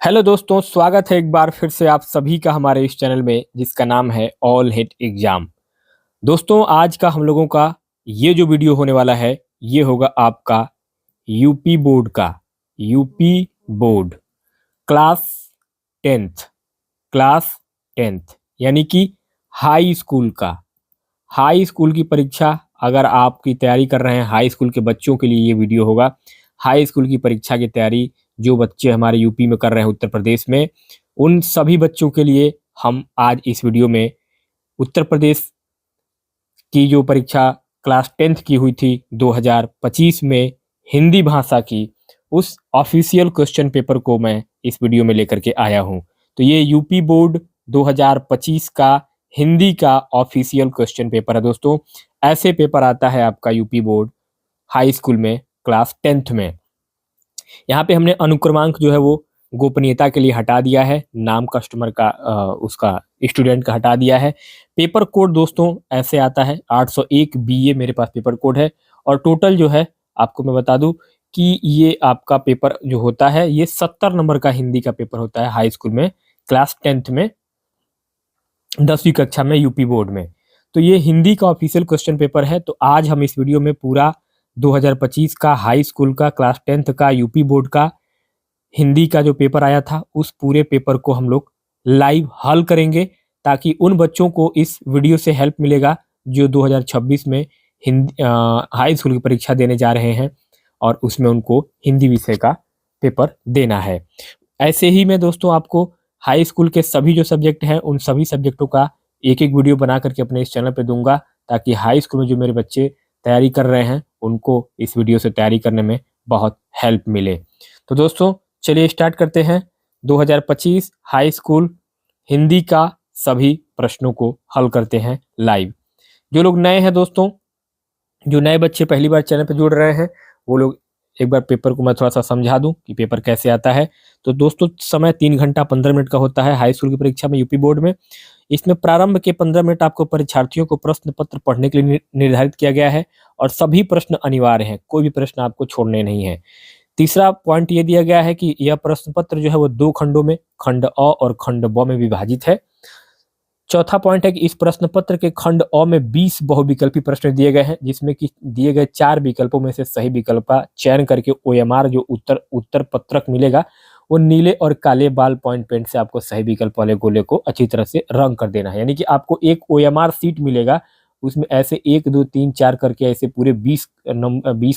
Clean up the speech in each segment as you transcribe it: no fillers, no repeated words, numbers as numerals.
Hello दोस्तों, स्वागत है एक बार फिर से आप सभी का हमारे इस चैनल में जिसका नाम है ऑल हिट एग्जाम। दोस्तों, आज का हम लोगों का ये जो वीडियो होने वाला है ये होगा आपका यूपी बोर्ड का। UP board class tenth, class tenth यानी कि हाई स्कूल का। हाई स्कूल की परीक्षा अगर आपकी तैयारी कर रहे हैं, हाई स्कूल के बच्चों के लिए ये वीडियो होगा। हाई स्कूल की परीक्षा की तैयारी जो बच्चे हमारे यूपी में कर रहे हैं, उत्तर प्रदेश में, उन सभी बच्चों के लिए हम आज इस वीडियो में उत्तर प्रदेश की जो परीक्षा क्लास टेंथ की हुई थी 2025 में हिंदी भाषा की, उस ऑफिशियल क्वेश्चन पेपर को मैं इस वीडियो में लेकर के आया हूं। तो ये यूपी बोर्ड 2025 का हिंदी का ऑफिशियल क्वेश्चन पेपर है दोस्तों। ऐसे पेपर आता है आपका यूपी बोर्ड हाई स्कूल में क्लास टेंथ में। यहाँ पे हमने अनुक्रमांक जो है वो गोपनीयता के लिए हटा दिया है, नाम कस्टमर का उसका स्टूडेंट का हटा दिया है। पेपर कोड दोस्तों ऐसे आता है 801 बीए मेरे पास पेपर कोड है। और टोटल जो है आपको मैं बता दूं कि ये आपका पेपर जो होता है ये 70 नंबर का हिंदी का पेपर होता है हाई स्कूल में क्लास टेंथ में, 10वीं कक्षा में यूपी बोर्ड में। तो ये हिंदी का ऑफिशियल क्वेश्चन पेपर है। तो आज हम इस वीडियो में पूरा 2025 का हाई स्कूल का क्लास टेंथ का यूपी बोर्ड का हिंदी का जो पेपर आया था उस पूरे पेपर को हम लोग लाइव हल करेंगे, ताकि उन बच्चों को इस वीडियो से हेल्प मिलेगा जो 2026 में हिंदी हाई स्कूल की परीक्षा देने जा रहे हैं और उसमें उनको हिंदी विषय का पेपर देना है। ऐसे ही मैं दोस्तों आपको हाई स्कूल के सभी जो सब्जेक्ट हैं उन सभी सब्जेक्टों का एक एक वीडियो बना करके अपने इस चैनल पे दूंगा, ताकि हाई स्कूल में जो मेरे बच्चे तैयारी कर रहे हैं उनको इस वीडियो से तैयारी करने में बहुत हेल्प मिले। तो दोस्तों चलिए स्टार्ट करते हैं 2025 हाई स्कूल हिंदी का सभी प्रश्नों को हल करते हैं लाइव। जो लोग नए हैं दोस्तों, जो नए बच्चे पहली बार चैनल पर जुड़ रहे हैं, वो लोग एक बार पेपर को मैं थोड़ा सा समझा दूं कि पेपर कैसे आता है। तो दोस्तों समय 3 घंटा 15 मिनट का होता है हाई स्कूल की परीक्षा में यूपी बोर्ड में। इसमें प्रारंभ के 15 मिनट आपको परीक्षार्थियों को प्रश्न पत्र पढ़ने के लिए निर्धारित किया गया है और सभी प्रश्न अनिवार्य हैं, कोई भी प्रश्न आपको छोड़ने नहीं है। तीसरा पॉइंट ये दिया गया है कि यह प्रश्न पत्र जो है वो 2 खंडों में, खंड अ और खंड ब में विभाजित है। चौथा पॉइंट है कि इस प्रश्न पत्र के खंड अ में 20 बहुविकल्पी प्रश्न दिए गए हैं, जिसमें कि दिए गए 4 विकल्पों में से सही विकल्प का चयन करके ओएमआर जो उत्तर पत्रक मिलेगा वो नीले और काले बाल पॉइंट पेन से आपको सही विकल्प वाले गोले को अच्छी तरह से रंग कर देना है। यानी कि आपको एक ओएमआर सीट मिलेगा, उसमें ऐसे 1 2 3 4 करके ऐसे पूरे 20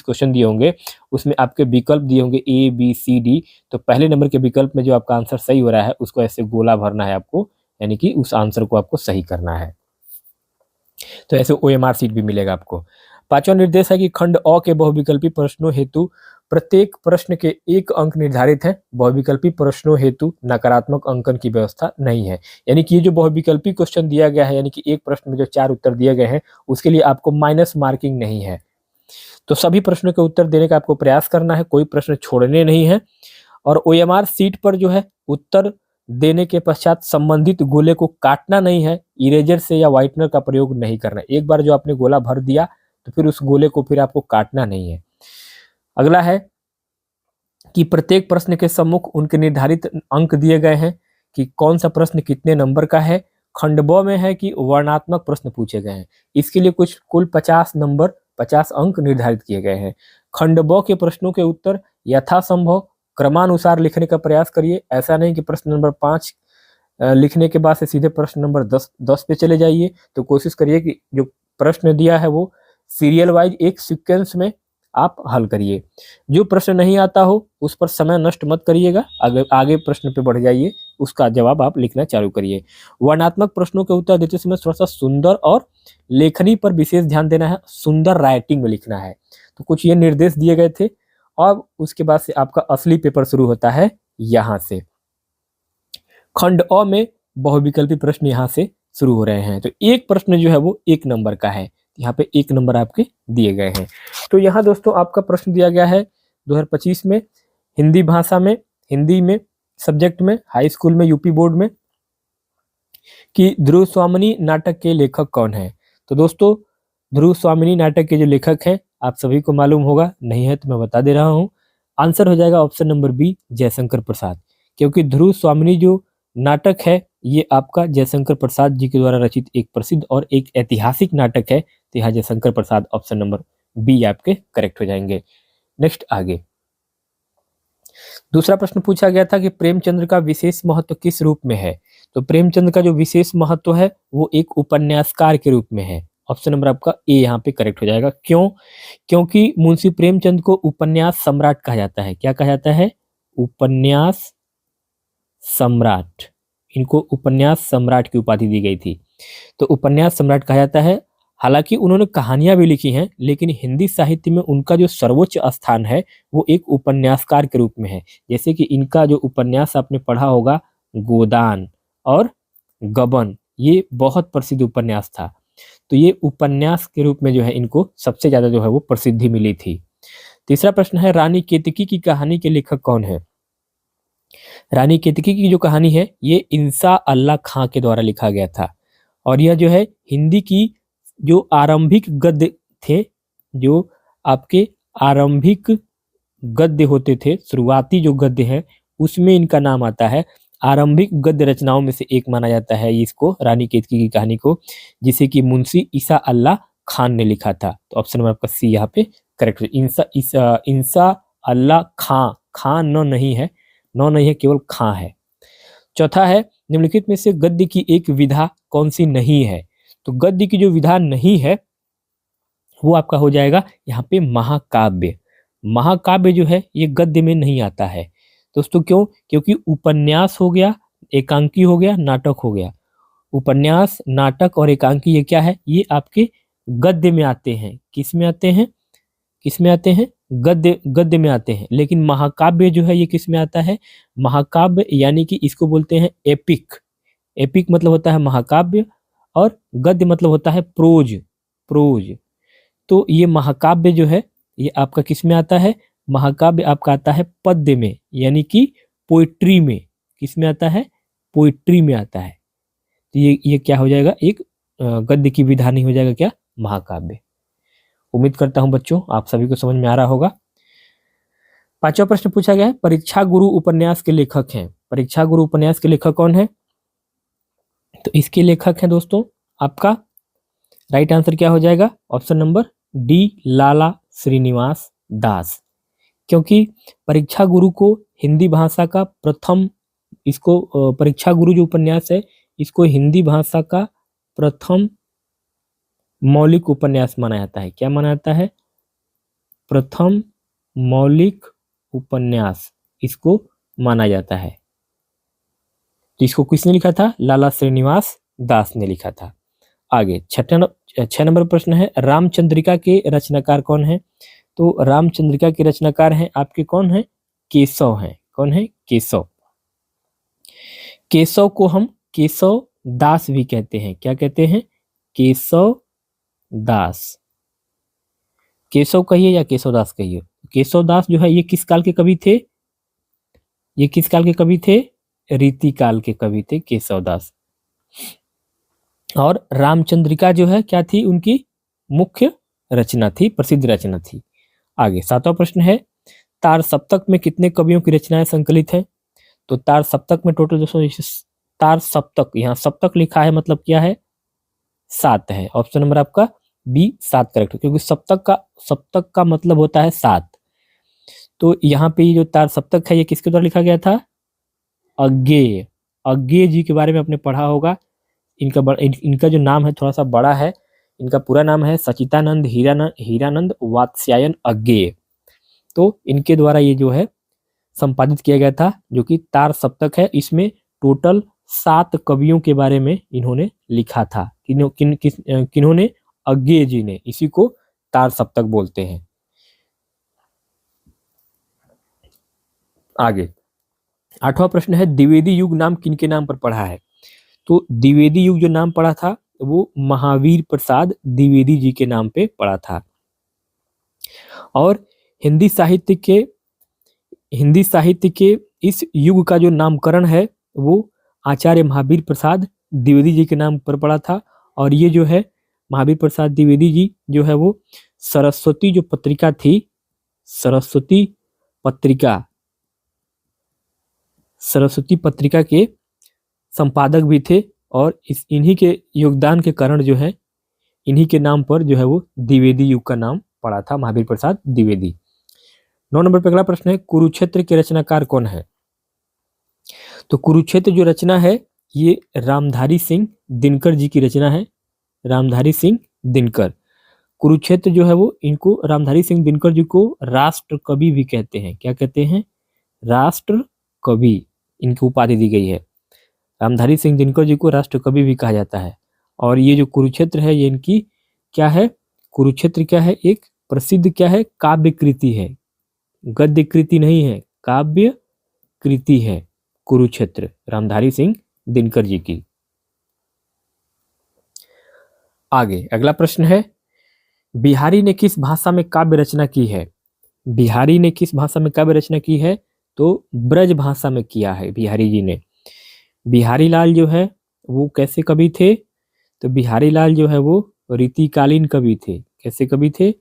क्वेश्चन दिए होंगे। उसमें आपके विकल्प दिए होंगे ए बी सी डी। तो पहले नंबर के विकल्प में जो आपका आंसर सही हो रहा है उसको ऐसे गोला भरना है आपको, यानी कि उस आंसर को आपको सही करना है। तो ऐसे ओएमआर सीट भी मिलेगा आपको। पांचवा निर्देश है कि खंड अ के बहुविकल्पी प्रश्नों हेतु प्रत्येक प्रश्न के 1 अंक निर्धारित है। बहुविकल्पी प्रश्नों हेतु नकारात्मक अंकन की व्यवस्था नहीं है। यानी कि ये जो बहुविकल्पी क्वेश्चन दिया गया है, यानी कि एक प्रश्न में जो 4 उत्तर दिए गए हैं उसके लिए आपको माइनस मार्किंग नहीं है। तो सभी प्रश्नों के उत्तर देने का आपको प्रयास करना है, कोई प्रश्न छोड़ने नहीं है। और ओएमआर सीट पर जो है उत्तर देने के पश्चात संबंधित गोले को काटना नहीं है, इरेजर से या व्हाइटनर का प्रयोग नहीं करना है। एक बार जो आपने गोला भर दिया तो फिर उस गोले को फिर आपको काटना नहीं है। अगला है कि प्रत्येक प्रश्न के सम्मुख उनके निर्धारित अंक दिए गए हैं कि कौन सा प्रश्न कितने नंबर का है। खंड ब में है कि वर्णात्मक प्रश्न पूछे गए हैं, इसके लिए कुछ कुल 50 नंबर 50 अंक निर्धारित किए गए हैं। खंड ब के प्रश्नों के उत्तर यथासंभव क्रमानुसार लिखने का प्रयास करिए। ऐसा नहीं कि प्रश्न नंबर 5 लिखने के बाद से सीधे प्रश्न नंबर 10 पे चले जाइए। तो कोशिश करिए कि जो प्रश्न दिया है वो सीरियल वाइज एक सीक्वेंस में आप हल करिए। जो प्रश्न नहीं आता हो उस पर समय नष्ट मत करिएगा, आगे प्रश्न पे बढ़ जाइए, उसका जवाब आप लिखना चालू करिए। वर्णात्मक प्रश्नों के उत्तर देते समय थोड़ा सा सुंदर और लेखनी पर विशेष ध्यान देना है, सुंदर राइटिंग में लिखना है। तो कुछ ये निर्देश दिए गए थे और उसके बाद से आपका असली पेपर शुरू होता है यहाँ से। खंड अ में बहुविकल्पी प्रश्न यहाँ से शुरू हो रहे हैं। तो एक प्रश्न जो है वो 1 नंबर का है, यहाँ पे 1 नंबर आपके दिए गए हैं। तो यहाँ दोस्तों आपका प्रश्न दिया गया है 2025 में हिंदी भाषा में, हिंदी में सब्जेक्ट में, हाई स्कूल में यूपी बोर्ड में, कि ध्रुव स्वामिनी नाटक के लेखक कौन है। तो दोस्तों ध्रुव स्वामिनी नाटक के जो लेखक हैं आप सभी को मालूम होगा, नहीं है तो मैं बता दे रहा हूँ। आंसर हो जाएगा option number B, Jaishankar Prasad. क्योंकि ध्रुव स्वामिनी जो नाटक है ये आपका जयशंकर प्रसाद जी के द्वारा रचित एक प्रसिद्ध और एक ऐतिहासिक नाटक है। तो यहाँ Jaishankar Prasad option number B आपके करेक्ट हो जाएंगे। नेक्स्ट आगे दूसरा प्रश्न पूछा गया था कि प्रेमचंद्र का विशेष महत्व किस रूप में है। तो प्रेमचंद्र का जो विशेष महत्व है वो एक उपन्यासकार के रूप में है। ऑप्शन नंबर आपका ए यहाँ पे करेक्ट हो जाएगा। क्यों? क्योंकि मुंशी प्रेमचंद को उपन्यास सम्राट कहा जाता है। क्या कहा जाता है? उपन्यास सम्राट। इनको उपन्यास सम्राट की उपाधि दी गई थी। तो उपन्यास सम्राट कहा जाता है। हालांकि उन्होंने कहानियां भी लिखी हैं, लेकिन हिंदी साहित्य में उनका जो सर्वोच्च स्थान है वो एक उपन्यासकार के रूप में है। जैसे कि इनका जो उपन्यास आपने पढ़ा होगा गोदान और गबन, ये बहुत प्रसिद्ध उपन्यास था। तो ये उपन्यास के रूप में जो है इनको सबसे ज्यादा जो है वो प्रसिद्धि मिली थी। तीसरा प्रश्न है रानी केतकी की कहानी के लेखक कौन है। रानी केतकी की जो कहानी है ये इंसा अल्लाह खां के द्वारा लिखा गया था। और यह जो है हिंदी की जो आरंभिक गद्य थे, जो आपके आरंभिक गद्य होते थे, शुरुआती जो गद्य है उसमें इनका नाम आता है। आरंभिक गद्य रचनाओं में से एक माना जाता है इसको, रानी केतकी की कहानी को, जिसे कि मुंशी ईसा अल्लाह खान ने लिखा था। तो ऑप्शन नंबर आपका सी यहाँ पे करेक्ट है। इंसा अल्लाह खां, खां न नहीं है, नौ नहीं है, केवल खां है। चौथा है निम्नलिखित में से गद्य की एक विधा कौन सी नहीं है। तो गद्य की जो विधा नहीं है वो आपका हो जाएगा यहाँ पे महाकाव्य। महाकाव्य जो है ये गद्य में नहीं आता है दोस्तों। क्यों? क्योंकि उपन्यास हो गया, एकांकी हो गया, नाटक हो गया। उपन्यास, नाटक और एकांकी ये क्या है? ये आपके गद्य में आते हैं। किस में आते हैं? किस में आते हैं? गद्य में आते हैं। लेकिन महाकाव्य जो है ये किस में आता है? महाकाव्य यानी कि इसको बोलते हैं एपिक। एपिक मतलब होता है महाकाव्य और गद्य मतलब होता है प्रोज। प्रोज तो ये महाकाव्य जो है ये आपका किस में आता है? महाकाव्य आपका आता है पद्य में, यानी कि पोइट्री में। किस में आता है? पोइट्री में आता है। तो ये क्या हो जाएगा? एक गद्य की विधा नहीं हो जाएगा क्या? महाकाव्य। उम्मीद करता हूं बच्चों आप सभी को समझ में आ रहा होगा। पांचवा प्रश्न पूछा गया है परीक्षा गुरु उपन्यास के लेखक हैं। परीक्षा गुरु उपन्यास के लेखक कौन है? तो इसके लेखक हैं दोस्तों आपका राइट आंसर क्या हो जाएगा? ऑप्शन नंबर डी लाला श्रीनिवास दास। क्योंकि परीक्षा गुरु को हिंदी भाषा का प्रथम, इसको परीक्षा गुरु जो उपन्यास है इसको हिंदी भाषा का प्रथम मौलिक उपन्यास माना जाता है। क्या माना जाता है? प्रथम मौलिक उपन्यास इसको माना जाता है। तो इसको किसने लिखा था? लाला श्रीनिवास दास ने लिखा था। आगे 6 नंबर प्रश्न है रामचंद्रिका के रचनाकार कौन है। तो रामचंद्रिका के रचनाकार हैं आपके कौन है? केशव हैं। कौन है? केशव। केशव को हम केशव दास भी कहते हैं। क्या कहते हैं? केशव दास। केशव कहिए या केशव दास कहिए। केशव दास जो है ये किस काल के कवि थे? ये किस काल के कवि थे? रीति काल के कवि थे केशव दास। और रामचंद्रिका जो है क्या थी? उनकी मुख्य रचना थी, प्रसिद्ध रचना थी। आगे 7वां प्रश्न है तार सप्तक में कितने कवियों की रचनाएं संकलित हैं। तो तार सप्तक में टोटल दोस्तों, तार सप्तक, यहाँ सप्तक लिखा है मतलब क्या है? 7 है। ऑप्शन नंबर आपका बी 7 करेक्ट है, क्योंकि सप्तक का मतलब होता है 7। तो यहाँ पे जो तार सप्तक है ये किसके द्वारा लिखा गया था? अज्ञेय। अज्ञेय जी के बारे में आपने पढ़ा होगा। इनका जो नाम है थोड़ा सा बड़ा है। इनका पूरा नाम है सचितानंद हीरानंद वात्स्यायन अज्ञेय। तो इनके द्वारा ये जो है संपादित किया गया था, जो कि तार सप्तक है। इसमें टोटल 7 कवियों के बारे में इन्होंने लिखा था। किन्होंने? अज्ञेय जी ने। इसी को तार सप्तक बोलते हैं। आगे 8वां प्रश्न है द्विवेदी युग नाम किनके नाम पर पढ़ा है। तो द्विवेदी युग जो नाम पड़ा था वो महावीर प्रसाद द्विवेदी जी के नाम पे पड़ा था। और हिंदी साहित्य के इस युग का जो नामकरण है वो आचार्य महावीर प्रसाद द्विवेदी जी के नाम पर पड़ा था। और ये जो है महावीर प्रसाद द्विवेदी जी जो है वो सरस्वती जो पत्रिका थी, सरस्वती सरस्वती पत्रिका के संपादक भी थे और इन्हीं के योगदान के कारण जो है, इन्हीं के नाम पर जो है वो द्विवेदी युग का नाम पड़ा था, महावीर प्रसाद द्विवेदी। 9 नंबर पर अगला प्रश्न है, कुरुक्षेत्र के रचनाकार कौन है? तो कुरुक्षेत्र जो रचना है ये रामधारी सिंह दिनकर जी की रचना है, रामधारी सिंह दिनकर। कुरुक्षेत्र जो है वो, इनको रामधारी सिंह दिनकर जी को राष्ट्र कवि भी कहते हैं। क्या कहते हैं? राष्ट्र कवि, इनकी उपाधि दी गई है। रामधारी सिंह दिनकर जी को राष्ट्र कवि भी कहा जाता है। और ये जो कुरुक्षेत्र है ये इनकी क्या है? कुरुक्षेत्र क्या है? एक प्रसिद्ध क्या है? काव्य कृति है, गद्य कृति नहीं है, काव्य कृति है कुरुक्षेत्र, रामधारी सिंह दिनकर जी की। आगे अगला प्रश्न है, बिहारी ने किस भाषा में काव्य रचना की है? बिहारी ने किस भाषा में काव्य रचना की है? तो ब्रज भाषा में किया है बिहारी जी ने। बिहारी लाल जो है वो कैसे कवि थे? तो बिहारी लाल जो है वो रीतिकालीन कवि थे। कैसे कवि थे?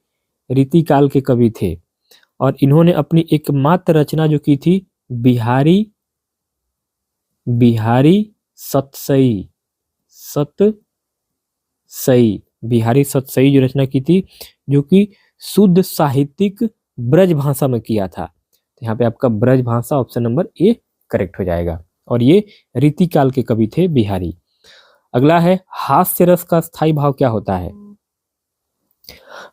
रीतिकाल के कवि थे। और इन्होंने अपनी एकमात्र रचना जो की थी बिहारी सतसई, बिहारी सतसई जो रचना की थी, जो कि शुद्ध साहित्यिक ब्रज भाषा में किया था। तो यहाँ पे आपका ब्रज भाषा ऑप्शन नंबर ए करेक्ट हो जाएगा। और ये रीतिकाल के कवि थे बिहारी। अगला है, हास्य रस का स्थायी भाव क्या होता है?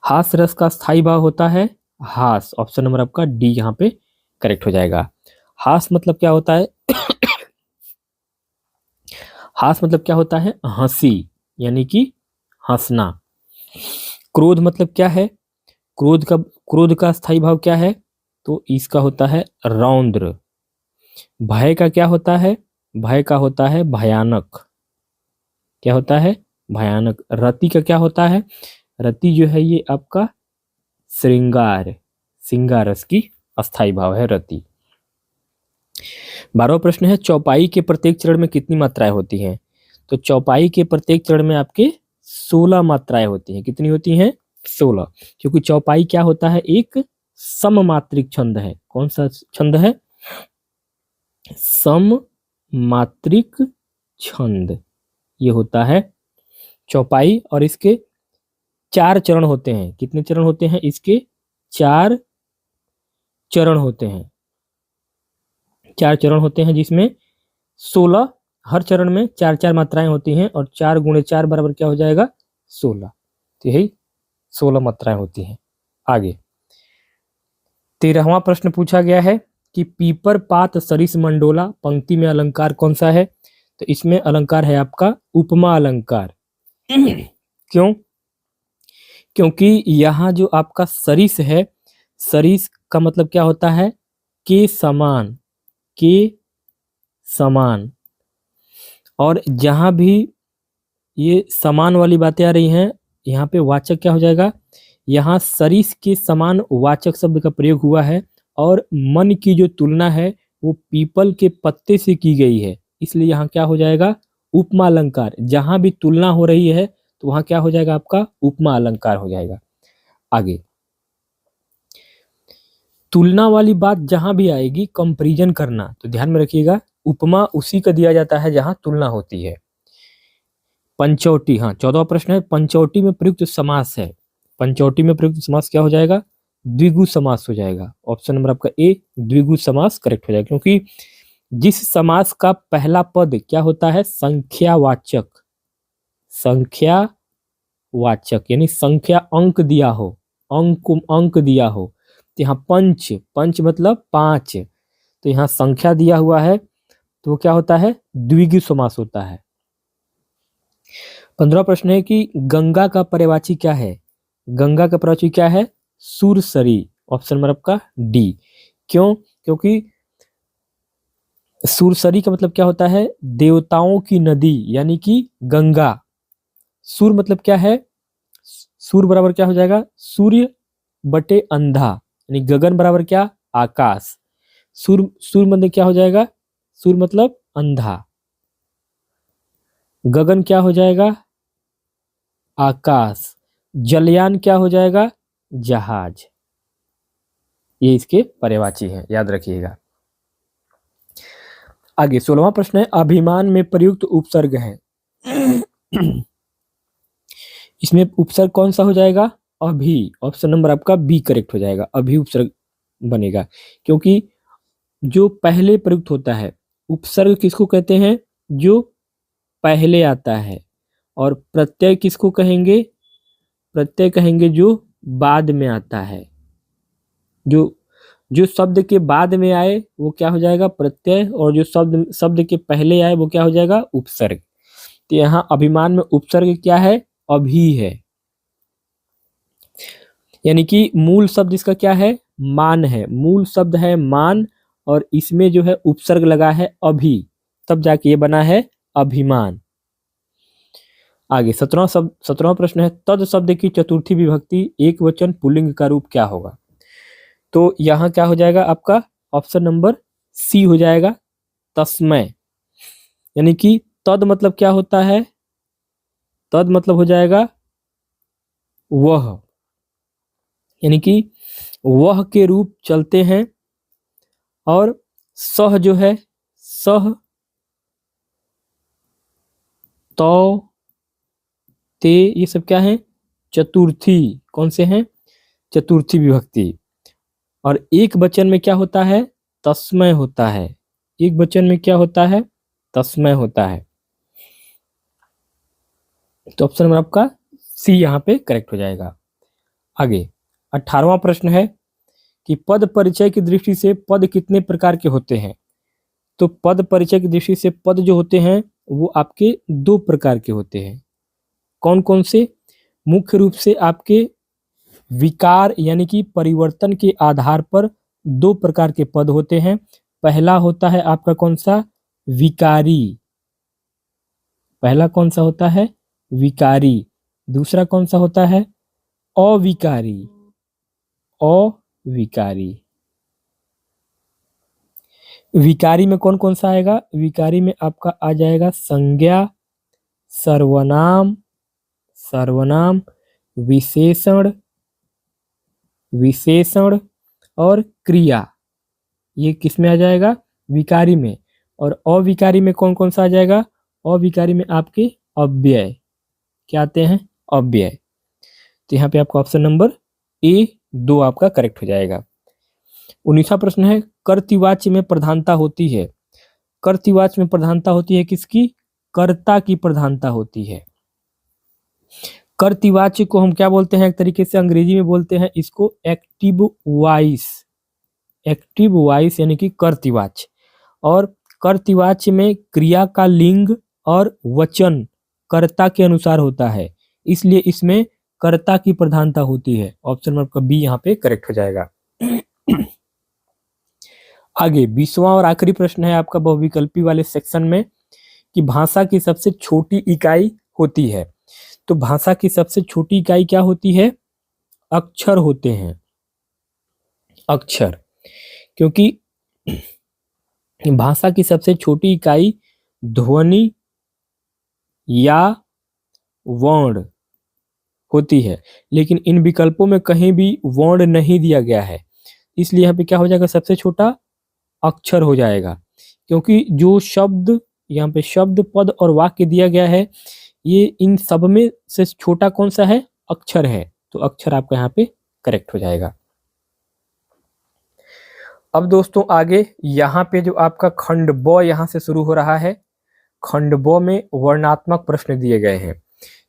हास्य रस का स्थायी भाव होता है हास, ऑप्शन नंबर आपका डी यहाँ पे करेक्ट हो जाएगा। हास मतलब क्या होता है? हास मतलब क्या होता है? हंसी, यानी कि हंसना। क्रोध मतलब क्या है? क्रोध का स्थायी भाव क्या है? तो इसका होता है रौद्र। भय का क्या होता है? भय का होता है भयानक। क्या होता है? भयानक। रति का क्या होता है? रति जो है ये आपका श्रृंगार, श्रृंगार रस की अस्थायी भाव है रति। 12वां प्रश्न है, चौपाई के प्रत्येक चरण में कितनी मात्राएं होती हैं? तो चौपाई के प्रत्येक चरण में आपके 16 मात्राएं होती हैं। कितनी होती हैं? 16। क्योंकि चौपाई क्या होता है? एक सममात्रिक छंद है। कौन सा छंद है? सममात्रिक छंद ये होता है चौपाई। और इसके 4 चरण होते हैं। कितने चरण होते हैं? इसके 4 चरण होते हैं। 4 चरण होते हैं जिसमें 16, हर चरण में 4-4 मात्राएं होती हैं और 4 गुणे 4 बराबर क्या हो जाएगा? 16। तो यही 16 मात्राएं होती हैं। आगे 13वां प्रश्न पूछा गया है कि पीपर पात सरिस मंडोला पंक्ति में अलंकार कौन सा है? तो इसमें अलंकार है आपका उपमा अलंकार। क्यों? क्योंकि यहाँ जो आपका सरिस है, सरिस का मतलब क्या होता है? के समान, के समान। और जहां भी ये समान वाली बातें आ रही हैं, यहाँ पे वाचक क्या हो जाएगा? यहाँ सरिस के समान वाचक शब्द का प्रयोग हुआ है। और मन की जो तुलना है वो पीपल के पत्ते से की गई है, इसलिए यहाँ क्या हो जाएगा? उपमा अलंकार। जहां भी तुलना हो रही है तो वहां क्या हो जाएगा? आपका उपमा अलंकार हो जाएगा। आगे तुलना वाली बात जहां भी आएगी, कंपैरिजन करना, तो ध्यान में रखिएगा उपमा उसी का दिया जाता है जहां तुलना होती है। पंचौटी, हाँ 14वां प्रश्न है, पंचौटी में प्रयुक्त समास है। पंचौटी में प्रयुक्त समास क्या हो जाएगा? द्विगु समास हो जाएगा। ऑप्शन नंबर आपका ए द्विगु समास करेक्ट हो जाएगा। क्योंकि जिस समास का पहला पद क्या होता है? संख्यावाचक, संख्यावाचक यानी संख्या अंक दिया हो, अंक दिया हो। तो यहाँ पंच मतलब 5, तो यहाँ संख्या दिया हुआ है तो वो क्या होता है? द्विगु समास होता है। 15वां प्रश्न है कि गंगा का पर्यायवाची क्या है? गंगा का पर्यायवाची क्या है? सुरसरी। ऑप्शन नंबर आपका डी। क्यों? क्योंकि सुरसरी का मतलब क्या होता है? देवताओं की नदी, यानी कि गंगा। सुर मतलब क्या है? सुर बराबर क्या हो जाएगा? सूर्य बटे अंधा, यानी गगन बराबर क्या? आकाश। सुर मतलब क्या हो जाएगा? सुर मतलब अंधा, गगन क्या हो जाएगा? आकाश। जलयान क्या हो जाएगा? जहाज। ये इसके पर्यायवाची है, याद रखिएगा। आगे 16वां प्रश्न है, अभिमान में प्रयुक्त उपसर्ग है। इसमें उपसर्ग कौन सा हो जाएगा? अभी। ऑप्शन नंबर आपका बी करेक्ट हो जाएगा, अभी उपसर्ग बनेगा। क्योंकि जो पहले प्रयुक्त होता है, उपसर्ग किसको कहते हैं? जो पहले आता है। और प्रत्यय किसको कहेंगे? प्रत्यय कहेंगे जो बाद में आता है। जो जो शब्द के बाद में आए वो क्या हो जाएगा? प्रत्यय। और जो शब्द के पहले आए वो क्या हो जाएगा? उपसर्ग। तो यहाँ अभिमान में उपसर्ग क्या है? अभी है। यानी कि मूल शब्द इसका क्या है? मान है। मूल शब्द है मान, और इसमें जो है उपसर्ग लगा है अभी, तब जाके ये बना है अभिमान। आगे 17वां प्रश्न है, तद शब्द की चतुर्थी विभक्ति एक वचन पुल्लिंग का रूप क्या होगा? तो यहाँ क्या हो जाएगा आपका? ऑप्शन नंबर सी हो जाएगा, तस्मय। यानी कि तद मतलब क्या होता है? तद मतलब हो जाएगा वह, यानी कि वह के रूप चलते हैं। और सह जो है, सह, तो, ते, ये सब क्या है? चतुर्थी। कौन से हैं? चतुर्थी विभक्ति। और एक वचन में क्या होता है? तस्मय होता है। एक वचन में क्या होता है? तस्मय होता है। तो ऑप्शन नंबर आपका सी यहाँ पे करेक्ट हो जाएगा। आगे 18वां प्रश्न है कि पद परिचय की दृष्टि से पद कितने प्रकार के होते हैं? तो पद परिचय की दृष्टि से पद जो होते हैं वो आपके दो प्रकार के होते हैं। कौन कौन से? मुख्य रूप से आपके विकार यानी कि परिवर्तन के आधार पर दो प्रकार के पद होते हैं। पहला होता है आपका कौन सा? विकारी। पहला कौन सा होता है? विकारी। दूसरा कौन सा होता है? अविकारी। अविकारी। विकारी में कौन कौन सा आएगा? विकारी में आपका आ जाएगा संज्ञा, सर्वनाम, सर्वनाम, विशेषण, विशेषण और क्रिया। ये किस में आ जाएगा? विकारी में। और अविकारी में कौन कौन सा आ जाएगा? अविकारी में आपके अव्यय। क्या आते हैं? अव्यय। तो यहाँ पे आपका ऑप्शन नंबर ए 2 आपका करेक्ट हो जाएगा। 19वां प्रश्न है, कर्तृवाच्य में प्रधानता होती है। कर्तृवाच्य में प्रधानता होती है किसकी? कर्ता की प्रधानता होती है। कर्तृवाच्य को हम क्या बोलते हैं? एक तरीके से अंग्रेजी में बोलते हैं इसको एक्टिव वॉइस। एक्टिव वॉइस यानी कि कर्तृवाच्य। और कर्तृवाच्य में क्रिया का लिंग और वचन कर्ता के अनुसार होता है, इसलिए इसमें कर्ता की प्रधानता होती है। ऑप्शन नंबर बी यहाँ पे करेक्ट हो जाएगा। आगे 20वां और आखिरी प्रश्न है आपका बहुविकल्पी वाले सेक्शन में कि भाषा की सबसे छोटी इकाई होती है। तो भाषा की सबसे छोटी इकाई क्या होती है? अक्षर होते हैं। अक्षर। क्योंकि भाषा की सबसे छोटी इकाई ध्वनि या वर्ण होती है, लेकिन इन विकल्पों में कहीं भी वर्ण नहीं दिया गया है, इसलिए यहाँ पे क्या हो जाएगा? सबसे छोटा अक्षर हो जाएगा। क्योंकि जो शब्द यहाँ पे शब्द, पद और वाक्य दिया गया है, ये इन सब में से छोटा कौन सा है? अक्षर है। तो अक्षर आपका यहाँ पे करेक्ट हो जाएगा। अब दोस्तों आगे यहाँ पे जो आपका खंड ब यहाँ से शुरू हो रहा है, खंड ब में वर्णात्मक प्रश्न दिए गए हैं।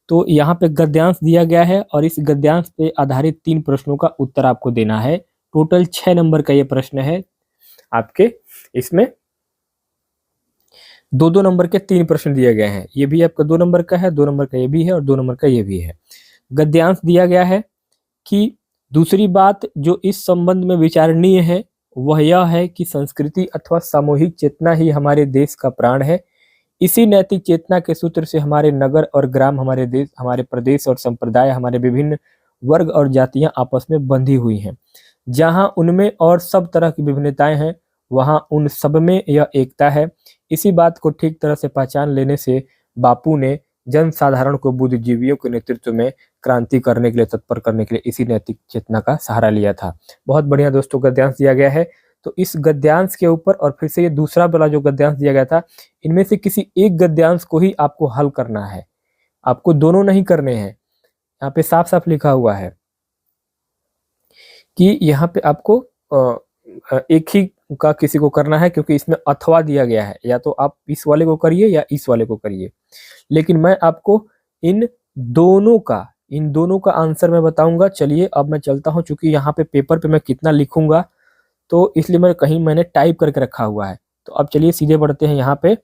तो यहाँ पे गद्यांश दिया गया है और इस गद्यांश पे आधारित 3 प्रश्नों का उत्तर आपको देना है। टोटल 6 नंबर का ये प्रश्न है आपके। इसमें 2-2 नंबर के 3 प्रश्न दिए गए हैं। ये भी आपका 2 नंबर का है, 2 नंबर का ये भी है और 2 नंबर का ये भी है। गद्यांश दिया गया है कि दूसरी बात जो इस संबंध में विचारणीय है वह यह है कि संस्कृति अथवा सामूहिक चेतना ही हमारे देश का प्राण है। इसी नैतिक चेतना के सूत्र से हमारे नगर और ग्राम, हमारे देश, हमारे प्रदेश और संप्रदाय, हमारे विभिन्न वर्ग और जातियां आपस में बंधी हुई हैं। जहां उनमें और सब तरह की विभिन्नताएं हैं, वहां उन सब में यह एकता है। इसी बात को ठीक तरह से पहचान लेने से बापू ने जन साधारण को बुद्धिजीवियों के नेतृत्व में क्रांति करने के लिए, तत्पर करने के लिए इसी नैतिक चेतना का सहारा लिया था। बहुत बढ़िया दोस्तों, गद्यांश दिया गया है। तो इस गद्यांश के ऊपर और फिर से ये दूसरा वाला जो गद्यांश दिया गया था, इनमें से किसी एक गद्यांश को ही आपको हल करना है, आपको दोनों नहीं करने हैं। यहाँ पे साफ साफ लिखा हुआ है कि यहाँ पे आपको एक ही का किसी को करना है, क्योंकि इसमें अथवा दिया गया है, या तो आप इस वाले को करिए या इस वाले को करिए। लेकिन मैं आपको इन दोनों का आंसर मैं बताऊंगा। चलिए अब मैं चलता हूं, चूंकि यहाँ पे पेपर पे मैं कितना लिखूंगा तो इसलिए मैंने टाइप करके रखा हुआ है। तो अब चलिए सीधे बढ़ते हैं यहाँ पे,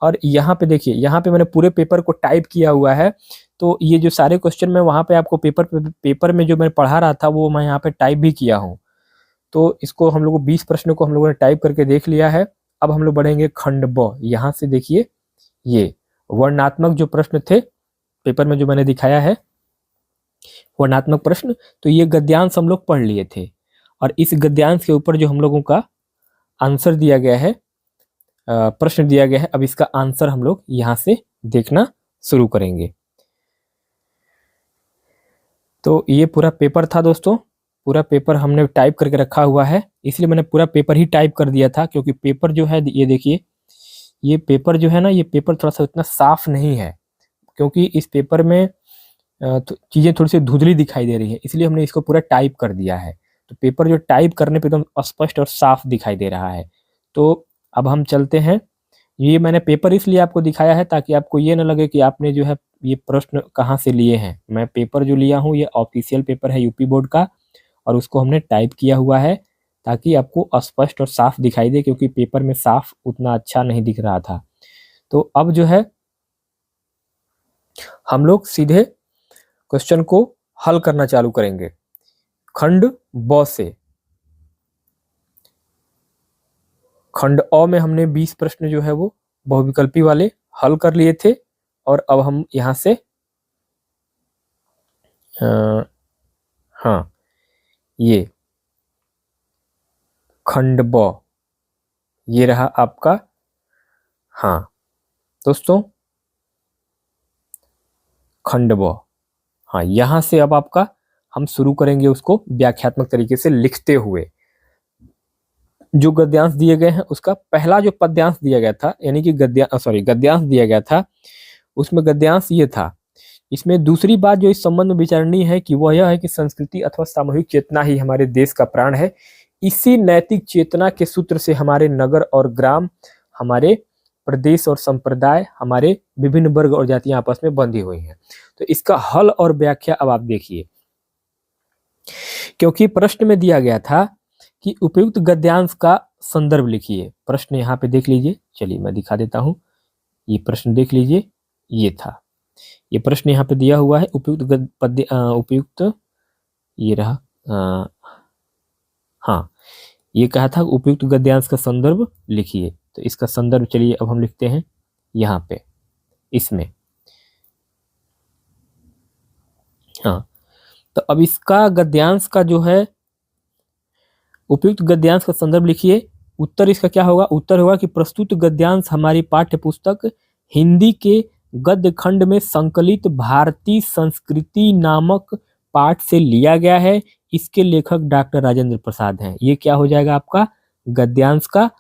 और यहाँ पे देखिए, यहाँ पे मैंने पूरे पेपर को टाइप किया हुआ है। तो ये जो सारे क्वेश्चन मैं वहाँ पे आपको पेपर में जो मैं पढ़ा रहा था वो मैं यहाँ पे टाइप भी किया हूँ। तो इसको हम लोग 20 प्रश्नों को हम लोगों ने टाइप करके देख लिया है। अब हम लोग बढ़ेंगे खंड ब। यहाँ से देखिए, ये वर्णनात्मक जो प्रश्न थे पेपर में जो मैंने दिखाया है, वर्णनात्मक प्रश्न, तो ये गद्यांश हम लोग पढ़ लिए थे। और इस गद्यांश के ऊपर जो हम लोगों का आंसर दिया गया है, प्रश्न दिया गया है, अब इसका आंसर हम लोग यहाँ से देखना शुरू करेंगे। तो ये पूरा पेपर था दोस्तों, पूरा पेपर हमने टाइप करके रखा हुआ है, इसलिए मैंने पूरा पेपर ही टाइप कर दिया था, क्योंकि पेपर जो है ये देखिए, ये पेपर जो है ना, ये पेपर थोड़ा सा इतना साफ नहीं है, क्योंकि इस पेपर में चीज़ें थोड़ी सी धुंधली दिखाई दे रही है, इसलिए हमने इसको पूरा टाइप कर दिया है। तो पेपर जो टाइप करने पे एकदम स्पष्ट और साफ दिखाई दे रहा है। तो अब हम चलते हैं, ये मैंने पेपर इसलिए आपको दिखाया है ताकि आपको ये ना लगे कि आपने जो है ये प्रश्न कहाँ से लिए हैं। मैं पेपर जो लिया हूँ ये ऑफिशियल पेपर है यूपी बोर्ड का, और उसको हमने टाइप किया हुआ है ताकि आपको स्पष्ट और साफ दिखाई दे, क्योंकि पेपर में साफ उतना अच्छा नहीं दिख रहा था। तो अब जो है हम लोग सीधे क्वेश्चन को हल करना चालू करेंगे खंड ब से। खंड अ में हमने 20 प्रश्न जो है वो बहुविकल्पी वाले हल कर लिए थे, और अब हम यहाँ से हाँ, ये खंड ब ये रहा आपका। हाँ दोस्तों, खंड ब, हाँ, यहाँ से अब आपका हम शुरू करेंगे उसको व्याख्यात्मक तरीके से लिखते हुए। जो गद्यांश दिए गए हैं उसका पहला जो पद्यांश दिया गया था, यानी कि गद्यांश दिया गया था, उसमें गद्यांश ये था। इसमें दूसरी बात जो इस संबंध में विचारणीय है कि वह यह है कि संस्कृति अथवा सामूहिक चेतना ही हमारे देश का प्राण है। इसी नैतिक चेतना के सूत्र से हमारे नगर और ग्राम, हमारे प्रदेश और संप्रदाय, हमारे विभिन्न वर्ग और जातियां आपस में बंधी हुई हैं। तो इसका हल और व्याख्या अब आप देखिए, क्योंकि प्रश्न में दिया गया था कि उपयुक्त गद्यांश का संदर्भ लिखिए। प्रश्न यहाँ पे देख लीजिए, चलिए मैं दिखा देता हूँ, ये प्रश्न देख लीजिए, ये था, ये प्रश्न यहाँ पे दिया हुआ है। उपयुक्त ये रहा, हाँ, ये कहा था उपयुक्त गद्यांश का संदर्भ लिखिए। तो इसका संदर्भ चलिए अब हम लिखते हैं यहाँ पे, इसमें, हाँ। तो अब इसका गद्यांश का जो है, उपयुक्त गद्यांश का संदर्भ लिखिए। उत्तर इसका क्या होगा? उत्तर होगा कि प्रस्तुत गद्यांश हमारी पाठ्य पुस्तक हिंदी के गद्य खंड में संकलित भारतीय संस्कृति नामक पाठ से लिया गया है। इसके लेखक डॉक्टर राजेंद्र प्रसाद हैं। ये क्या हो जाएगा आपका? गद्यांश का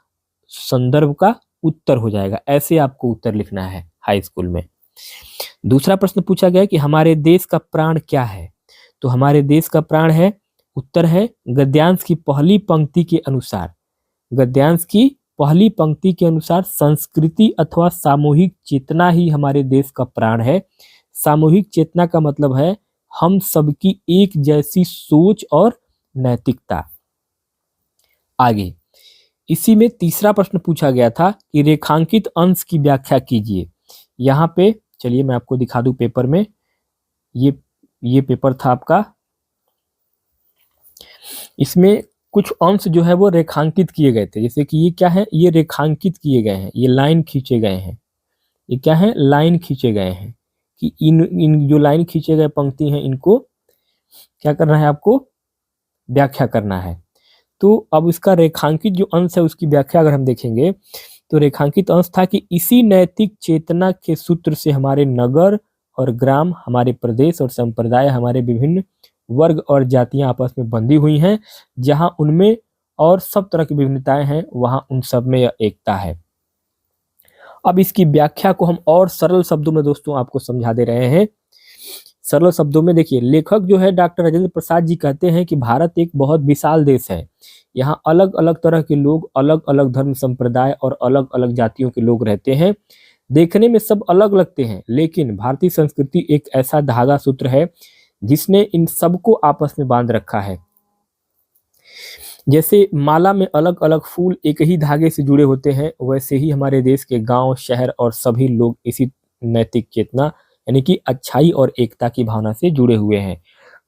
संदर्भ का उत्तर हो जाएगा। ऐसे आपको उत्तर लिखना है हाई स्कूल में। दूसरा प्रश्न पूछा गया कि हमारे देश का प्राण क्या है? तो हमारे देश का प्राण है, उत्तर है गद्यांश की पहली पंक्ति के अनुसार, गद्यांश की पहली पंक्ति के अनुसार संस्कृति अथवा सामूहिक चेतना ही हमारे देश का प्राण है। सामूहिक चेतना का मतलब है हम सबकी एक जैसी सोच और नैतिकता। आगे इसी में तीसरा प्रश्न पूछा गया था कि रेखांकित अंश की व्याख्या कीजिए। यहाँ पे चलिए मैं आपको दिखा दूं पेपर में, ये पेपर था आपका, इसमें कुछ अंश जो है वो रेखांकित किए गए थे। जैसे कि ये क्या है? ये रेखांकित किए गए हैं, ये लाइन खींचे गए हैं। ये क्या है? लाइन खींचे गए हैं कि इन जो लाइन खींचे गए पंक्ति हैं इनको क्या करना है? आपको व्याख्या करना है। तो अब इसका रेखांकित जो अंश है उसकी व्याख्या अगर हम देखेंगे तो रेखांकित अंश था कि इसी नैतिक चेतना के सूत्र से हमारे नगर और ग्राम, हमारे प्रदेश और संप्रदाय, हमारे विभिन्न वर्ग और जातियां आपस में बंधी हुई हैं, जहां उनमें और सब तरह की विभिन्नताएं हैं वहाँ उन सब में यह एकता है। अब इसकी व्याख्या को हम और सरल शब्दों में दोस्तों आपको समझा दे रहे हैं। सरल शब्दों में देखिए, लेखक जो है डॉक्टर राजेंद्र प्रसाद जी कहते हैं कि भारत एक बहुत विशाल देश है। यहाँ अलग अलग तरह के लोग, अलग अलग धर्म संप्रदाय और अलग अलग जातियों के लोग रहते हैं। देखने में सब अलग लगते हैं, लेकिन भारतीय संस्कृति एक ऐसा धागा सूत्र है जिसने इन सबको आपस में बांध रखा है। जैसे माला में अलग अलग फूल एक ही धागे से जुड़े होते हैं, वैसे ही हमारे देश के गांव, शहर और सभी लोग इसी नैतिक चेतना यानी कि अच्छाई और एकता की भावना से जुड़े हुए हैं।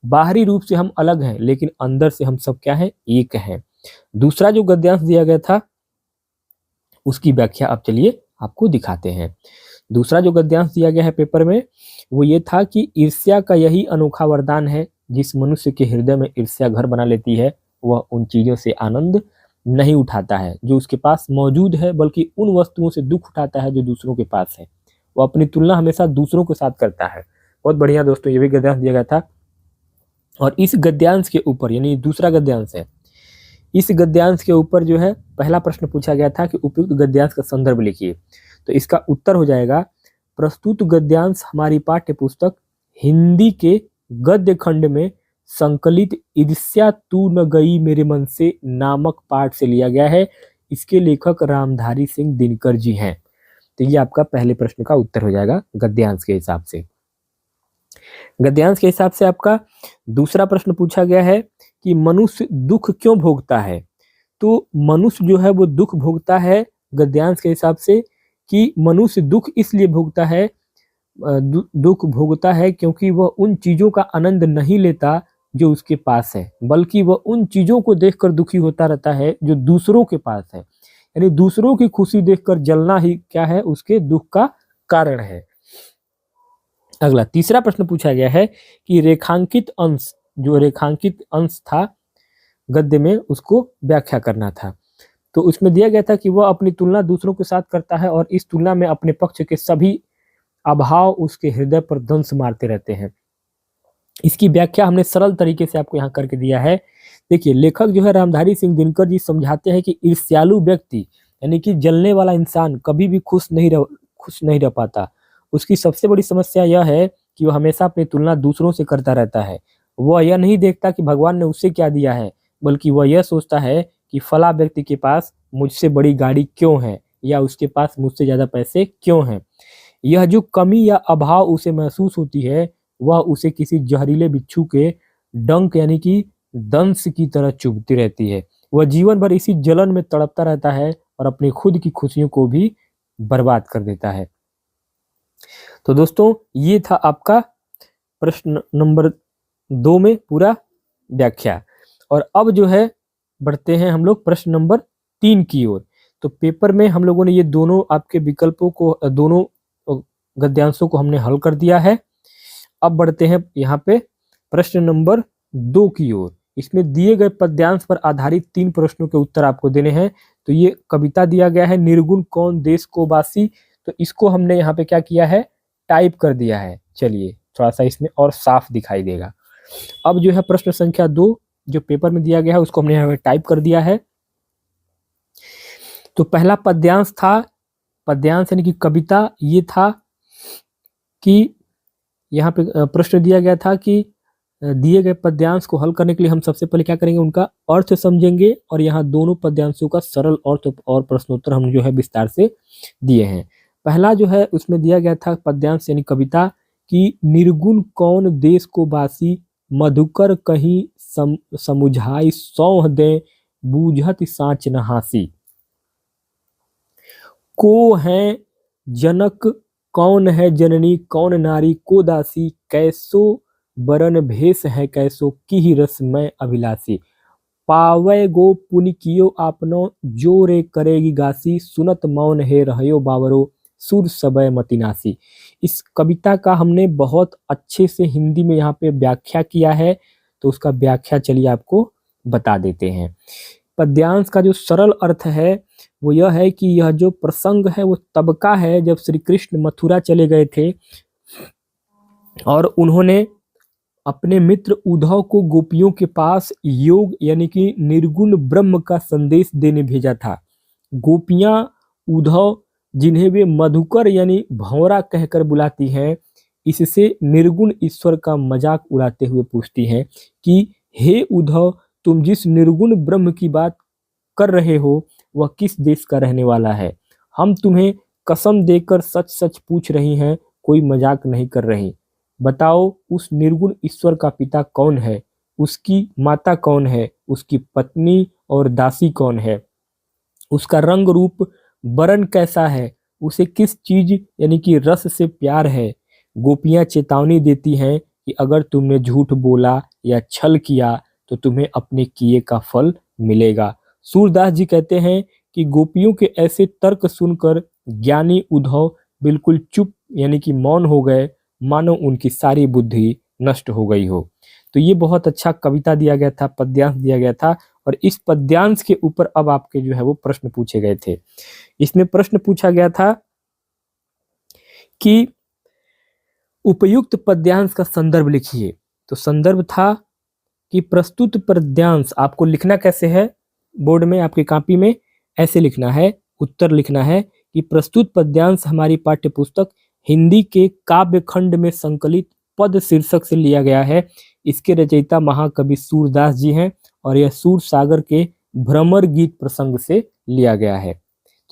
बाहरी रूप से हम अलग हैं, लेकिन अंदर से हम सब क्या है, एक हैं। दूसरा जो गद्यांश दिया गया था उसकी व्याख्या अब चलिए आपको दिखाते हैं। दूसरा जो गद्यांश दिया गया है पेपर में वो ये था कि ईर्ष्या का यही अनोखा वरदान है। जिस मनुष्य के हृदय में ईर्ष्या घर बना लेती है, वह उन चीजों से आनंद नहीं उठाता है जो उसके पास मौजूद है, बल्कि उन वस्तुओं से दुख उठाता है जो दूसरों के पास है। वो अपनी तुलना हमेशा दूसरों के साथ करता है। बहुत बढ़िया दोस्तों, ये भी गद्यांश दिया गया था। और इस गद्यांश के ऊपर, यानी दूसरा गद्यांश है, इस गद्यांश के ऊपर जो है पहला प्रश्न पूछा गया था कि उपयुक्त गद्यांश का संदर्भ लिखिए। तो इसका उत्तर हो जाएगा, प्रस्तुत गद्यांश हमारी पाठ्य पुस्तक हिंदी के गद्य खंड में संकलित ईर्ष्या तू न गई मेरे मन से नामक पाठ से लिया गया है। इसके लेखक रामधारी सिंह दिनकर जी हैं। तो ये आपका पहले प्रश्न का उत्तर हो जाएगा गद्यांश के हिसाब से। गद्यांश के हिसाब से आपका दूसरा प्रश्न पूछा गया है कि मनुष्य दुख क्यों भोगता है। तो मनुष्य जो है वो दुख भोगता है गद्यांश के हिसाब से कि मनुष्य दुख इसलिए भोगता है, दुख भोगता है क्योंकि वह उन चीजों का आनंद नहीं लेता जो उसके पास है, बल्कि वह उन चीजों को देखकर दुखी होता रहता है जो दूसरों के पास है। यानी दूसरों की खुशी देखकर जलना ही क्या है, उसके दुख का कारण है। अगला तीसरा प्रश्न पूछा गया है कि रेखांकित अंश, जो रेखांकित अंश था गद्य में, उसको व्याख्या करना था। तो उसमें दिया गया था कि वह अपनी तुलना दूसरों के साथ करता है और इस तुलना में अपने पक्ष के सभी अभाव उसके हृदय पर दंश मारते रहते हैं। इसकी व्याख्या हमने सरल तरीके से आपको यहाँ करके दिया है। देखिए, लेखक जो है रामधारी सिंह दिनकर जी समझाते हैं कि ईर्ष्यालु व्यक्ति यानी कि जलने वाला इंसान कभी भी खुश नहीं रह पाता। उसकी सबसे बड़ी समस्या यह है कि वह हमेशा अपनी तुलना दूसरों से करता रहता है। वह यह नहीं देखता कि भगवान ने उससे क्या दिया है, बल्कि वह यह सोचता है कि फला व्यक्ति के पास मुझसे बड़ी गाड़ी क्यों है या उसके पास मुझसे ज़्यादा पैसे क्यों हैं। यह जो कमी या अभाव उसे महसूस होती है, वह उसे किसी जहरीले बिच्छू के डंक यानी कि दंश की तरह चुभती रहती है। वह जीवन भर इसी जलन में तड़पता रहता है और अपनी खुद की खुशियों को भी बर्बाद कर देता है। तो दोस्तों, ये था आपका प्रश्न नंबर 2 में पूरा व्याख्या। और अब जो है बढ़ते हैं हम लोग प्रश्न नंबर 3 की ओर। तो पेपर में हम लोगों ने ये दोनों आपके विकल्पों को, दोनों गद्यांशों को हमने हल कर दिया है। अब बढ़ते हैं यहाँ पे प्रश्न नंबर 2 की ओर। इसमें दिए गए पद्यांश पर आधारित 3 प्रश्नों के उत्तर आपको देने हैं। तो ये कविता दिया गया है, निर्गुण कौन देश को वासी। तो इसको हमने यहाँ पे क्या किया है, टाइप कर दिया है। चलिए थोड़ा सा इसमें और साफ दिखाई देगा। अब जो है प्रश्न संख्या 2 जो पेपर में दिया गया है उसको हमने यहाँ पे टाइप कर दिया है। तो पहला पद्यांश था, पद्यांश यानी कि कविता, ये था कि यहाँ पे प्रश्न दिया गया था कि दिए गए पद्यांश को हल करने के लिए हम सबसे पहले क्या करेंगे, उनका अर्थ समझेंगे। और यहाँ दोनों पद्यांशों का सरल अर्थ और प्रश्नोत्तर हम जो है विस्तार से दिए हैं। पहला जो है उसमें दिया गया था पद्यांश यानी कविता कि निर्गुण कौन देश को बासी, मधुकर कहीं समुझाई सौह दे, बूझत साँच न हासी। को है जनक कौन है जननी, कौन नारी को दासी, कैसो बरन भेष है कैसो की रसमय अभिलाषी। पावै गो पुनि कियो आपनो, जो रे करेगी गासी, सुनत मौन है रहयो बावरो, सुर सबय मतिनासी। इस कविता का हमने बहुत अच्छे से हिंदी में यहाँ पे व्याख्या किया है। तो उसका व्याख्या चलिए आपको बता देते हैं। पद्यांश का जो सरल अर्थ है वो यह है कि यह जो प्रसंग है वो तब का है जब श्री कृष्ण मथुरा चले गए थे और उन्होंने अपने मित्र उद्धव को गोपियों के पास योग यानी कि निर्गुण ब्रह्म का संदेश देने भेजा था। गोपियां उद्धव, जिन्हें वे मधुकर यानी भंवरा कहकर बुलाती हैं, इससे निर्गुण ईश्वर का मजाक उड़ाते हुए पूछती हैं कि हे उद्धव, तुम जिस निर्गुण ब्रह्म की बात कर रहे हो वह किस देश का रहने वाला है? हम तुम्हें कसम देकर सच सच पूछ रही हैं, कोई मजाक नहीं कर रही। बताओ, उस निर्गुण ईश्वर का पिता कौन है? उसकी माता कौन है? उसकी पत्नी और दासी कौन है? उसका रंग रूप वर्ण कैसा है? उसे किस चीज यानी कि रस से प्यार है? गोपियां चेतावनी देती हैं कि अगर तुमने झूठ बोला या छल किया तो तुम्हें अपने किए का फल मिलेगा। सूरदास जी कहते हैं कि गोपियों के ऐसे तर्क सुनकर ज्ञानी उद्धव बिल्कुल चुप यानी कि मौन हो गए, मानो उनकी सारी बुद्धि नष्ट हो गई हो। तो ये बहुत अच्छा कविता दिया गया था, पद्यांश दिया गया था, और इस पद्यांश के ऊपर अब आपके जो है वो प्रश्न पूछे गए थे। इसमें प्रश्न पूछा गया था कि उपयुक्त पद्यांश का संदर्भ लिखिए। तो संदर्भ था कि प्रस्तुत पद्यांश आपको लिखना कैसे है, बोर्ड में आपकी कॉपी में ऐसे लिखना है, उत्तर लिखना है कि प्रस्तुत पद्यांश हमारी पाठ्य पुस्तक हिंदी के काव्य खंड में संकलित पद शीर्षक से लिया गया है। इसके रचयिता महाकवि सूरदास जी हैं और यह सूर सागर के भ्रमर गीत प्रसंग से लिया गया है।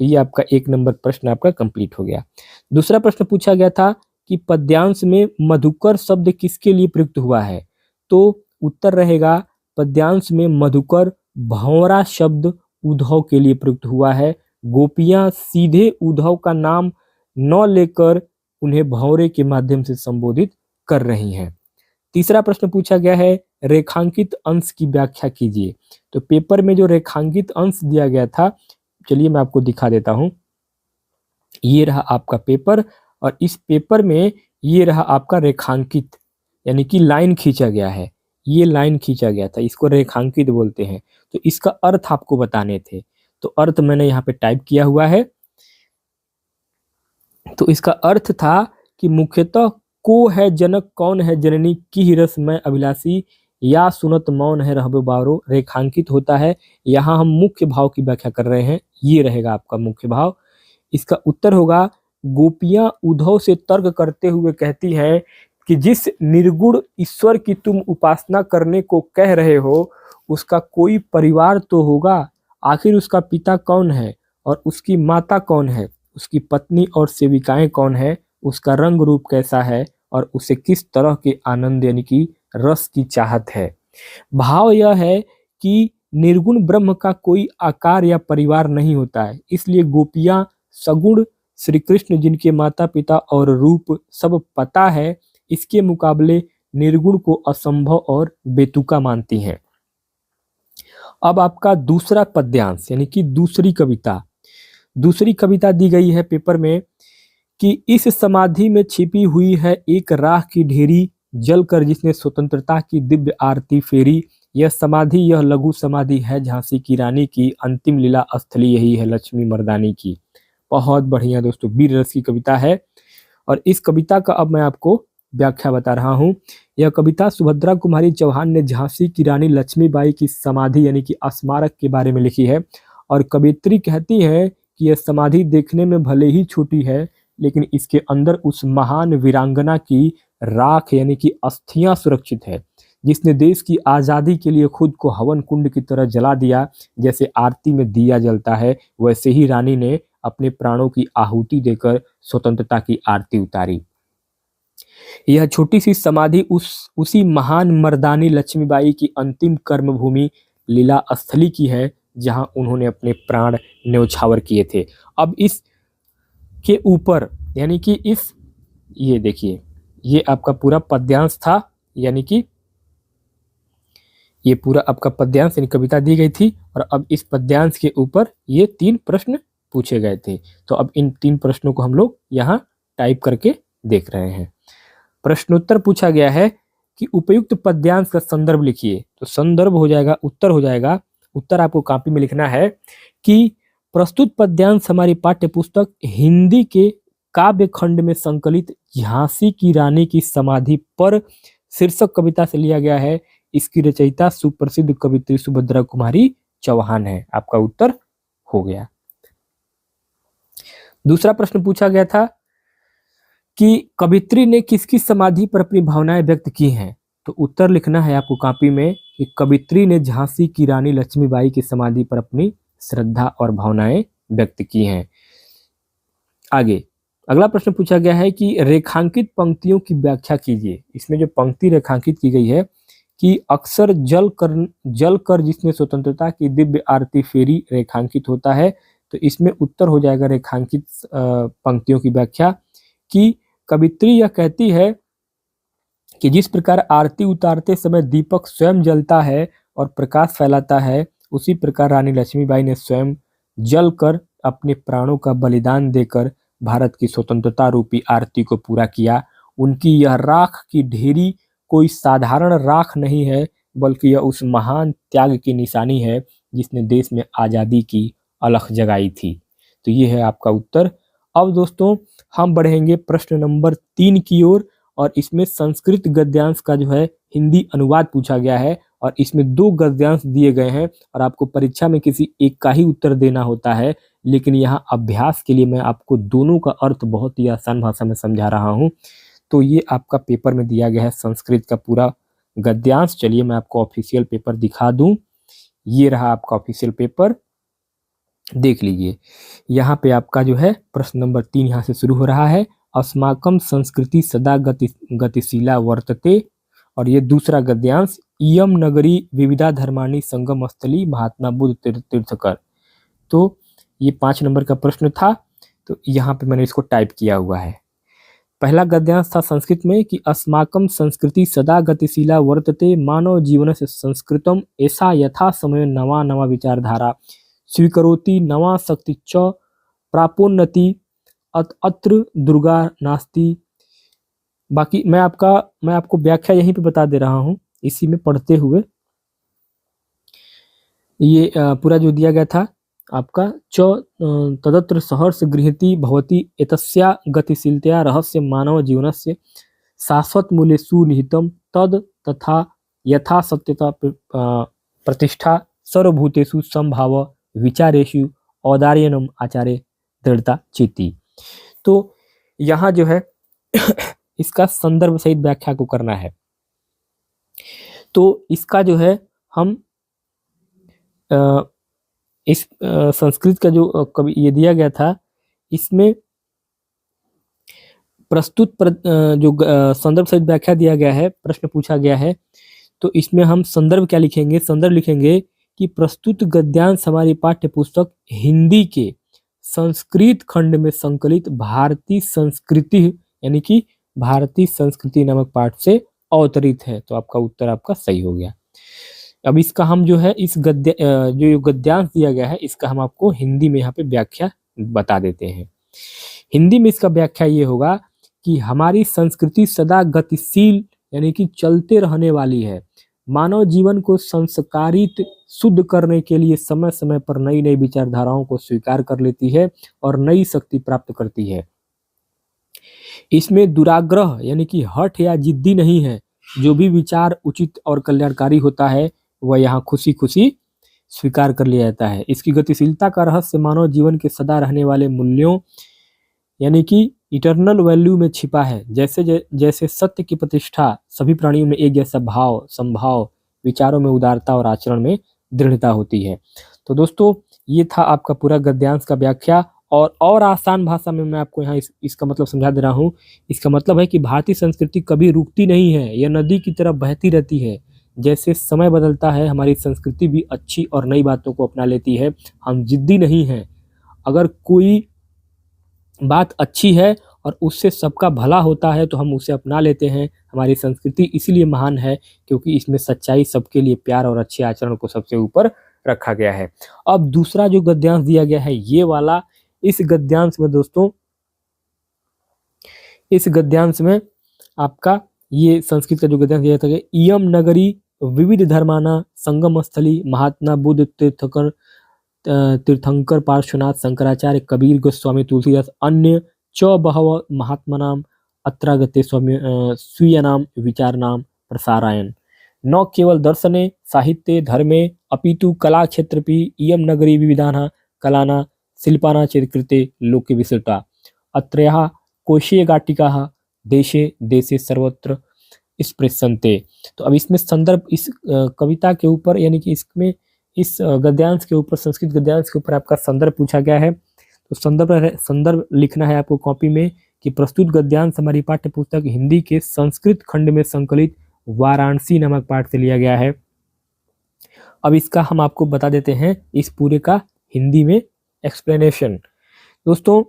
तो ये आपका 1 नंबर प्रश्न आपका कंप्लीट हो गया। दूसरा प्रश्न पूछा गया था कि पद्यांश में मधुकर शब्द किसके लिए प्रयुक्त हुआ है? तो उत्तर रहेगा पद्यांश में मधुकर भंवरा शब्द उद्धव के लिए प्रयुक्त हुआ है। गोपियां सीधे उद्धव का नाम न लेकर उन्हें भंवरे के माध्यम से संबोधित कर रही हैं। तीसरा प्रश्न पूछा गया है रेखांकित अंश की व्याख्या कीजिए। तो पेपर में जो रेखांकित अंश दिया गया था, चलिए मैं आपको दिखा देता हूं। ये रहा आपका पेपर और इस पेपर में ये रहा आपका रेखांकित यानी कि लाइन खींचा गया है। ये लाइन खींचा गया था, इसको रेखांकित बोलते हैं। तो इसका अर्थ आपको बताने थे, तो अर्थ मैंने यहाँ पे टाइप किया हुआ है। तो इसका अर्थ था कि मुख्यतः को है जनक, कौन है जननी, की रस मैं अभिलाषी, या सुनत मौन है रहबे बारो, रेखांकित होता है। यहाँ हम मुख्य भाव की व्याख्या कर रहे हैं, ये रहेगा आपका मुख्य भाव। इसका उत्तर होगा गोपियां उद्धव से तर्क करते हुए कहती हैं कि जिस निर्गुण ईश्वर की तुम उपासना करने को कह रहे हो उसका कोई परिवार तो होगा, आखिर उसका पिता कौन है और उसकी माता कौन है, उसकी पत्नी और सेविकाएं कौन है, उसका रंग रूप कैसा है और उसे किस तरह के आनंद यानी कि रस की चाहत है। भाव यह है कि निर्गुण ब्रह्म का कोई आकार या परिवार नहीं होता है, इसलिए गोपियां सगुण श्री कृष्ण जिनके माता पिता और रूप सब पता है, इसके मुकाबले निर्गुण को असंभव और बेतुका मानती हैं। अब आपका दूसरा पद्यांश यानी कि दूसरी कविता दी गई है पेपर में कि इस समाधि में छिपी हुई है एक राख की ढेरी, जलकर जिसने स्वतंत्रता की दिव्य आरती फेरी। यह समाधि यह लघु समाधि है झांसी की रानी की, अंतिम लीला स्थली यही है लक्ष्मी मर्दानी की। बहुत बढ़िया दोस्तों, वीर रस की कविता है और इस कविता का अब मैं आपको व्याख्या बता रहा हूँ। यह कविता सुभद्रा कुमारी चौहान ने झांसी की रानी लक्ष्मीबाई की समाधि यानी कि स्मारक के बारे में लिखी है और कवियत्री कहती है कि यह समाधि देखने में भले ही छोटी है लेकिन इसके अंदर उस महान वीरांगना की राख यानी कि अस्थियां सुरक्षित है जिसने देश की आज़ादी के लिए खुद को हवन कुंड की तरह जला दिया। जैसे आरती में दिया जलता है वैसे ही रानी ने अपने प्राणों की आहुति देकर स्वतंत्रता की आरती उतारी। यह छोटी सी समाधि उसी महान मर्दानी लक्ष्मीबाई की अंतिम कर्मभूमि लीला स्थली की है जहां उन्होंने अपने प्राण न्यौछावर किए थे। अब इस के ऊपर यानी कि ये देखिए, ये आपका पूरा पद्यांश था यानी कि ये पूरा आपका पद्यांश यानी कविता दी गई थी और अब इस पद्यांश के ऊपर ये 3 प्रश्न पूछे गए थे। तो अब इन 3 प्रश्नों को हम लोग यहाँ टाइप करके देख रहे हैं। प्रश्नोत्तर पूछा गया है कि उपयुक्त पद्यांश का संदर्भ लिखिए। तो संदर्भ हो जाएगा, उत्तर हो जाएगा, उत्तर आपको कॉपी में लिखना है कि प्रस्तुत पद्यांश हमारी पाठ्य पुस्तक हिंदी के काव्य खंड में संकलित झांसी की रानी की समाधि पर शीर्षक कविता से लिया गया है। इसकी रचयिता सुप्रसिद्ध कवित्री सुभद्रा कुमारी चौहान है। आपका उत्तर हो गया। दूसरा प्रश्न पूछा गया था कि कवित्री ने किसकी समाधि पर अपनी भावनाएं व्यक्त की हैं। तो उत्तर लिखना है आपको कॉपी में कि कवित्री ने झांसी की रानी लक्ष्मीबाई की समाधि पर अपनी श्रद्धा और भावनाएं व्यक्त की हैं। आगे अगला प्रश्न पूछा गया है कि रेखांकित पंक्तियों की व्याख्या कीजिए। इसमें जो पंक्ति रेखांकित की गई है कि अक्सर जल कर जिसमें स्वतंत्रता की दिव्य आरती फेरी रेखांकित होता है। तो इसमें उत्तर हो जाएगा रेखांकित पंक्तियों की व्याख्या कि कवित्री यह कहती है कि जिस प्रकार आरती उतारते समय दीपक स्वयं जलता है और प्रकाश फैलाता है, उसी प्रकार रानी लक्ष्मीबाई ने स्वयं जल कर अपने प्राणों का बलिदान देकर भारत की स्वतंत्रता रूपी आरती को पूरा किया। उनकी यह राख की ढेरी कोई साधारण राख नहीं है, बल्कि यह उस महान त्याग की निशानी है जिसने देश में आज़ादी की अलख जगाई थी। तो ये है आपका उत्तर। अब दोस्तों हम बढ़ेंगे प्रश्न नंबर 3 की ओर, और इसमें संस्कृत गद्यांश का जो है हिंदी अनुवाद पूछा गया है और इसमें 2 गद्यांश दिए गए हैं और आपको परीक्षा में किसी एक का ही उत्तर देना होता है। लेकिन यहाँ अभ्यास के लिए मैं आपको दोनों का अर्थ बहुत ही आसान भाषा में समझा रहा हूँ। तो ये आपका पेपर में दिया गया है संस्कृत का पूरा गद्यांश। चलिए मैं आपको ऑफिशियल पेपर दिखा दूं। ये रहा आपका ऑफिशियल पेपर, देख लीजिए। यहाँ पे आपका जो है प्रश्न नंबर 3 यहाँ से शुरू हो रहा है। अस्माकं संस्कृति सदा गतिशीला वर्तते, और ये दूसरा गद्यांश इयम नगरी विविधा धर्माणी संगम स्थली महात्मा बुद्ध तीर्थकर। तो ये 5 नंबर का प्रश्न था, तो यहाँ पे मैंने इसको टाइप किया हुआ है। पहला गद्यांश था संस्कृत में कि अस्माकं संस्कृति सदा गतिशीला वर्तते, मानव जीवन से संस्कृतम ऐसा यथा समय नवा नवा विचारधारा स्वीकरोति नवा शक्ति च प्रापोन्नति अत्र दुर्गा नास्ति। बाकी मैं आपको व्याख्या यहीं पे बता दे रहा हूँ इसी में पढ़ते हुए। ये पूरा जो दिया गया था आपका तदत्र सहर्ष गृहति भवति एतस्या गतिशीलतया रहस्य मानव जीवनस्य शाश्वत मूल्य सुनिहितम तद तथा यथा सत्यता प्रतिष्ठा सर्वभूतेषु संभाव विचारेषु औदार्यनम आचार्य दृढ़ता चिति। तो यहाँ जो है इसका संदर्भ सहित व्याख्या को करना है। तो इसका जो है हम इस संस्कृत का जो कवि ये दिया गया था, इसमें प्रस्तुत जो संदर्भ सहित व्याख्या दिया गया है, प्रश्न पूछा गया है, तो इसमें हम संदर्भ क्या लिखेंगे? संदर्भ लिखेंगे कि प्रस्तुत गद्यांश हमारी पाठ्य पुस्तक हिंदी के संस्कृत खंड में संकलित भारतीय संस्कृति यानी कि भारतीय संस्कृति नामक पाठ से अवतरित है। तो आपका उत्तर आपका सही हो गया। अब इसका हम जो है इस जो गद्यांश दिया गया है इसका हम आपको हिंदी में यहाँ पे व्याख्या बता देते हैं। हिंदी में इसका व्याख्या ये होगा कि हमारी संस्कृति सदा गतिशील यानी कि चलते रहने वाली है। मानव जीवन को संस्कारित शुद्ध करने के लिए समय समय पर नई नई विचारधाराओं को स्वीकार कर लेती है और नई शक्ति प्राप्त करती है। इसमें दुराग्रह यानी कि हठ या जिद्दी नहीं है। जो भी विचार उचित और कल्याणकारी होता है वह यहाँ खुशी खुशी स्वीकार कर लिया जाता है। इसकी गतिशीलता का रहस्य मानव जीवन के सदा रहने वाले मूल्यों यानी कि इटर्नल वैल्यू में छिपा है। जैसे सत्य की प्रतिष्ठा, सभी प्राणियों में एक जैसा भाव, संभाव, विचारों में उदारता और आचरण में दृढ़ता होती है। तो दोस्तों ये था आपका पूरा गद्यांश का व्याख्या, और आसान भाषा में मैं आपको यहाँ इसका मतलब समझा दे रहा हूँ। इसका मतलब है कि भारतीय संस्कृति कभी रुकती नहीं है, यह नदी की तरह बहती रहती है। जैसे समय बदलता है हमारी संस्कृति भी अच्छी और नई बातों को अपना लेती है। हम जिद्दी नहीं हैं। अगर कोई बात अच्छी है और उससे सबका भला होता है तो हम उसे अपना लेते हैं। हमारी संस्कृति इसीलिए महान है क्योंकि इसमें सच्चाई, सबके लिए प्यार और अच्छे आचरण को सबसे ऊपर रखा गया है। अब दूसरा जो गद्यांश दिया गया है ये वाला, इस गद्यांश में दोस्तों, इस गद्यांश में आपका ये संस्कृत का जो गद्यांश दिया था, इयम नगरी विविध धर्माना संगम स्थली महात्मा बुद्ध तीर्थंकर पार्श्वनाथ शंकराचार्य कबीर गोस्वामी तुलसीदास अन्य च बहव महात्मनाम अत्रागते स्वीयनाम विचारनाम प्रसारायण। न केवल दर्शने साहित्ये धर्मे अपितु कला क्षेत्रपि इयं नगरी विविधानां कलानां शिल्पानां च कृते लोके विसृता। अत्रत्यः कोशीयघाटिकाः देशे देशे सर्वत्र स्पृश्यन्ते। तो अब इसमें संदर्भ इस कविता के ऊपर यानी कि इसमें इस गद्यांश के ऊपर, संस्कृत गद्यांश के ऊपर आपका संदर्भ पूछा गया है। तो संदर्भ लिखना है आपको कॉपी में कि प्रस्तुत गद्यांश हमारी पाठ्य पुस्तक हिंदी के संस्कृत खंड में संकलित वाराणसी नामक पाठ से लिया गया है। अब इसका हम आपको बता देते हैं इस पूरे का हिंदी में एक्सप्लेनेशन। दोस्तों,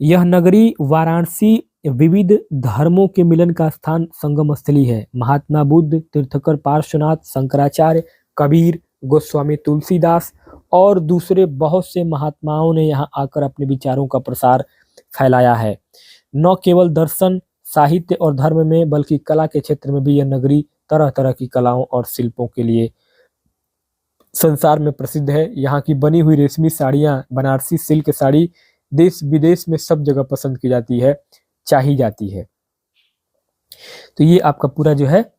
यह नगरी वाराणसी विविध धर्मों के मिलन का स्थान, संगम स्थली है। महात्मा बुद्ध, तीर्थकर पार्श्वनाथ, शंकराचार्य, कबीर, गोस्वामी तुलसीदास और दूसरे बहुत से महात्माओं ने यहाँ आकर अपने विचारों का प्रसार फैलाया है। न केवल दर्शन, साहित्य और धर्म में बल्कि कला के क्षेत्र में भी यह नगरी तरह तरह की कलाओं और शिल्पों के लिए संसार में प्रसिद्ध है। यहाँ की बनी हुई रेशमी साड़ियाँ, बनारसी सिल्क साड़ी देश विदेश में सब जगह पसंद की जाती है, चाही जाती है। तो ये आपका पूरा जो है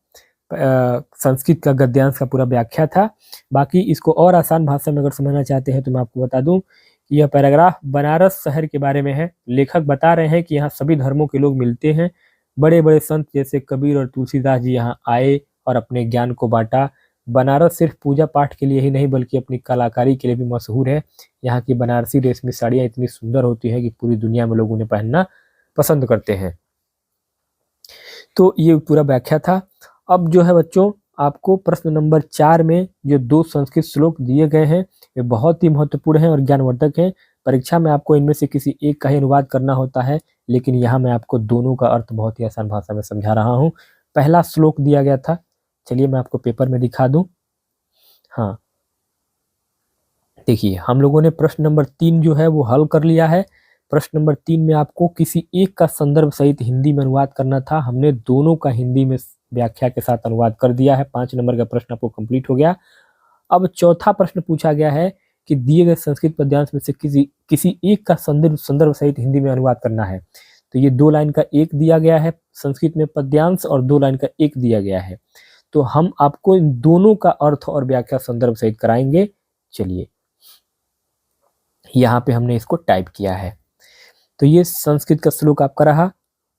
संस्कृत का गद्यांश का पूरा व्याख्या था। बाकी इसको और आसान भाषा में अगर समझना चाहते हैं तो मैं आपको बता दूं कि यह पैराग्राफ बनारस शहर के बारे में है। लेखक बता रहे हैं कि यहाँ सभी धर्मों के लोग मिलते हैं। बड़े बड़े संत जैसे कबीर और तुलसीदास जी यहाँ आए और अपने ज्ञान को बांटा। बनारस सिर्फ पूजा पाठ के लिए ही नहीं बल्कि अपनी कलाकारी के लिए भी मशहूर है। यहाँ की बनारसी रेशमी साड़ियाँ इतनी सुंदर होती है कि पूरी दुनिया में लोग उन्हें पहनना पसंद करते हैं। तो ये पूरा व्याख्या था। अब जो है बच्चों, आपको प्रश्न नंबर 4 में जो 2 संस्कृत श्लोक दिए गए हैं वे बहुत ही महत्वपूर्ण हैं और ज्ञानवर्धक हैं। परीक्षा में आपको इनमें से किसी एक का ही अनुवाद करना होता है, लेकिन यहाँ मैं आपको दोनों का अर्थ बहुत ही आसान भाषा में समझा रहा हूँ। पहला श्लोक दिया गया था, चलिए मैं आपको पेपर में दिखा दूं। हाँ, देखिए हम लोगों ने प्रश्न नंबर 3 जो है वो हल कर लिया है। प्रश्न नंबर 3 में आपको किसी एक का संदर्भ सहित हिंदी में अनुवाद करना था। हमने दोनों का हिंदी में व्याख्या के साथ अनुवाद कर दिया है। 5 नंबर का प्रश्न आपको कंप्लीट हो गया। अब चौथा प्रश्न पूछा गया है कि दिए गए संस्कृत पद्यांश में से किसी एक का संदर्भ सहित हिंदी में अनुवाद करना है। तो ये 2 लाइन का एक दिया गया है संस्कृत में पद्यांश और 2 लाइन का एक दिया गया है। तो हम आपको इन दोनों का अर्थ और व्याख्या संदर्भ सहित कराएंगे। चलिए, यहाँ पे हमने इसको टाइप किया है। तो ये संस्कृत का श्लोक आपका रहा,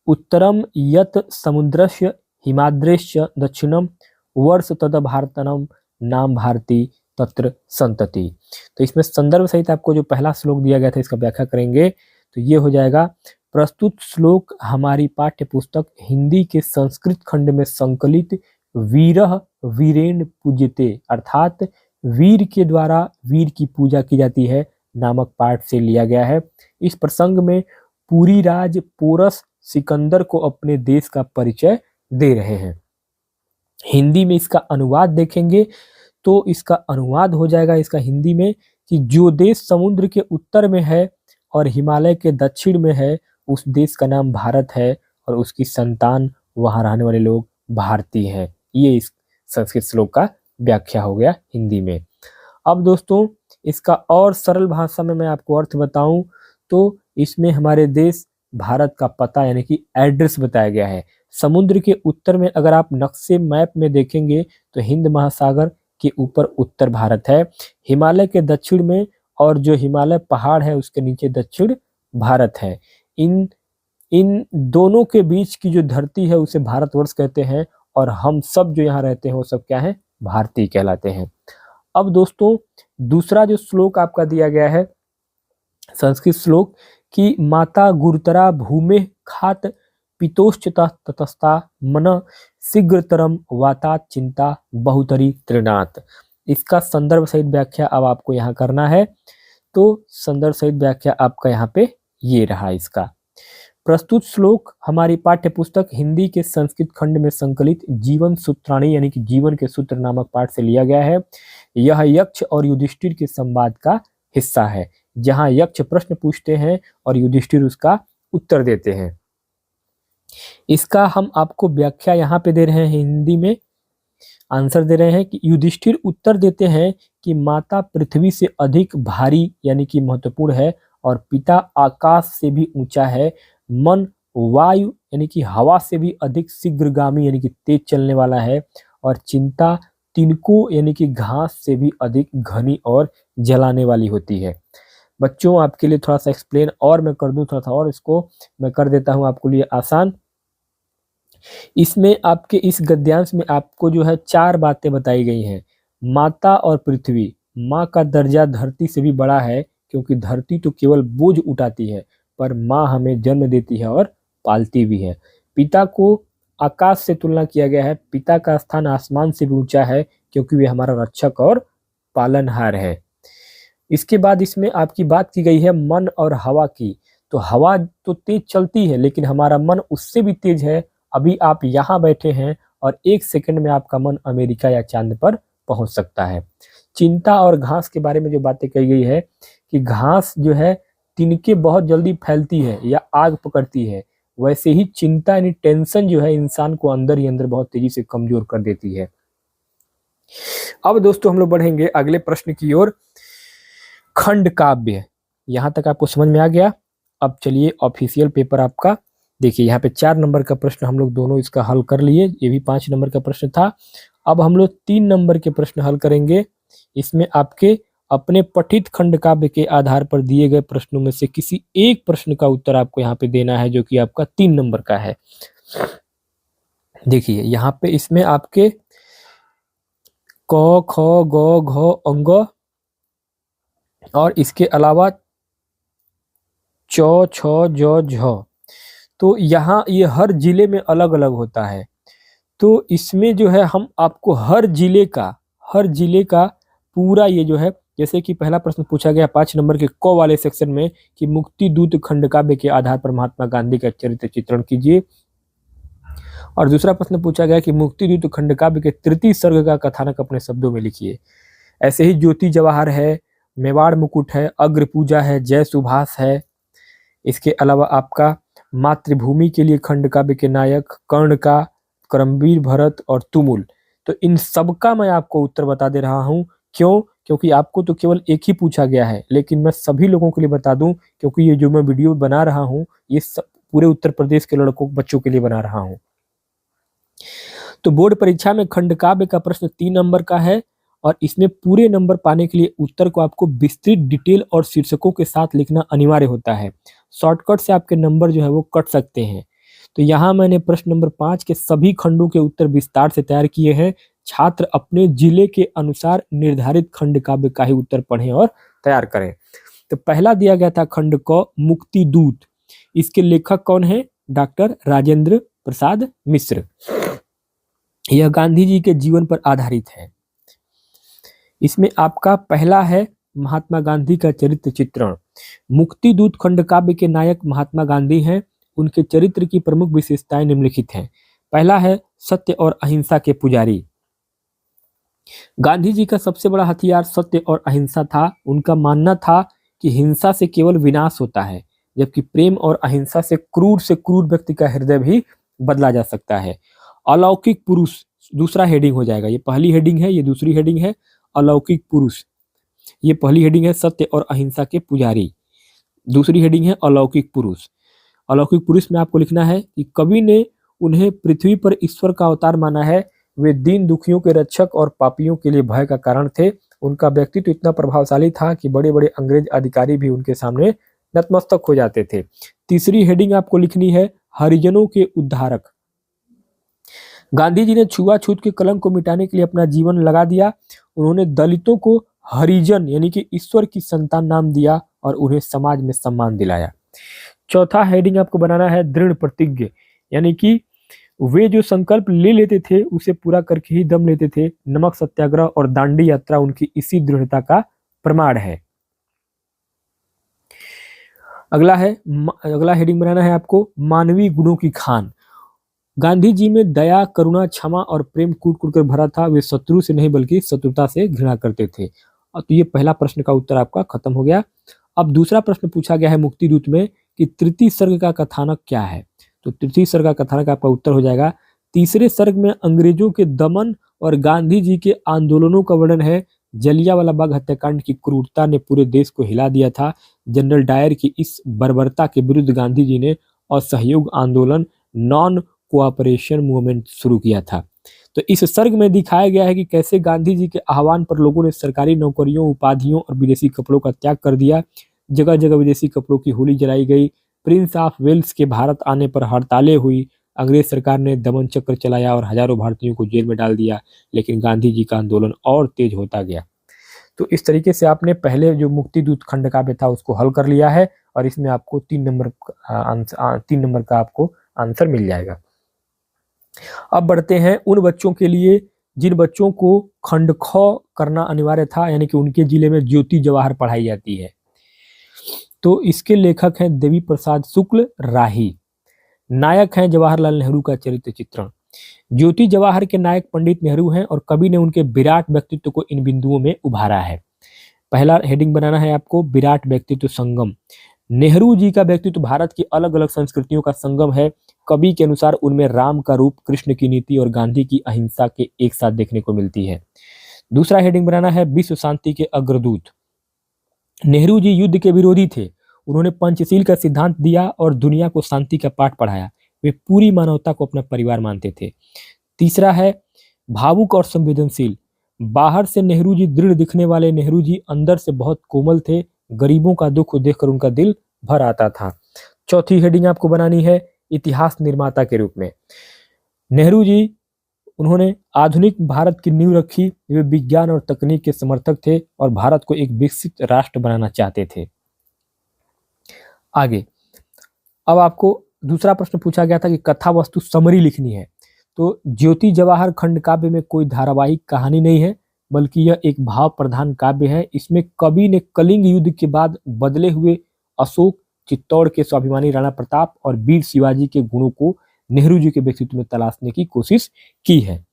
उत्तरम यत समुद्रस्य हिमाद्रेश्य दक्षिणम वर्ष तद भारतनम नाम भारती तत्र संतति। तो इसमें संदर्भ सहित आपको जो पहला श्लोक दिया गया था इसका व्याख्या करेंगे। तो ये हो जाएगा, प्रस्तुत श्लोक हमारी पाठ्य पुस्तक हिंदी के संस्कृत खंड में संकलित वीरः वीरेण पूज्यते, अर्थात वीर के द्वारा वीर की पूजा की जाती है नामक पाठ से लिया गया है। इस प्रसंग में पूरी राज पोरस सिकंदर को अपने देश का परिचय दे रहे हैं। हिंदी में इसका अनुवाद देखेंगे तो इसका अनुवाद हो जाएगा इसका हिंदी में कि जो देश समुद्र के उत्तर में है और हिमालय के दक्षिण में है उस देश का नाम भारत है और उसकी संतान वहां रहने वाले लोग भारतीय हैं। ये इस संस्कृत श्लोक का व्याख्या हो गया हिंदी में। अब दोस्तों, इसका और सरल भाषा में मैं आपको अर्थ बताऊं तो इसमें हमारे देश भारत का पता यानी कि एड्रेस बताया गया है। समुद्र के उत्तर में अगर आप नक्शे मैप में देखेंगे तो हिंद महासागर के ऊपर उत्तर भारत है, हिमालय के दक्षिण में और जो हिमालय पहाड़ है उसके नीचे दक्षिण भारत है। इन दोनों के बीच की जो धरती है उसे भारतवर्ष कहते हैं और हम सब जो यहाँ रहते हैं वो सब क्या है, भारतीय कहलाते हैं। अब दोस्तों, दूसरा जो श्लोक आपका दिया गया है संस्कृत श्लोक कि माता गुरुतरा भूमि खात पितोश्चता ततस्ता मन शीघ्रतरम वातात चिंता बहुतरी तृणात। इसका संदर्भ सहित व्याख्या अब आपको यहाँ करना है। तो संदर्भ सहित व्याख्या आपका यहाँ पे ये रहा इसका। प्रस्तुत श्लोक हमारी पाठ्य पुस्तक हिंदी के संस्कृत खंड में संकलित जीवन सूत्राणी यानी कि जीवन के सूत्र नामक पाठ से लिया गया है। यह यक्ष और युधिष्ठिर के संवाद का हिस्सा है, जहां यक्ष प्रश्न पूछते हैं और युधिष्ठिर उसका उत्तर देते हैं। इसका हम आपको व्याख्या यहाँ पे दे रहे हैं, हिंदी में आंसर दे रहे हैं कि युधिष्ठिर उत्तर देते हैं कि माता पृथ्वी से अधिक भारी यानी कि महत्वपूर्ण है और पिता आकाश से भी ऊंचा है। मन वायु यानी कि हवा से भी अधिक शीघ्रगामी यानी कि तेज चलने वाला है, और चिंता तिनको यानी कि घास से भी अधिक घनी और जलाने वाली होती है। बच्चों आपके लिए थोड़ा सा एक्सप्लेन और मैं कर दूं, थोड़ा सा और इसको मैं कर देता हूं आपके लिए आसान। इसमें आपके इस गद्यांश में आपको जो है 4 बातें बताई गई हैं। माता और पृथ्वी, माँ का दर्जा धरती से भी बड़ा है क्योंकि धरती तो केवल बोझ उठाती है, पर माँ हमें जन्म देती है और पालती भी है। पिता को आकाश से तुलना किया गया है, पिता का स्थान आसमान से भी ऊंचा है क्योंकि वे हमारा रक्षक और पालनहार है। इसके बाद इसमें आपकी बात की गई है मन और हवा की। तो हवा तो तेज चलती है लेकिन हमारा मन उससे भी तेज है। अभी आप यहाँ बैठे हैं और 1 सेकंड में आपका मन अमेरिका या चांद पर पहुंच सकता है। चिंता और घास के बारे में जो बातें कही गई है कि घास जो है तिनके बहुत जल्दी फैलती है या आग पकड़ती है, वैसे ही चिंता यानी टेंशन जो है इंसान को अंदर ही अंदर बहुत तेजी से कमजोर कर देती है। अब दोस्तों हम लोग बढ़ेंगे अगले प्रश्न की ओर। खंड काव्य, यहाँ तक आपको समझ में आ गया। अब चलिए ऑफिशियल पेपर आपका देखिए, यहाँ पे 4 नंबर का प्रश्न हम लोग दोनों इसका हल कर लिए, ये भी 5 नंबर का प्रश्न था। अब हम लोग 3 नंबर के प्रश्न हल करेंगे। इसमें आपके अपने पठित खंड काव्य के आधार पर दिए गए प्रश्नों में से किसी एक प्रश्न का उत्तर आपको यहाँ पे देना है, जो कि आपका 3 नंबर का है। देखिए यहाँ पे इसमें आपके क ख ग घ अंग और इसके अलावा च छ ज झ, तो यहाँ ये हर जिले में अलग अलग होता है। तो इसमें जो है हम आपको हर जिले का पूरा ये जो है, जैसे कि पहला प्रश्न पूछा गया 5 नंबर के क वाले सेक्शन में कि मुक्ति दूत खंड काव्य के आधार पर महात्मा गांधी का चरित्र चित्रण कीजिए, और दूसरा प्रश्न पूछा गया कि मुक्ति दूत खंड काव्य के तृतीय सर्ग का कथानक अपने शब्दों में लिखिए। ऐसे ही ज्योति जवाहर है, मेवाड़ मुकुट है, अग्र पूजा है, जय सुभाष है। इसके अलावा आपका मातृभूमि के लिए खंड काव्य के नायक कर्ण का, करमवीर भरत और तुमुल। तो इन सबका मैं आपको उत्तर बता दे रहा हूं। क्यों? क्योंकि आपको तो केवल एक ही पूछा गया है, लेकिन मैं सभी लोगों के लिए बता दूं क्योंकि ये जो मैं वीडियो बना रहा हूं ये पूरे उत्तर प्रदेश के लड़कों बच्चों के लिए बना रहा हूं। तो बोर्ड परीक्षा में खंड काव्य का प्रश्न 3 नंबर का है, और इसमें पूरे नंबर पाने के लिए उत्तर को आपको विस्तृत डिटेल और शीर्षकों के साथ लिखना अनिवार्य होता है। शॉर्टकट से आपके नंबर जो है वो कट सकते हैं। तो यहाँ मैंने प्रश्न नंबर 5 के सभी खंडों के उत्तर विस्तार से तैयार किए हैं। छात्र अपने जिले के अनुसार निर्धारित खंड काव्य का ही उत्तर पढ़ें और तैयार करें। तो पहला दिया गया था खंड क मुक्ति दूत। इसके लेखक कौन है? डॉक्टर राजेंद्र प्रसाद मिश्र। यह गांधी जी के जीवन पर आधारित है। इसमें आपका पहला है महात्मा गांधी का चरित्र चित्रण। मुक्ति दूत खंड काव्य के नायक महात्मा गांधी हैं। उनके चरित्र की प्रमुख विशेषताएं निम्नलिखित हैं। पहला है सत्य और अहिंसा के पुजारी। गांधी जी का सबसे बड़ा हथियार सत्य और अहिंसा था। उनका मानना था कि हिंसा से केवल विनाश होता है, जबकि प्रेम और अहिंसा से क्रूर व्यक्ति का हृदय भी बदला जा सकता है। अलौकिक पुरुष दूसरा हेडिंग हो जाएगा। ये पहली हेडिंग है, ये दूसरी हेडिंग है। अलौकिक पुरुष, ये पहली हेडिंग है सत्य और अहिंसा के पुजारी, दूसरी हेडिंग है अलौकिक पुरुष। अलौकिक पुरुष में आपको लिखना है कि कवि ने उन्हें पृथ्वी पर ईश्वर का अवतार माना है। वे दीन दुखियों के रक्षक और पापियों के लिए भय का कारण थे। उनका व्यक्तित्व इतना प्रभावशाली था कि बड़े बड़े अंग्रेज अधिकारी भी उनके सामने नतमस्तक हो जाते थे। तीसरी हेडिंग आपको लिखनी है हरिजनों के उद्धारक। गांधी जी ने छुआछूत के कलंक को मिटाने के लिए अपना जीवन लगा दिया। उन्होंने दलितों को हरिजन यानी कि ईश्वर की संतान नाम दिया और उन्हें समाज में सम्मान दिलाया। चौथा हेडिंग आपको बनाना है दृढ़ प्रतिज्ञ, यानी कि वे जो संकल्प ले लेते थे उसे पूरा करके ही दम लेते थे। नमक सत्याग्रह और दांडी यात्रा उनकी इसी दृढ़ता का प्रमाण है। अगला हेडिंग बनाना है आपको मानवीय गुणों की खान। गांधी जी में दया, करुणा, क्षमा और प्रेम कूट कूट कर भरा था। वे शत्रु से नहीं बल्कि शत्रुता से घृणा करते थे। तो ये पहला प्रश्न का उत्तर आपका खत्म हो गया। अब दूसरा प्रश्न पूछा गया है मुक्ति दूत में कि तृतीय सर्ग का कथानक क्या है। तो तृतीय सर्ग का कथानक आपका उत्तर हो जाएगा तीसरे सर्ग में अंग्रेजों के दमन और गांधी जी के आंदोलनों का वर्णन है। जलियांवाला बाग हत्याकांड की क्रूरता ने पूरे देश को हिला दिया था। जनरल डायर की इस बर्बरता के विरुद्ध गांधी जी ने और सहयोग आंदोलन नॉन कोऑपरेशन मूवमेंट शुरू किया था। तो इस सर्ग में दिखाया गया है कि कैसे गांधी जी के आह्वान पर लोगों ने सरकारी नौकरियों, उपाधियों और विदेशी कपड़ों का त्याग कर दिया। जगह जगह विदेशी कपड़ों की होली जलाई गई। प्रिंस ऑफ वेल्स के भारत आने पर हड़तालें हुई। अंग्रेज सरकार ने दमन चक्र चलाया और हजारों भारतीयों को जेल में डाल दिया। लेकिन गांधी जी का आंदोलन और तेज होता गया। तो इस तरीके से आपने पहले जो मुक्ति दूत खंड काव्य था उसको हल कर लिया है और इसमें आपको 3 नंबर का आपको आंसर मिल जाएगा। अब बढ़ते हैं उन बच्चों के लिए जिन बच्चों को खंड ख करना अनिवार्य था, यानी कि उनके जिले में ज्योति जवाहर पढ़ाई जाती है। तो इसके लेखक हैं देवी प्रसाद शुक्ल राही। नायक हैं जवाहरलाल नेहरू का चरित्र चित्रण। ज्योति जवाहर के नायक पंडित नेहरू हैं और कवि ने उनके विराट व्यक्तित्व को इन बिंदुओं में उभारा है। पहला हेडिंग बनाना है आपको, विराट व्यक्तित्व संगम। नेहरू जी का व्यक्तित्व भारत की अलग अलग संस्कृतियों का संगम है। कवि के अनुसार उनमें राम का रूप, कृष्ण की नीति और गांधी की अहिंसा के एक साथ देखने को मिलती है। दूसरा हेडिंग बनाना है विश्व शांति के अग्रदूत। नेहरू जी युद्ध के विरोधी थे। उन्होंने पंचशील का सिद्धांत दिया और दुनिया को शांति का पाठ पढ़ाया। वे पूरी मानवता को अपना परिवार मानते थे। तीसरा है भावुक और संवेदनशील। बाहर से नेहरू जी दृढ़ दिखने वाले नेहरू जी अंदर से बहुत कोमल थे। गरीबों का दुख देखकर उनका दिल भर आता था। चौथी हेडिंग आपको बनानी है इतिहास निर्माता के रूप में। नेहरू जी उन्होंने आधुनिक भारत की नींव रखी। वे विज्ञान और तकनीक के समर्थक थे और भारत को एक विकसित राष्ट्र बनाना चाहते थे। आगे अब आपको दूसरा प्रश्न पूछा गया था कि कथा वस्तु समरी लिखनी है। तो ज्योति जवाहर खंड काव्य में कोई धारावाहिक कहानी नहीं है, बल्कि यह एक भाव प्रधान काव्य है। इसमें कवि ने कलिंग युद्ध के बाद बदले हुए अशोक, चित्तौड़ के स्वाभिमानी राणा प्रताप और वीर शिवाजी के गुणों को नेहरू जी के व्यक्तित्व में तलाशने की कोशिश की है।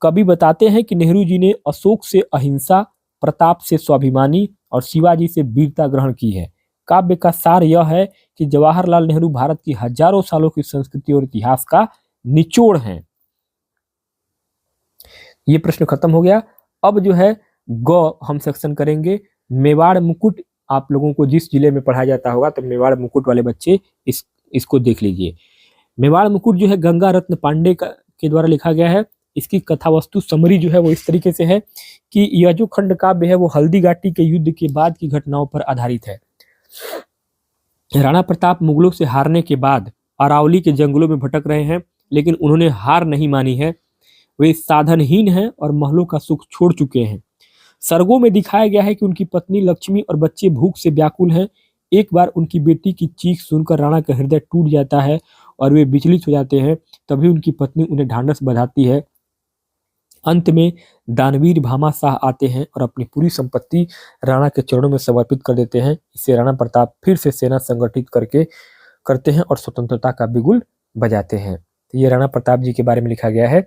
कवि बताते हैं कि नेहरू जी ने अशोक से अहिंसा, प्रताप से स्वाभिमानी और शिवाजी से वीरता ग्रहण की है। काव्य का सार यह है कि जवाहरलाल नेहरू भारत की हजारों सालों की संस्कृति और इतिहास का निचोड़ हैं। ये प्रश्न खत्म हो गया। अब जो है ग हम सेक्शन करेंगे। मेवाड़ मुकुट आप लोगों को जिस जिले में पढ़ाया जाता होगा, तो मेवाड़ मुकुट वाले बच्चे इसको देख लीजिए। मेवाड़ मुकुट जो है गंगा रत्न पांडे के द्वारा लिखा गया है। इसकी कथा वस्तु समरी जो है वो इस तरीके से है कि यह जो खंड काव्य है वो हल्दी घाटी के युद्ध के बाद की घटनाओं पर आधारित है। राणा प्रताप मुगलों से हारने के बाद अरावली के जंगलों में भटक रहे हैं, लेकिन उन्होंने हार नहीं मानी है। वे साधनहीन हैं और महलों का सुख छोड़ चुके हैं। सर्गों में दिखाया गया है कि उनकी पत्नी लक्ष्मी और बच्चे भूख से व्याकुल हैं। एक बार उनकी बेटी की चीख सुनकर राणा का हृदय टूट जाता है और वे विचलित हो जाते हैं। तभी उनकी पत्नी उन्हें ढांढस बंधाती है। अंत में दानवीर भामा शाह आते हैं और अपनी पूरी संपत्ति राणा के चरणों में समर्पित कर देते हैं। इससे राणा प्रताप फिर से सेना संगठित करते हैं और स्वतंत्रता का बिगुल बजाते हैं। तो ये राणा प्रताप जी के बारे में लिखा गया है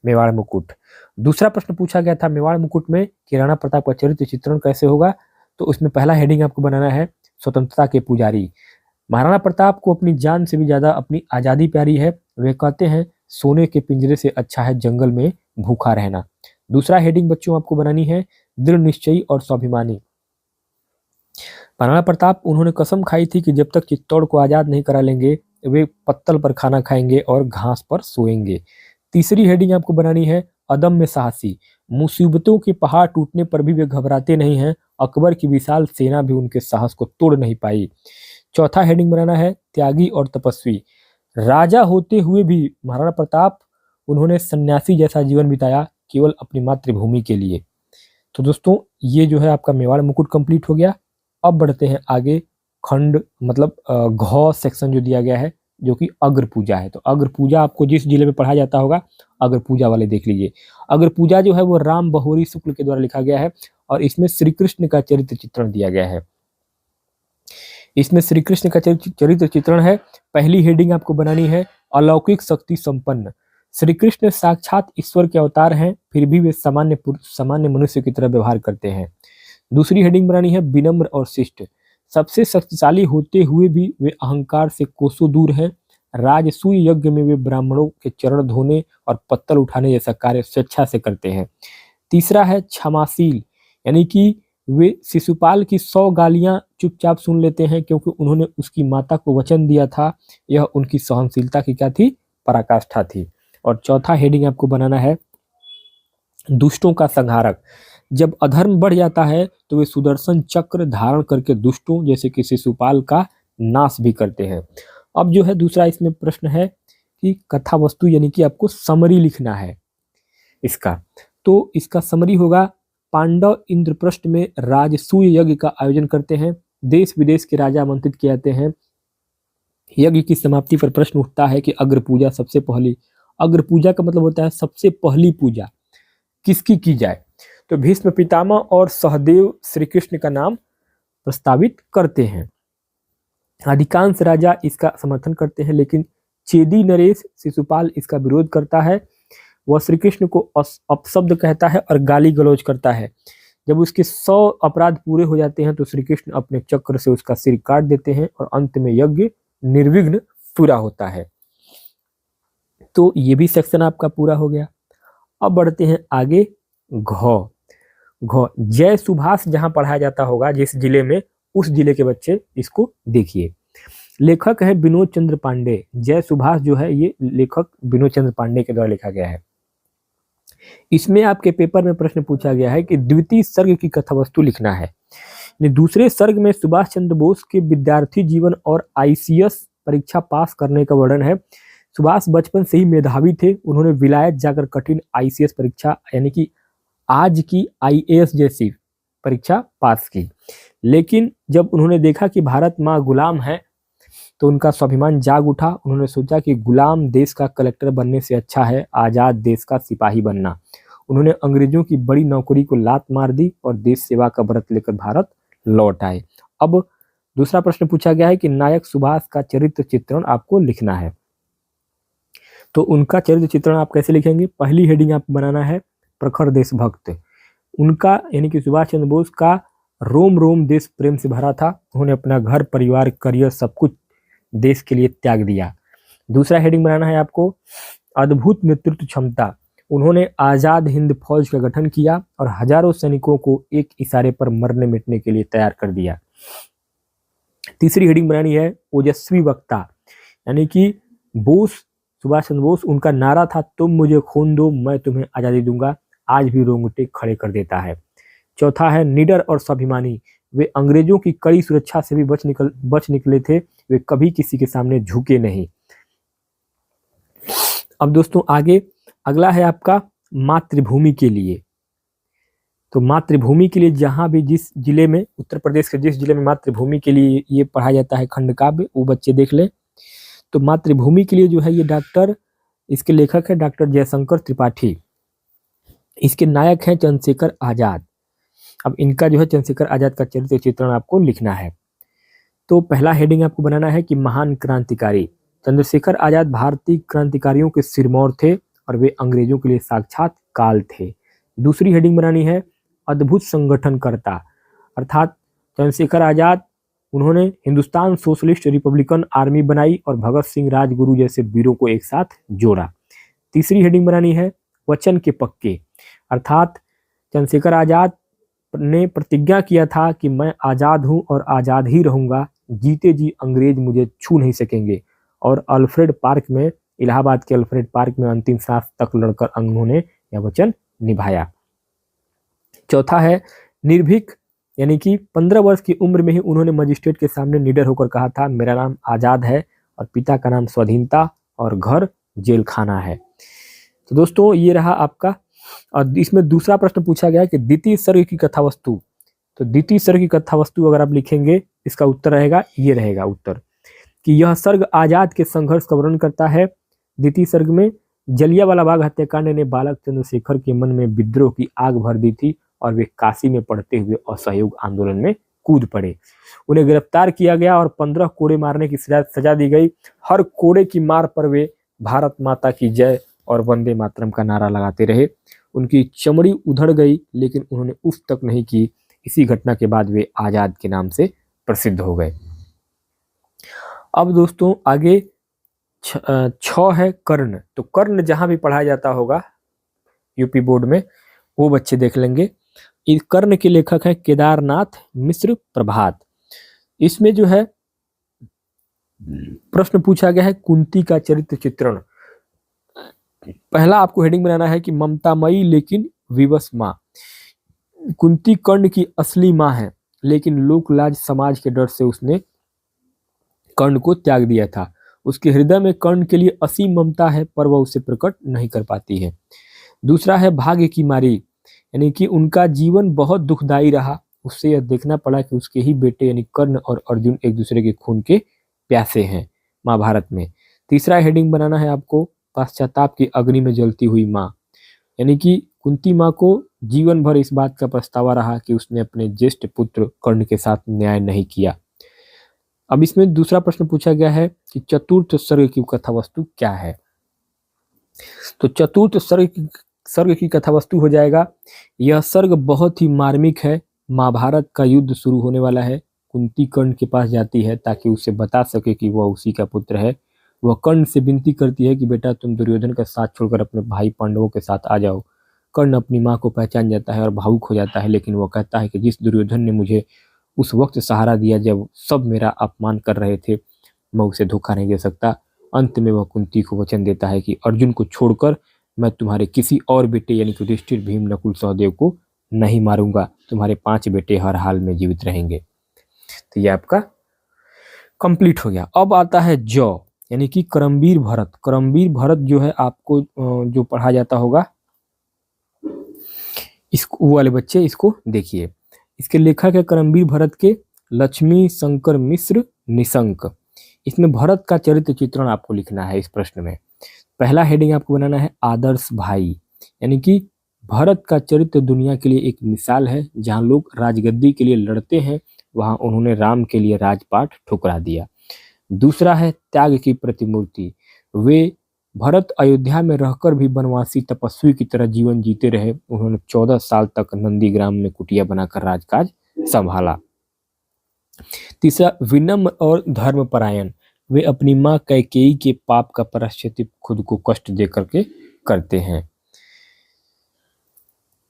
मेवाड़ मुकुट। दूसरा प्रश्न पूछा गया था मेवाड़ मुकुट में कि राणा प्रताप का चरित्र चित्रण कैसे होगा। तो उसमें पहला हेडिंग आपको बनाना है स्वतंत्रता के पुजारी। महाराणा प्रताप को अपनी जान से भी ज्यादा अपनी आजादी प्यारी है। वे कहते हैं सोने के पिंजरे से अच्छा है जंगल में भूखा रहना। दूसरा हेडिंग बच्चों आपको बनानी है दृढ़ निश्चयी और स्वाभिमानी। महाराणा प्रताप उन्होंने कसम खाई थी कि जब तक चित्तौड़ को आजाद नहीं करा लेंगे वे पत्तल पर खाना खाएंगे और घास पर सोएंगे। तीसरी हेडिंग आपको बनानी है अदम्य साहसी। मुसीबतों के पहाड़ टूटने पर भी वे घबराते नहीं हैं। अकबर की विशाल सेना भी उनके साहस को तोड़ नहीं पाई। चौथा हेडिंग बनाना है त्यागी और तपस्वी। राजा होते हुए भी महाराणा प्रताप उन्होंने सन्यासी जैसा जीवन बिताया केवल अपनी मातृभूमि के लिए। तो दोस्तों ये जो है आपका मेवाड़ मुकुट कंप्लीट हो गया। अब बढ़ते हैं आगे खंड मतलब घ सेक्शन जो दिया गया है जो कि अग्र पूजा है। तो अग्र पूजा आपको जिस जिले में पढ़ाया जाता होगा अग्र पूजा वाले देख लीजिए। अग्र पूजा जो है वो राम बहोरी शुक्ल के द्वारा लिखा गया है और इसमें श्री कृष्ण का चरित्र चित्रण दिया गया है। इसमें श्री कृष्ण का चरित्र चित्रण है। पहली हेडिंग आपको बनानी है अलौकिक शक्ति संपन्न। श्री कृष्ण साक्षात ईश्वर के अवतार हैं, फिर भी वे सामान्य मनुष्य की तरह व्यवहार करते हैं। दूसरी हेडिंग बनानी है विनम्र और शिष्ट। सबसे शक्तिशाली होते हुए भी वे अहंकार से कोसों दूर हैं। राजसूय यज्ञ में वे ब्राह्मणों के चरण धोने और पत्तल उठाने जैसा कार्य स्वेच्छा से करते हैं। तीसरा है क्षमाशील, यानी कि वे शिशुपाल की 100 गालियां चुपचाप सुन लेते हैं क्योंकि उन्होंने उसकी माता को वचन दिया था। यह उनकी सहनशीलता की क्या थी? पराकाष्ठा थी। और चौथा हेडिंग आपको बनाना है दुष्टों का संहारक। जब अधर्म बढ़ जाता है तो वे सुदर्शन चक्र धारण करके दुष्टों जैसे कि शिशुपाल का नाश भी करते हैं। अब जो है दूसरा इसमें प्रश्न है कि कथा वस्तु यानी कि आपको समरी लिखना है इसका। तो इसका समरी होगा, पांडव इंद्रप्रस्थ में राजसूय यज्ञ का आयोजन करते हैं। देश विदेश के राजा आमंत्रित किए जाते हैं। यज्ञ की समाप्ति पर प्रश्न उठता है कि अग्र पूजा सबसे पहली, अग्र पूजा का मतलब होता है सबसे पहली पूजा किसकी की जाए। तो भीष्म पितामह और सहदेव श्री कृष्ण का नाम प्रस्तावित करते हैं। अधिकांश राजा इसका समर्थन करते हैं लेकिन चेदी नरेश शिशुपाल इसका विरोध करता है। वह श्री कृष्ण को अपशब्द कहता है और गाली गलौज करता है। जब उसके 100 अपराध पूरे हो जाते हैं तो श्री कृष्ण अपने चक्र से उसका सिर काट देते हैं और अंत में यज्ञ निर्विघ्न पूरा होता है। तो ये भी सेक्शन आपका पूरा हो गया। अब बढ़ते हैं आगे। घ जय सुभाष जहां पढ़ाया जाता होगा जिस जिले में, उस जिले के बच्चे इसको देखिए। लेखक है विनोद चंद्र पांडे। जय सुभाष जो है ये लेखक विनोद चंद्र पांडे के द्वारा लिखा गया है। इसमें आपके पेपर में प्रश्न पूछा गया है कि द्वितीय सर्ग की कथा वस्तु लिखना है। दूसरे सर्ग में सुभाष चंद्र बोस के विद्यार्थी जीवन और आईसीएस परीक्षा पास करने का वर्णन है। सुभाष बचपन से ही मेधावी थे। उन्होंने विलायत जाकर कठिन आईसीएस परीक्षा यानी कि आज की आईएएस जैसी परीक्षा पास की, लेकिन जब उन्होंने देखा कि भारत माँ गुलाम है तो उनका स्वाभिमान जाग उठा। उन्होंने सोचा कि गुलाम देश का कलेक्टर बनने से अच्छा है आजाद देश का सिपाही बनना। उन्होंने अंग्रेजों की बड़ी नौकरी को लात मार दी और देश सेवा का व्रत लेकर भारत लौट आए। अब दूसरा प्रश्न पूछा गया है कि नायक सुभाष का चरित्र चित्रण आपको लिखना है। तो उनका चरित्र चित्रण आप कैसे लिखेंगे? पहली हेडिंग आप बनाना है प्रखर देशभक्त। उनका यानी कि सुभाष चंद्र बोस का रोम रोम देश प्रेम से भरा था। उन्होंने अपना घर परिवार करियर सब कुछ देश के लिए त्याग दिया। दूसरा हेडिंग बनाना है आपको अद्भुत नेतृत्व क्षमता। उन्होंने आजाद हिंद फौज का गठन किया और हजारों सैनिकों को एक इशारे पर मरने मिटने के लिए तैयार कर दिया। तीसरी हेडिंग बनानी है ओजस्वी वक्ता, यानी कि बोस सुभाष चंद्र बोस, उनका नारा था तुम मुझे खून दो मैं तुम्हें आजादी दूंगा, आज भी रोंगटे खड़े कर देता है। चौथा है निडर और स्वाभिमानी। वे अंग्रेजों की कड़ी सुरक्षा से भी बच निकले थे। वे कभी किसी के सामने झुके नहीं। अब दोस्तों आगे अगला है आपका मातृभूमि के लिए। तो मातृभूमि के लिए जहां भी जिस जिले में, उत्तर प्रदेश के जिस जिले में मातृभूमि के लिए ये पढ़ाया जाता है खंड काव्य, वो बच्चे देख ले। तो मातृभूमि के लिए जो है ये इसके लेखक है डॉक्टर जयशंकर त्रिपाठी। इसके नायक हैं चंद्रशेखर आजाद। अब इनका जो है चंद्रशेखर आजाद का चरित्र चित्रण आपको लिखना है। तो पहला हेडिंग आपको बनाना है कि महान क्रांतिकारी। चंद्रशेखर आजाद भारतीय क्रांतिकारियों के सिरमौर थे और वे अंग्रेजों के लिए साक्षात काल थे। दूसरी हेडिंग बनानी है अद्भुत संगठनकर्ता, अर्थात चंद्रशेखर आजाद उन्होंने हिंदुस्तान सोशलिस्ट रिपब्लिकन आर्मी बनाई और भगत सिंह राजगुरु जैसे वीरों को एक साथ जोड़ा। तीसरी हेडिंग बनानी है वचन के पक्के, अर्थात चंद्रशेखर आजाद ने प्रतिज्ञा किया था कि मैं आजाद हूं और आजाद ही रहूंगा, जीते जी अंग्रेज मुझे छू नहीं सकेंगे। और अल्फ्रेड पार्क में, इलाहाबाद के अल्फ्रेड पार्क में अंतिम सांस तक लड़कर उन्होंने यह वचन निभाया। चौथा है निर्भीक, यानी कि 15 वर्ष की उम्र में ही उन्होंने मजिस्ट्रेट के सामने निडर होकर कहा था मेरा नाम आजाद है और पिता का नाम स्वाधीनता और घर जेल खाना है। तो दोस्तों ये रहा आपका। और इसमें दूसरा प्रश्न पूछा गया कि द्वितीय सर्ग की कथा वस्तु। तो द्वितीय सर्ग की कथा वस्तु अगर आप लिखेंगे इसका उत्तर रहेगा, ये रहेगा उत्तर कि यह सर्ग आजाद के संघर्ष का वर्णन करता है। द्वितीय सर्ग में जलियांवाला बाग हत्याकांड ने बालक चंद्रशेखर के मन में विद्रोह की आग भर दी थी और वे काशी में पढ़ते हुए असहयोग आंदोलन में कूद पड़े। उन्हें गिरफ्तार किया गया और 15 कोड़े मारने की सजा दी गई। हर कोड़े की मार पर वे भारत माता की जय और वंदे मातरम का नारा लगाते रहे। उनकी चमड़ी उधड़ गई लेकिन उन्होंने उफ तक नहीं की। इसी घटना के बाद वे आजाद के नाम से प्रसिद्ध हो गए। अब दोस्तों आगे 6 है कर्ण। तो कर्ण जहां भी पढ़ाया जाता होगा यूपी बोर्ड में, वो बच्चे देख लेंगे। इस कर्ण के लेखक है केदारनाथ मिश्र प्रभात। इसमें जो है प्रश्न पूछा गया है कुंती का चरित्र चित्रण। पहला आपको हेडिंग बनाना है कि ममतामयी लेकिन विवश माँ। कुंती कर्ण की असली माँ है, लेकिन लोक लाज समाज के डर से उसने कर्ण को त्याग दिया था। उसके हृदय में कर्ण के लिए असीम ममता है, पर वह उसे प्रकट नहीं कर पाती है। दूसरा है भाग्य की मारी, यानी कि उनका जीवन बहुत दुखदायी रहा। उससे यह देखना पड़ा कि उसके ही बेटे यानी कर्ण और अर्जुन एक दूसरे के खून के प्यासे हैं महाभारत में। तीसरा हेडिंग बनाना है आपको पश्चाताप की अग्नि में जलती हुई माँ, यानी कि कुंती माँ को जीवन भर इस बात का पछतावा रहा कि उसने अपने ज्येष्ठ पुत्र कर्ण के साथ न्याय नहीं किया। अब इसमें दूसरा प्रश्न पूछा गया है कि चतुर्थ सर्ग की कथा वस्तु क्या है। तो चतुर्थ सर्ग की कथा वस्तु हो जाएगा, यह सर्ग बहुत ही मार्मिक है। महाभारत का युद्ध शुरू होने वाला है। कुंती कर्ण के पास जाती है ताकि उसे बता सके कि वह उसी का पुत्र है। वह कर्ण से विनती करती है कि बेटा तुम दुर्योधन का साथ छोड़कर अपने भाई पांडवों के साथ आ जाओ। कर्ण अपनी माँ को पहचान जाता है और भावुक हो जाता है, लेकिन वह कहता है कि जिस दुर्योधन ने मुझे उस वक्त सहारा दिया जब सब मेरा अपमान कर रहे थे, मैं उसे धोखा नहीं दे सकता। अंत में वह कुंती को वचन देता है कि अर्जुन को छोड़कर मैं तुम्हारे किसी और बेटे यानी कि युधिष्ठिर, भीम, नकुल, सहदेव को नहीं मारूंगा। तुम्हारे 5 बेटे हर हाल में जीवित रहेंगे। तो ये आपका कंप्लीट हो गया। अब आता है जौ, यानी कि करमवीर भरत। करमवीर भरत जो है आपको जो पढ़ा जाता होगा, इसको वो वाले बच्चे इसको देखिए। इसके लेखक है करमवीर भरत के लक्ष्मी शंकर मिश्र निशंक। इसमें भरत का चरित्र चित्रण आपको लिखना है। इस प्रश्न में पहला हेडिंग आपको बनाना है आदर्श भाई, यानी कि भरत का चरित्र दुनिया के लिए एक मिसाल है। जहां लोग राजगद्दी के लिए लड़ते हैं, वहां उन्होंने राम के लिए राजपाट ठुकरा दिया। दूसरा है त्याग की प्रतिमूर्ति। वे भरत अयोध्या में रहकर भी वनवासी तपस्वी की तरह जीवन जीते रहे। उन्होंने 14 साल तक नंदीग्राम में कुटिया बनाकर राजकाज संभाला। तीसरा विनम्र और धर्मपरायण। वे अपनी मां कैकेयी के पाप का प्रायश्चित खुद को कष्ट दे करके करते हैं।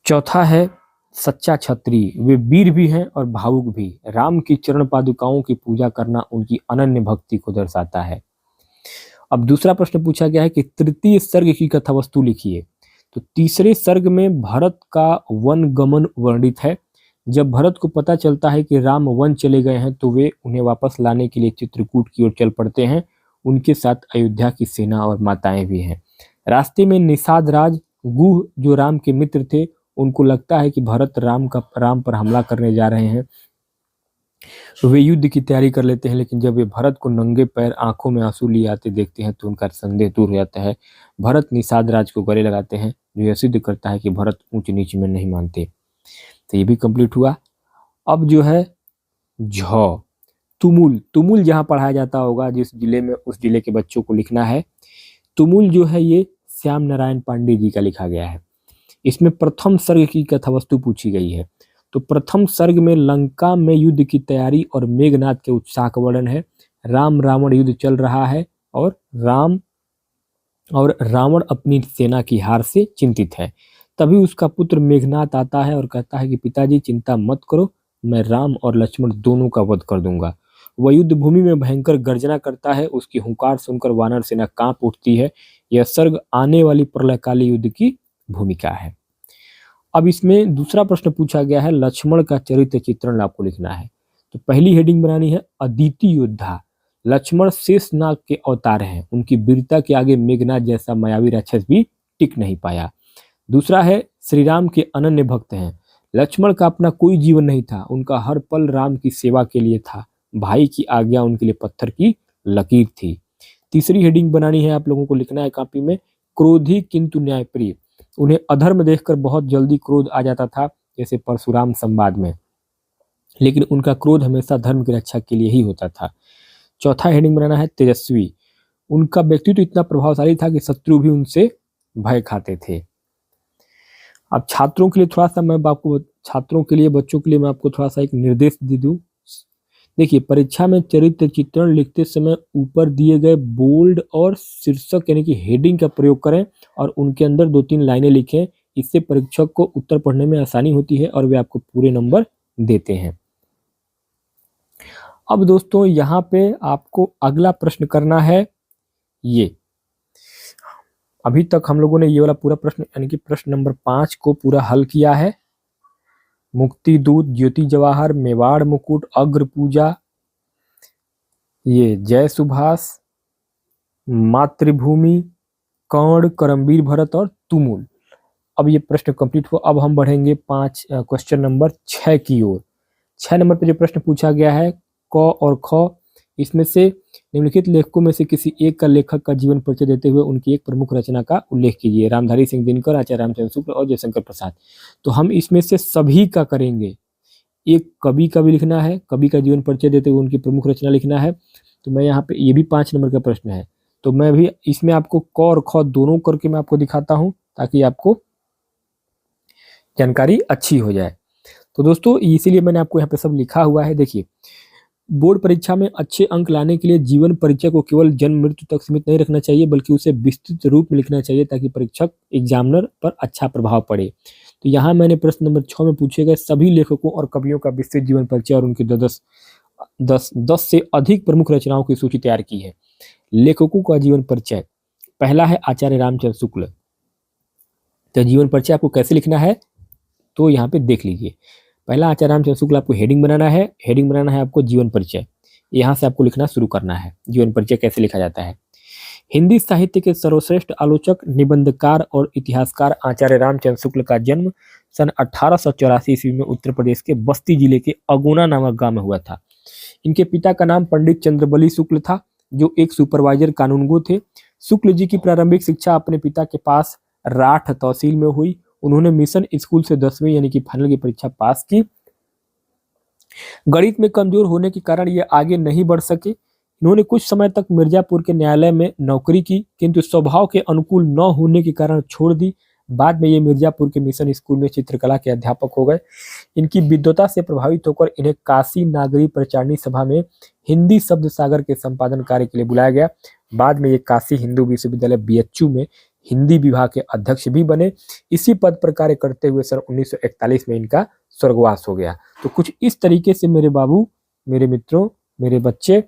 चौथा है सच्चा क्षत्रिय। वे वीर भी हैं और भावुक भी। राम की चरण पादुकाओं की पूजा करना उनकी अनन्य भक्ति को दर्शाता है। अब दूसरा प्रश्न पूछा गया है कि तृतीय सर्ग की कथा वस्तु लिखिए। तो तीसरे सर्ग में भरत का वन गमन वर्णित है। जब भरत को पता चलता है कि राम वन चले गए हैं, तो वे उन्हें वापस लाने के लिए चित्रकूट की ओर चल पड़ते हैं। उनके साथ अयोध्या की सेना और माताएं भी हैं। रास्ते में निषाद राज गुह जो राम के मित्र थे, उनको लगता है कि भरत राम पर हमला करने जा रहे हैं। वे युद्ध की तैयारी कर लेते हैं, लेकिन जब वे भरत को नंगे पैर आंखों में आंसू लिए आते देखते हैं तो उनका संदेह दूर हो जाता है। भरत निषाद राज को गले लगाते हैं, जो यह सिद्ध करता है कि भरत ऊंच नीच में नहीं मानते। तो ये भी कंप्लीट हुआ। अब जो है झ तुमुल। तुमुल जहाँ पढ़ाया जाता होगा जिस जिले में, उस जिले के बच्चों को लिखना है। तुमुल जो है ये श्याम नारायण पांडे जी का लिखा गया है। इसमें प्रथम सर्ग की कथा वस्तु पूछी गई है। तो प्रथम सर्ग में लंका में युद्ध की तैयारी और मेघनाद के उत्साह का वर्णन है। राम रावण युद्ध चल रहा है और रावण अपनी सेना की हार से चिंतित है। तभी उसका पुत्र मेघनाद आता है और कहता है कि पिताजी चिंता मत करो, मैं राम और लक्ष्मण दोनों का वध कर दूंगा। वह युद्ध भूमि में भयंकर गर्जना करता है। उसकी हुंकार सुनकर वानर सेना कांप उठती है। यह सर्ग आने वाली प्रलयकाली युद्ध की भूमिका है। अब इसमें दूसरा प्रश्न पूछा गया है लक्ष्मण का चरित्र चित्रण आपको लिखना है। तो पहली हेडिंग बनानी है अदिति योद्धा। लक्ष्मण शेषनाग के अवतार हैं। उनकी वीरता के आगे मेघनाद जैसा मायावी राक्षस भी टिक नहीं पाया। दूसरा है श्री राम के अनन्य भक्त हैं। लक्ष्मण का अपना कोई जीवन नहीं था, उनका हर पल राम की सेवा के लिए था। भाई की आज्ञा उनके लिए पत्थर की लकीर थी। तीसरी हेडिंग बनानी है, आप लोगों को लिखना है कॉपी में, क्रोधी किंतु न्यायप्रिय। उन्हें अधर्म देखकर बहुत जल्दी क्रोध आ जाता था, जैसे परशुराम संवाद में, लेकिन उनका क्रोध हमेशा धर्म की रक्षा के लिए ही होता था। चौथा हेडिंग बनाना है तेजस्वी। उनका व्यक्तित्व इतना प्रभावशाली था कि शत्रु भी उनसे भय खाते थे। अब छात्रों के लिए थोड़ा सा मैं आपको बच्चों के लिए मैं आपको थोड़ा सा एक निर्देश दे दूं। देखिए, परीक्षा में चरित्र चित्रण लिखते समय ऊपर दिए गए बोल्ड और शीर्षक यानी कि हेडिंग का प्रयोग करें और उनके अंदर 2-3 लाइनें लिखें इससे परीक्षक को उत्तर पढ़ने में आसानी होती है और वे आपको पूरे नंबर देते हैं। अब दोस्तों यहाँ पे आपको अगला प्रश्न करना है। ये अभी तक हम लोगों ने ये वाला पूरा प्रश्न यानी कि प्रश्न नंबर 5 को पूरा हल किया है। मुक्ति दूत, ज्योति जवाहर, मेवाड़ मुकुट, अग्र पूजा, ये जय सुभाष, मातृभूमि, कर्ण, करमवीर भरत और तुमुल। अब ये प्रश्न कंप्लीट हुआ। अब हम बढ़ेंगे क्वेश्चन नंबर 6 की ओर। 6 नंबर पे जो प्रश्न पूछा गया है क और ख, इसमें से निम्नलिखित लेखकों में से किसी एक का लेखक का जीवन परिचय देते हुए उनकी एक प्रमुख रचना का उल्लेख कीजिए। रामधारी सिंह दिनकर, आचार्य रामचंद्र शुक्ल और जयशंकर प्रसाद। तो हम इसमें से सभी का करेंगे। एक कवि का भी लिखना है, कवि का जीवन परिचय देते हुए उनकी प्रमुख रचना लिखना है। तो मैं यहाँ पे, ये भी 5 नंबर का प्रश्न है, तो मैं भी इसमें आपको क और ख दोनों करके मैं आपको दिखाता हूँ ताकि आपको जानकारी अच्छी हो जाए। तो दोस्तों इसीलिए मैंने आपको यहाँ पे सब लिखा हुआ है। देखिए, बोर्ड परीक्षा में अच्छे अंक लाने के लिए जीवन परिचय को केवल जन्म मृत्यु तक सीमित नहीं रखना चाहिए, बल्कि उसे विस्तृत रूप में लिखना चाहिए ताकि परीक्षक एग्जामिनर पर अच्छा प्रभाव पड़े। तो यहाँ मैंने प्रश्न नंबर 6 में पूछे गए सभी लेखकों और कवियों का विस्तृत जीवन परिचय और उनकी 10 से अधिक प्रमुख रचनाओं की सूची तैयार की है। लेखकों का जीवन परिचय, पहला है आचार्य रामचंद्र शुक्ल। तो जीवन परिचय आपको कैसे लिखना है तो यहाँ पे देख लीजिए। पहला आचार्य रामचंद्र शुक्ल, आपको हेडिंग बनाना है। हेडिंग बनाना है आपको जीवन परिचय, यहाँ से आपको लिखना शुरू करना है। जीवन परिचय कैसे लिखा जाता है। हिंदी साहित्य के सर्वश्रेष्ठ आलोचक, निबंधकार और इतिहासकार आचार्य रामचंद्र शुक्ल का जन्म सन 1884 ईस्वी में उत्तर प्रदेश के बस्ती जिले के अगुना नामक गांव में हुआ था। इनके पिता का नाम पंडित चंद्रबली शुक्ल था, जो एक सुपरवाइजर कानूनगो थे। शुक्ल जी की प्रारंभिक शिक्षा अपने पिता के पास राठ तहसील में हुई। उन्होंने मिशन स्कूल से 10वीं यानी कि फाइनल की परीक्षा पास की। गणित में कमजोर होने के कारण ये आगे नहीं बढ़ सके। इन्होंने कुछ समय तक मिर्जापुर के न्यायालय में नौकरी की, किंतु स्वभाव के अनुकूल न होने के कारण छोड़ दी। बाद में ये मिर्जापुर के मिशन स्कूल में चित्रकला के अध्यापक हो गए। इनकी विद्वता से प्रभावित होकर इन्हें काशी नागरी प्रचारणी सभा में हिंदी शब्द सागर के संपादन कार्य के लिए बुलाया गया। बाद में ये काशी हिंदू विश्वविद्यालय BHU में हिंदी विभाग के अध्यक्ष भी बने। इसी पद पर कार्य करते हुए सन 1941 में इनका स्वर्गवास हो गया। तो कुछ इस तरीके से मेरे बाबू, मेरे मित्रों, मेरे बच्चे,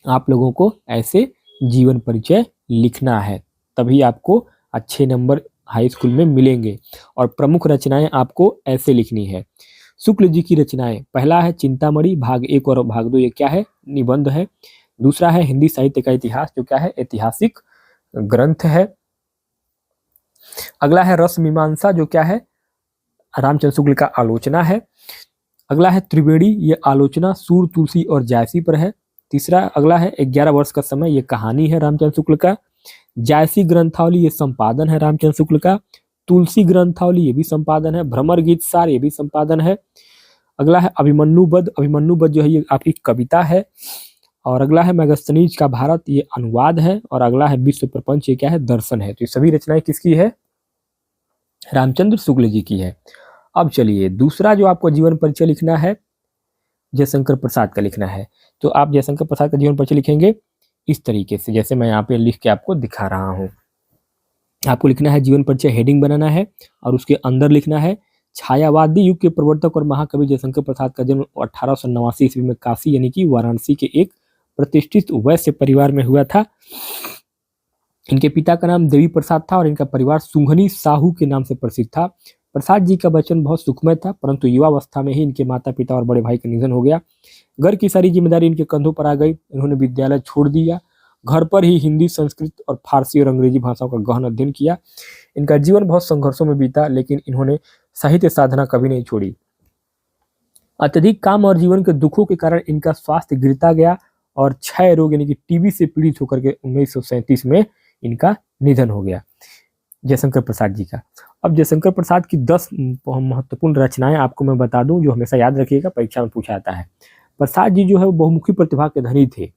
आप लोगों को ऐसे जीवन परिचय लिखना है, तभी आपको अच्छे नंबर हाई स्कूल में मिलेंगे। और प्रमुख रचनाएं आपको ऐसे लिखनी है। शुक्ल जी की रचनाएं, पहला है चिंतामणि, भाग 1 और भाग 2, ये क्या है, निबंध है। दूसरा है हिंदी साहित्य का इतिहास, जो क्या है, ऐतिहासिक ग्रंथ है। अगला है रस मीमांसा, जो क्या है, रामचंद्र शुक्ल का आलोचना है। अगला है त्रिवेणी, ये आलोचना सूर, तुलसी और जायसी पर है। तीसरा अगला है 11 वर्ष का समय, ये कहानी है रामचंद्र शुक्ल का। जायसी ग्रंथावली, ये संपादन है रामचंद्र शुक्ल का। तुलसी ग्रंथावली, ये भी संपादन है। भ्रमर गीत सार, ये भी संपादन है। अगला है अभिमन्युबध, अभिमन्युबध जो है ये आपकी कविता है। और अगला है मैगस्थनीज का भारत, ये अनुवाद है। और अगला है विश्व प्रपंच, ये क्या है, दर्शन है। तो ये सभी रचनाएं किसकी है, रामचंद्र शुक्ल जी की है। अब चलिए दूसरा जो आपको जीवन परिचय लिखना है, जयशंकर प्रसाद का लिखना है। तो आप जयशंकर प्रसाद का जीवन परिचय लिखेंगे इस तरीके से, जैसे मैं यहाँ पे लिख के आपको दिखा रहा हूँ। आपको लिखना है जीवन परिचय, हेडिंग बनाना है और उसके अंदर लिखना है छायावादी युग के प्रवर्तक और महाकवि जयशंकर प्रसाद का जन्म 1889 ईस्वी में काशी यानी कि वाराणसी के एक प्रतिष्ठित वैश्य परिवार में हुआ था। इनके पिता का नाम देवी प्रसाद था और इनका परिवार सुंघनी साहू के नाम से प्रसिद्ध था। प्रसाद जी का बचपन बहुत सुखमय था, परंतु युवावस्था में ही इनके माता पिता और बड़े भाई का निधन हो गया। घर की सारी जिम्मेदारी इनके कंधों पर आ गई। इन्होंने विद्यालय छोड़ दिया। घर पर ही हिंदी, संस्कृत और फारसी और अंग्रेजी भाषाओं का गहन अध्ययन किया। इनका जीवन बहुत संघर्षों में बीता, लेकिन इन्होंने साहित्य साधना कभी नहीं छोड़ी। अत्यधिक काम और जीवन के दुखों के कारण इनका स्वास्थ्य गिरता गया और क्षय रोग यानी कि टीबी से पीड़ित होकर के 1937 में इनका निधन हो गया, जयशंकर प्रसाद जी का। अब जयशंकर प्रसाद की 10 महत्वपूर्ण रचनाएं आपको मैं बता दूं, जो हमेशा याद रखिएगा, परीक्षा में पूछा जाता है। प्रसाद जी जो है वो बहुमुखी प्रतिभा के धनी थे।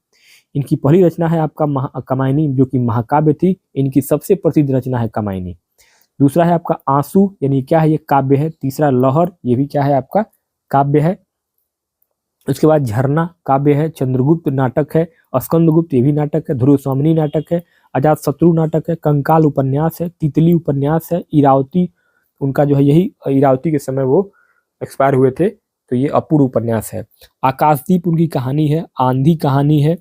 इनकी पहली रचना है आपका कमायनी, जो कि महाकाव्य थी। इनकी सबसे प्रसिद्ध रचना है कमायनी। दूसरा है आपका आंसू, यानी क्या है, ये काव्य है। तीसरा लहर, ये भी क्या है, आपका काव्य है। उसके बाद झरना काव्य है। चंद्रगुप्त नाटक है। स्कंदगुप्त, ये भी नाटक है। ध्रुव स्वामिनी नाटक है। अजात शत्रु नाटक है। कंकाल उपन्यास है। तितली उपन्यास है। इरावती उनका जो है यही इरावती के समय वो एक्सपायर हुए थे। तो ये अपूर्व उपन्यास है। आकाशदीप उनकी कहानी है, आंधी कहानी है।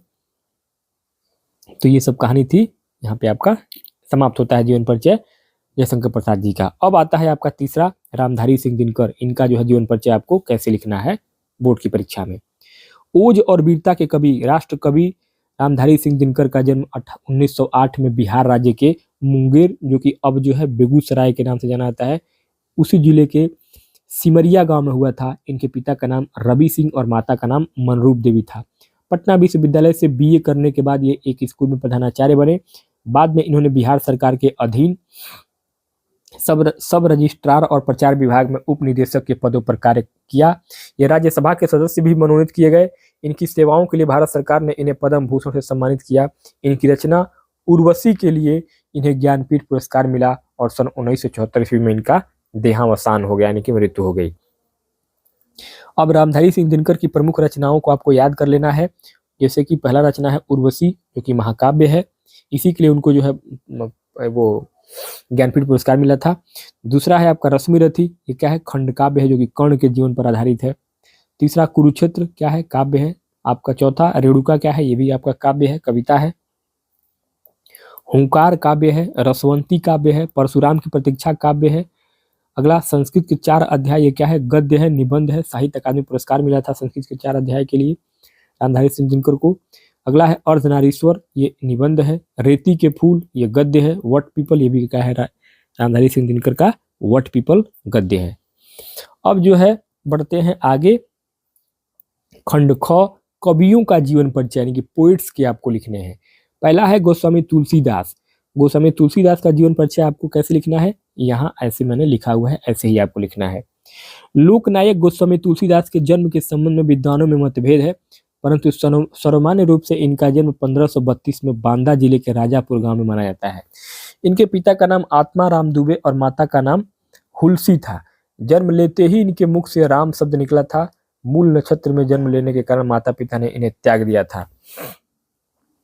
तो ये सब कहानी थी। यहाँ पे आपका समाप्त होता है जीवन परिचय जयशंकर प्रसाद जी का। अब आता है आपका तीसरा, रामधारी सिंह दिनकर। इनका जो है जीवन परिचय आपको कैसे लिखना है बोर्ड की परीक्षा में। ओज और वीरता के कवि, राष्ट्र कवि रामधारी सिंह दिनकर का जन्म 1908 में बिहार राज्य के मुंगेर, जो कि अब जो है बेगूसराय के नाम से जाना जाता है, उसी जिले के सिमरिया गांव में हुआ था। इनके पिता का नाम रवि सिंह और माता का नाम मनरूप देवी था। पटना विश्वविद्यालय से बीए करने के बाद ये एक स्कूल में प्रधानाचार्य बने। बाद में इन्होंने बिहार सरकार के अधीन सब रजिस्ट्रार और प्रचार विभाग में उप निदेशक के पदों पर कार्य किया। ये राज्यसभा के सदस्य भी मनोनीत किए गए। इनकी सेवाओं के लिए भारत सरकार ने इन्हें पद्म भूषण से सम्मानित किया। इनकी रचना उर्वशी के लिए इन्हें ज्ञानपीठ पुरस्कार मिला और सन 1974 ईस्वी में इनका देहावसान हो गया, यानी कि मृत्यु हो गई। अब रामधारी सिंह दिनकर की प्रमुख रचनाओं को आपको याद कर लेना है। जैसे कि पहला रचना है उर्वशी, जो कि महाकाव्य है। इसी के लिए उनको जो है वो ज्ञानपीठ पुरस्कार मिला था। दूसरा है आपका रश्मिरथी, ये क्या है, खंड काव्य है जो कि कर्ण के जीवन पर आधारित है। तीसरा कुरुक्षेत्र क्या है, काव्य है आपका। चौथा रेणुका क्या है, ये भी आपका काव्य है, कविता है। हुंकार काव्य है, रसवंती काव्य है, परशुराम की प्रतीक्षा काव्य है। अगला संस्कृत के 4 अध्याय, ये क्या है, गद्य है, निबंध है। साहित्य अकादमी पुरस्कार मिला था संस्कृत के 4 अध्याय के लिए रामधारी सिंह दिनकर को। अगला है अर्धनारीश्वर, ये निबंध है। रेती के फूल, ये गद्य है। वट पीपल, ये भी क्या है, रामधारी सिंह दिनकर का वट पीपल गद्य है। अब जो है बढ़ते हैं आगे। खंड ख, कवियों का जीवन परिचय, यानी कि पोइट्स के आपको लिखने हैं। पहला है गोस्वामी तुलसीदास। गोस्वामी तुलसीदास का जीवन परिचय आपको कैसे लिखना है, यहाँ ऐसे मैंने लिखा हुआ है, ऐसे ही आपको लिखना है। लोकनायक गोस्वामी तुलसीदास के जन्म के संबंध में विद्वानों में मतभेद है, परंतु सर्वमान्य रूप से इनका जन्म 1532 में बांदा जिले के राजापुर गांव में माना जाता है। इनके पिता का नाम आत्मा राम दुबे और माता का नाम हुलसी था। जन्म लेते ही इनके मुख से राम शब्द निकला था। मूल नक्षत्र में जन्म लेने के कारण माता पिता ने इन्हें त्याग दिया था।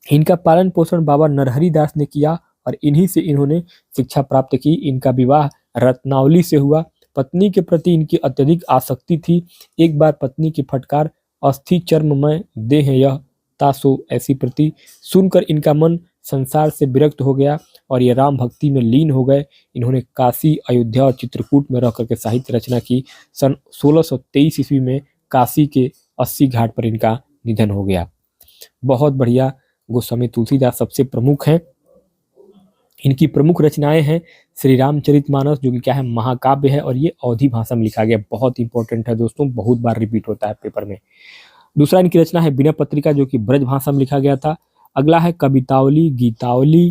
इनका पालन पोषण बाबा नरहरि दास ने किया और इन्हीं से इन्होंने शिक्षा प्राप्त की। इनका विवाह रत्नावली से हुआ। पत्नी के प्रति इनकी अत्यधिक आसक्ति थी। एक बार पत्नी की फटकार, अस्थि चर्ममय देह यह तासो, ऐसी प्रति सुनकर इनका मन संसार से विरक्त हो गया और ये राम भक्ति में लीन हो गए। इन्होंने काशी, अयोध्या और चित्रकूट में रह करके साहित्य रचना की। सन 1623 ईस्वी में काशी के 80 घाट पर इनका निधन हो गया। बहुत बढ़िया। गोस्वामी तुलसीदास सबसे प्रमुख हैं। इनकी प्रमुख रचनाएं हैं श्री रामचरितमानस, जो कि क्या है, महाकाव्य है और ये अवधी भाषा में लिखा गया। बहुत इंपॉर्टेंट है दोस्तों, बहुत बार रिपीट होता है पेपर में। दूसरा इनकी रचना है विनय पत्रिका, जो कि ब्रज भाषा में लिखा गया था। अगला है कवितावली, गीतावली।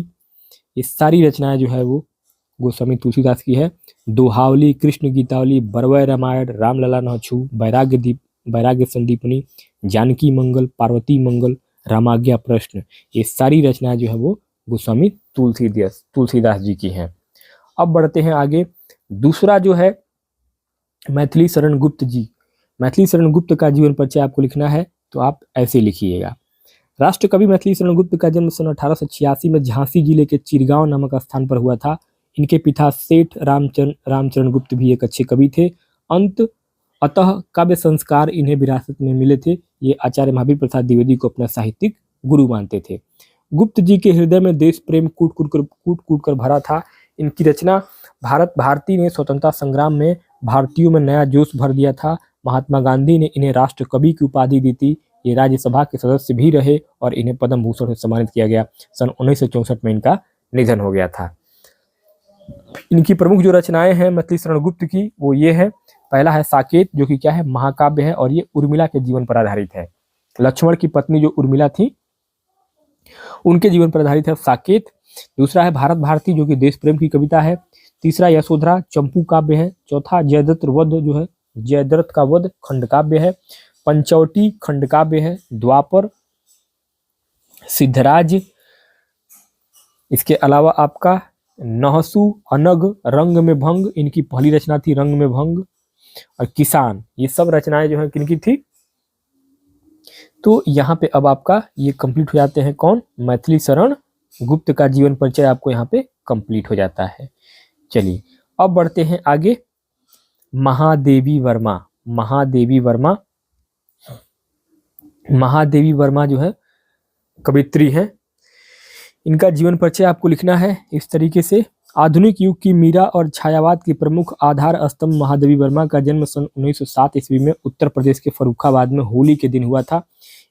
ये सारी रचनाएं जो है वो गोस्वामी तुलसीदास की है। दोहावली, कृष्ण गीतावली, बरवय रामायण, रामलला नहछू, वैराग्य दीप, वैराग्य संदीपनी, जानकी मंगल, पार्वती मंगल, रामाज्ञा प्रश्न, ये सारी रचनाएं जो है वो गोस्वामी तुलसीदास जी की हैं। अब बढ़ते हैं आगे। दूसरा जो है मैथिली शरण गुप्त जी। मैथिली शरण गुप्त का जीवन परिचय आपको लिखना है, तो आप ऐसे लिखिएगा। राष्ट्रकवि मैथिली शरण गुप्त का जन्म सन 1886 में झांसी जिले के चिरगांव नामक स्थान पर हुआ था। इनके पिता सेठ रामचरण गुप्त भी एक अच्छे कवि थे। अतः काव्य संस्कार इन्हें विरासत में मिले थे। ये आचार्य महावीर प्रसाद द्विवेदी को अपना साहित्यिक गुरु मानते थे। गुप्त जी के हृदय में देश प्रेम कूट कूट कर भरा था। इनकी रचना भारती ने स्वतंत्रता संग्राम में भारतीयों में नया जोश भर दिया था। महात्मा गांधी ने इन्हें राष्ट्र कवि की उपाधि दी थी। ये राज्यसभा के सदस्य भी रहे और इन्हें पद्म भूषण से सम्मानित किया गया। सन 1964 में इनका निधन हो गया था। इनकी प्रमुख जो रचनाएं हैं मैथिली शरण गुप्त की, वो ये है। पहला है साकेत, जो कि क्या है, महाकाव्य है और ये उर्मिला के जीवन पर आधारित है। लक्ष्मण की पत्नी जो उर्मिला थी, उनके जीवन पर आधारित है साकेत। दूसरा है भारत भारती, जो कि देश प्रेम की कविता है। तीसरा यशोधरा, चंपू काव्य है। चौथा जयद्रथ वध, जो है जयद्रथ का वध, खंड काव्य है। पंचवटी खंड काव्य है। द्वापर, सिद्धराज। इसके अलावा आपका नहसु, अनग, रंग में भंग, इनकी पहली रचना थी रंग में भंग, और किसान। ये सब रचनाएं जो है किनकी थी। तो यहाँ पे अब आपका ये कंप्लीट हो जाते हैं कौन, मैथिली शरण गुप्त का जीवन परिचय आपको यहाँ पे कंप्लीट हो जाता है। चलिए अब बढ़ते हैं आगे। महादेवी वर्मा, महादेवी वर्मा, महादेवी वर्मा जो है कवित्री हैं। इनका जीवन परिचय आपको लिखना है इस तरीके से। आधुनिक युग की मीरा और छायावाद की प्रमुख आधार स्तंभ महादेवी वर्मा का जन्म सन 1907 ईस्वी में उत्तर प्रदेश के फर्रुखाबाद में होली के दिन हुआ था।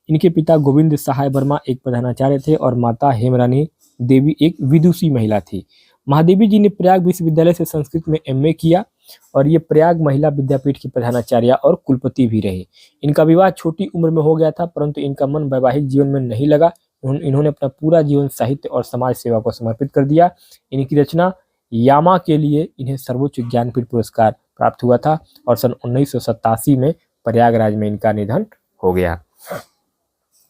इनके पिता गोविंद सहाय वर्मा एक प्रधानाचार्य थे और माता हेमरानी देवी एक विदुषी महिला थी। महादेवी जी ने प्रयाग विश्वविद्यालय से संस्कृत में MA किया और ये प्रयाग महिला विद्यापीठ की प्रधानाचार्य और कुलपति भी रहे। इनका विवाह छोटी उम्र में हो गया था, परंतु इनका मन वैवाहिक जीवन में नहीं लगा। इन्होंने अपना पूरा जीवन साहित्य और समाज सेवा को समर्पित कर दिया। इनकी रचना यामा के लिए इन्हें सर्वोच्च ज्ञानपीठ पुरस्कार प्राप्त हुआ था और सन 1987 में प्रयागराज में इनका निधन हो गया।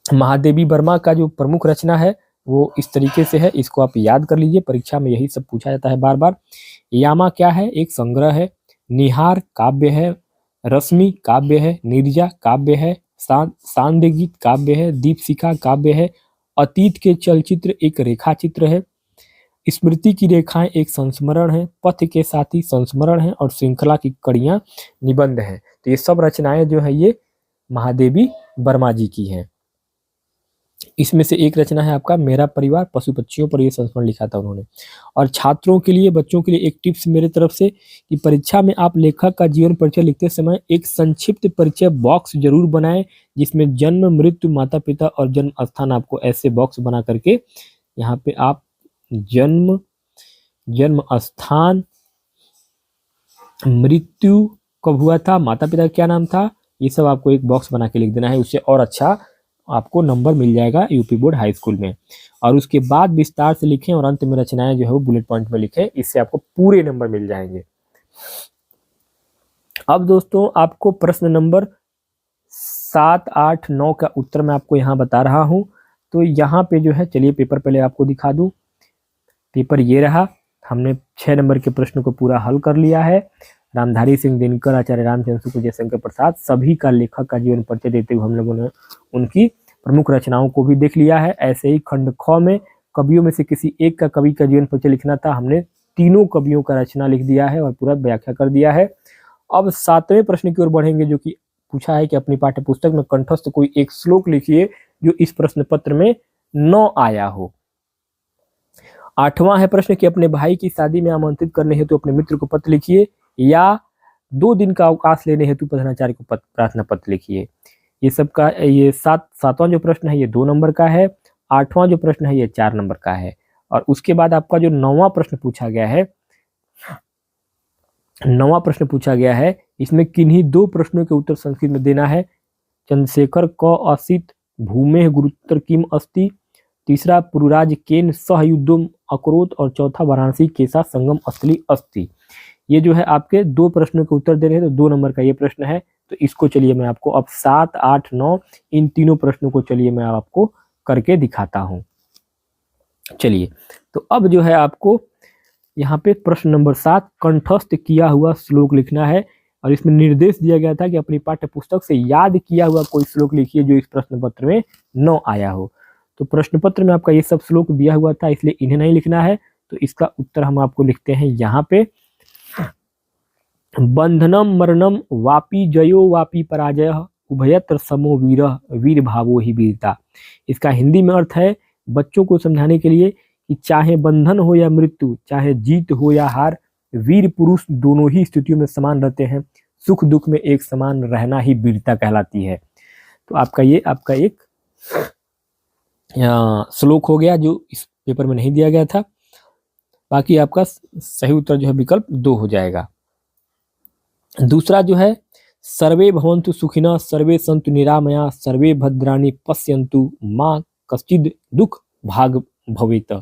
महादेवी वर्मा का जो प्रमुख रचना है वो इस तरीके से है, इसको आप याद कर लीजिए, परीक्षा में यही सब पूछा जाता है बार बार। यामा क्या है? एक संग्रह है। निहार काव्य है, रश्मि काव्य है, नीरजा काव्य है, सांध्य गीत काव्य है, दीपशिखा काव्य है, अतीत के चलचित्र एक रेखा चित्र है, स्मृति की रेखाएं एक संस्मरण है, पथ के साथी संस्मरण है और श्रृंखला की कड़ियां निबंध है। तो ये सब रचनाएं जो है ये महादेवी वर्मा जी की हैं। इसमें से एक रचना है आपका मेरा परिवार, पशु पक्षियों पर ये संस्मरण लिखा था उन्होंने। और छात्रों के लिए, बच्चों के लिए एक टिप्स मेरे तरफ से कि परीक्षा में आप लेखक का जीवन परिचय लिखते समय एक संक्षिप्त परिचय बॉक्स जरूर बनाएं, जिसमें जन्म, मृत्यु, माता पिता और जन्म स्थान आपको ऐसे बॉक्स बना करके यहाँ पे आप जन्म, जन्म स्थान, मृत्यु कब हुआ था, माता पिता क्या नाम था, ये सब आपको एक बॉक्स बना के लिख देना है। उससे और अच्छा आपको नंबर मिल जाएगा यूपी बोर्ड हाई स्कूल में। और उसके बाद विस्तार से लिखें और अंत में रचनाएं जो है वो बुलेट पॉइंट में लिखें, इससे आपको पूरे नंबर मिल जाएंगे। अब दोस्तों आपको प्रश्न नंबर 7, 8, 9 का उत्तर मैं आपको यहाँ बता रहा हूँ। तो यहाँ पे जो है, चलिए पेपर पहले आपको दिखा दूँ। पेपर ये रहा, हमने 6 नंबर के प्रश्न को पूरा हल कर लिया है। रामधारी सिंह दिनकर, आचार्य रामचंद्र शुक्ल, जयशंकर प्रसाद, सभी का लेखक का जीवन परिचय देते हुए हम लोगों ने उनकी प्रमुख रचनाओं को भी देख लिया है। ऐसे ही खंड ख में कवियों में से किसी एक का कवि का जीवन परिचय लिखना था, हमने तीनों कवियों का रचना लिख दिया है और पूरा व्याख्या कर दिया है। अब 7वें प्रश्न की ओर बढ़ेंगे, जो कि पूछा है कि अपनी पाठ्य पुस्तक में कंठस्थ कोई एक श्लोक लिखिए जो इस प्रश्न पत्र में न आया हो। 8वां है प्रश्न कि अपने भाई की शादी में आमंत्रित करने हेतु अपने मित्र को पत्र लिखिए या 2 दिन का अवकाश लेने हेतु प्रधानाचार्य को प्रार्थना पत्र लिखिए। ये सब का ये 7वां जो प्रश्न है ये 2 नंबर का है। 8वां जो प्रश्न है ये 4 नंबर का है। और उसके बाद आपका जो 9वां प्रश्न पूछा गया है, 9वां प्रश्न पूछा गया है, इसमें किन्हीं 2 प्रश्नों के उत्तर संस्कृत में देना है। चंद्रशेखर क असित भूमेह गुरुत्तर किम अस्ति, तीसरा पुरुराज केन सह युद्धम अकरोत और चौथा वाराणसी के साथ संगम स्थली अस्ति। ये जो है आपके 2 प्रश्नों के उत्तर दे रहे हैं, तो 2 नंबर का ये प्रश्न है। तो इसको चलिए मैं आपको अब 7, 8, 9 इन तीनों प्रश्नों को चलिए मैं आपको करके दिखाता हूं। चलिए, तो अब जो है आपको यहाँ पे प्रश्न नंबर 7 कंठस्थ किया हुआ श्लोक लिखना है और इसमें निर्देश दिया गया था कि अपनी पाठ्य पुस्तक से याद किया हुआ कोई श्लोक लिखिए जो इस प्रश्न पत्र में न आया हो। तो प्रश्न पत्र में आपका ये सब श्लोक दिया हुआ था, इसलिए इन्हें नहीं लिखना है। तो इसका उत्तर हम आपको लिखते हैं यहाँ पे, बंधनम मरणम वापी जयो वापी पराजय उभयत्र समो वीरः वीर भावो ही वीरता। इसका हिंदी में अर्थ है बच्चों को समझाने के लिए कि चाहे बंधन हो या मृत्यु, चाहे जीत हो या हार, वीर पुरुष दोनों ही स्थितियों में समान रहते हैं। सुख दुख में एक समान रहना ही वीरता कहलाती है। तो आपका ये आपका एक श्लोक हो गया जो इस पेपर में नहीं दिया गया था। बाकी आपका सही उत्तर जो है विकल्प 2 हो जाएगा। दूसरा जो है, सर्वे भवन्तु सुखिनः सर्वे सन्तु निरामया सर्वे भद्राणि पश्यन्तु मां कश्चिद दुख भाग भवेत।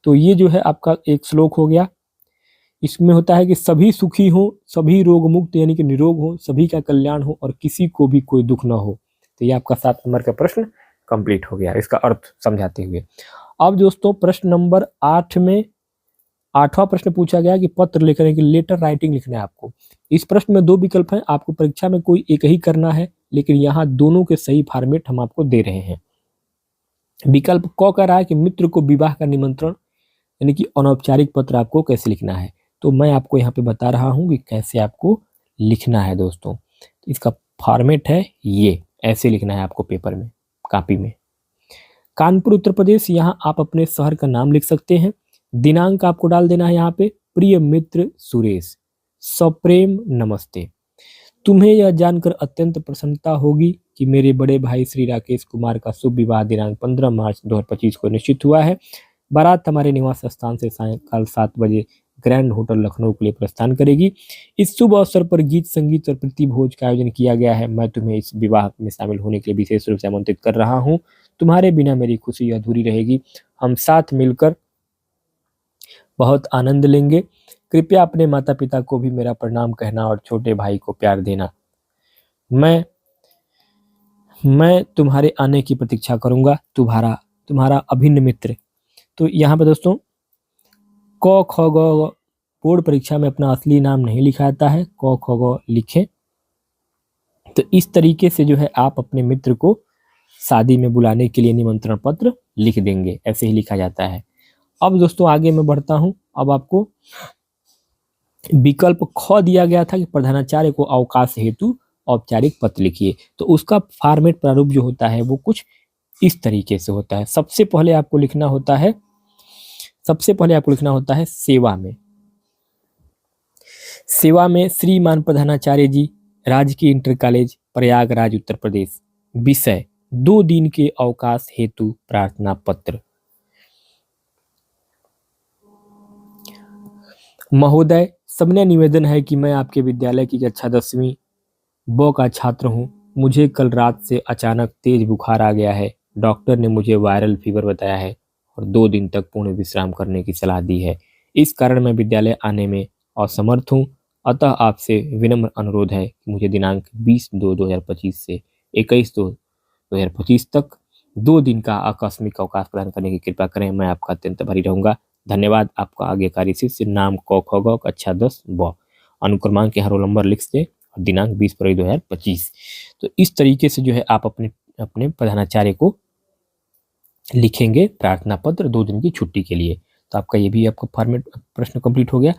तो ये जो है आपका एक श्लोक हो गया। इसमें होता है कि सभी सुखी हो, सभी रोग मुक्त यानी कि निरोग हो, सभी का कल्याण हो और किसी को भी कोई दुख ना हो। तो ये आपका 7 नंबर का प्रश्न कंप्लीट हो गया इसका अर्थ समझाते हुए। अब दोस्तों प्रश्न नंबर 8 में 8वां प्रश्न पूछा गया कि पत्र लिखने की लेटर राइटिंग लिखना है आपको। इस प्रश्न में 2 विकल्प हैं, आपको परीक्षा में कोई एक ही करना है, लेकिन यहाँ दोनों के सही फॉर्मेट हम आपको दे रहे हैं। विकल्प क कह रहा है कि मित्र को विवाह का निमंत्रण यानी कि अनौपचारिक पत्र आपको कैसे लिखना है। तो मैं आपको यहाँ पे बता रहा हूँ कि कैसे आपको लिखना है दोस्तों। तो इसका फॉर्मेट है ये, ऐसे लिखना है आपको पेपर में, कॉपी में। कानपुर उत्तर प्रदेश, यहाँ आप अपने शहर का नाम लिख सकते हैं। दिनांक आपको डाल देना है यहाँ पे, प्रिय मित्र सुरेश, सप्रेम नमस्ते। तुम्हें यह जानकर अत्यंत प्रसन्नता होगी कि मेरे बड़े भाई श्री राकेश कुमार का शुभ विवाह दिनांक 15 मार्च 2025 को निश्चित हुआ है। बारात हमारे निवास स्थान से सायंकाल 7 बजे ग्रैंड होटल लखनऊ के लिए प्रस्थान करेगी। इस शुभ अवसर पर गीत संगीत और प्रीति भोज का आयोजन किया गया है। मैं तुम्हें इस विवाह में शामिल होने के लिए विशेष रूप से आमंत्रित कर रहा हूँ। तुम्हारे बिना मेरी खुशी अधूरी रहेगी। हम साथ मिलकर बहुत आनंद लेंगे। कृपया अपने माता पिता को भी मेरा प्रणाम कहना और छोटे भाई को प्यार देना। मैं तुम्हारे आने की प्रतीक्षा करूंगा। तुम्हारा अभिन्न मित्र। तो यहाँ पे दोस्तों क ख ग, बोर्ड परीक्षा में अपना असली नाम नहीं लिखा जाता है, क ख ग लिखें। तो इस तरीके से जो है आप अपने मित्र को शादी में बुलाने के लिए निमंत्रण पत्र लिख देंगे, ऐसे ही लिखा जाता है। अब दोस्तों आगे मैं बढ़ता हूं। अब आपको विकल्प ख दिया गया था कि प्रधानाचार्य को अवकाश हेतु औपचारिक पत्र लिखिए। तो उसका फॉर्मेट प्रारूप जो होता है वो कुछ इस तरीके से होता है। सबसे पहले आपको लिखना होता है सेवा में श्रीमान प्रधानाचार्य जी, राजकीय इंटर कॉलेज प्रयागराज उत्तर प्रदेश। विषय 2 दिन के अवकाश हेतु प्रार्थना पत्र। महोदय, सबने निवेदन है कि मैं आपके विद्यालय की कक्षा 10वीं ब का छात्र हूं। मुझे कल रात से अचानक तेज बुखार आ गया है। डॉक्टर ने मुझे वायरल फीवर बताया है और 2 दिन तक पूर्ण विश्राम करने की सलाह दी है। इस कारण मैं विद्यालय आने में असमर्थ हूं। अतः आपसे विनम्र अनुरोध है कि मुझे दिनांक 20/2/2025 से 21/2/2025 तक 2 दिन का आकस्मिक अवकाश प्रदान करने की कृपा करें। मैं आपका अत्यंत आभारी रहूंगा। धन्यवाद। आपका आज्ञाकारी शिष्य, नाम क ख ग, कक्षा 10 ब, अनुक्रमांक यहाँ रोल नंबर लिख दें और दिनांक 20/2/2025। तो इस तरीके से जो है आप अपने प्रधानाचार्य को लिखेंगे प्रार्थना पत्र 2 दिन की छुट्टी के लिए। तो आपका ये भी आपका फॉर्मेट प्रश्न कंप्लीट हो गया।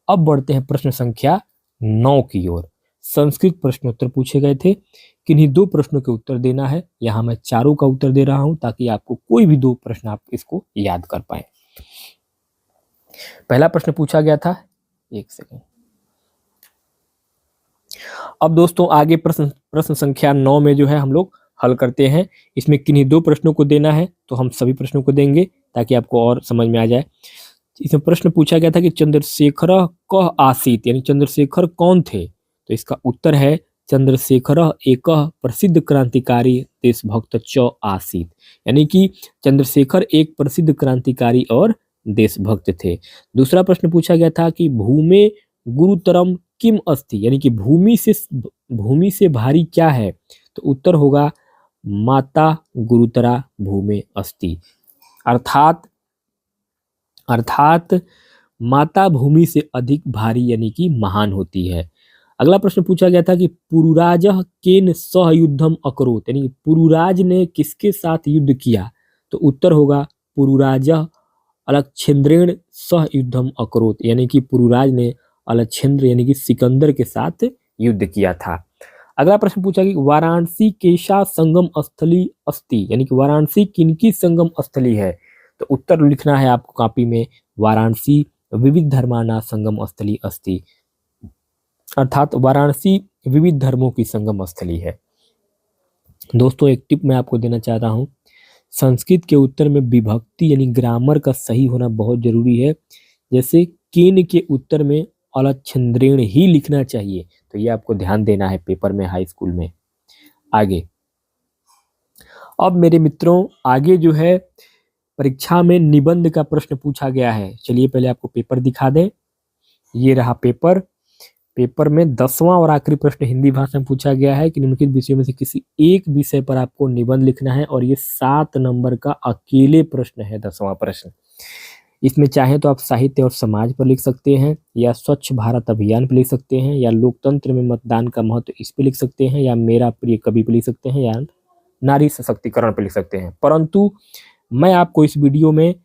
अब बढ़ते हैं प्रश्न संख्या 9 की ओर। संस्कृत प्रश्नोत्तर पूछे गए थे। किन्हीं 2 प्रश्नों के उत्तर देना है। यहाँ मैं चारों का उत्तर दे रहा हूं ताकि आपको कोई भी 2 प्रश्न आप इसको याद कर पाए। पहला प्रश्न पूछा गया था, 1 सेकंड। अब दोस्तों आगे प्रश्न संख्या 9 में जो है हम लोग हल करते हैं। इसमें किन्हीं 2 प्रश्नों को देना है, तो हम सभी प्रश्नों को देंगे ताकि आपको और समझ में आ जाए। इसमें प्रश्न पूछा गया था कि चंद्रशेखर कः आसीत, यानी चंद्रशेखर कौन थे। तो इसका उत्तर है चंद्रशेखर एक प्रसिद्ध क्रांतिकारी देशभक्त च आसीत, यानी कि चंद्रशेखर एक प्रसिद्ध क्रांतिकारी और देशभक्त थे। दूसरा प्रश्न पूछा गया था कि भूमे गुरुतरम किम अस्ति, यानी कि भूमि से भारी क्या है। तो उत्तर होगा माता गुरुतरा भूमे अस्ति, अर्थात माता भूमि से अधिक भारी यानी कि महान होती है। अगला प्रश्न पूछा गया था कि पुरुराज केन सह युद्धम अकरोत, यानी पुरुराज ने किसके साथ युद्ध किया। तो उत्तर होगा पुरुराज अलक्षेंद्रेण सह युद्धम अकरोत, यानी कि पुरुराज ने अलक्षेंद्र यानी कि सिकंदर के साथ युद्ध किया था। अगला प्रश्न पूछा कि वाराणसी केशा संगम स्थली अस्ति, यानी कि वाराणसी किनकी संगम स्थली है। तो उत्तर लिखना है आपको कॉपी में, वाराणसी विविध धर्माना संगम स्थली अस्ति, अर्थात वाराणसी विविध धर्मों की संगम स्थली है। दोस्तों एक टिप मैं आपको देना चाहता हूँ, संस्कृत के उत्तर में विभक्ति यानी ग्रामर का सही होना बहुत जरूरी है। जैसे केन के उत्तर में अलक्षेंद्रेण ही लिखना चाहिए, तो ये आपको ध्यान देना है पेपर में, हाई स्कूल में। आगे अब मेरे मित्रों आगे जो है परीक्षा में निबंध का प्रश्न पूछा गया है। चलिए पहले आपको पेपर दिखा दें। ये रहा पेपर में 10वां और आखिरी प्रश्न हिंदी भाषा में पूछा गया है कि निम्नलिखित विषयों में से किसी एक विषय पर आपको निबंध लिखना है, और ये 7 नंबर का अकेले प्रश्न है, 10वां प्रश्न। इसमें चाहे तो आप साहित्य और समाज पर लिख सकते हैं, या स्वच्छ भारत अभियान पर लिख सकते हैं, या लोकतंत्र में मतदान का महत्व इस पर लिख सकते हैं, या मेरा प्रिय कवि पर लिख सकते हैं, या नारी सशक्तिकरण पर लिख सकते हैं। परंतु मैं आपको इस वीडियो में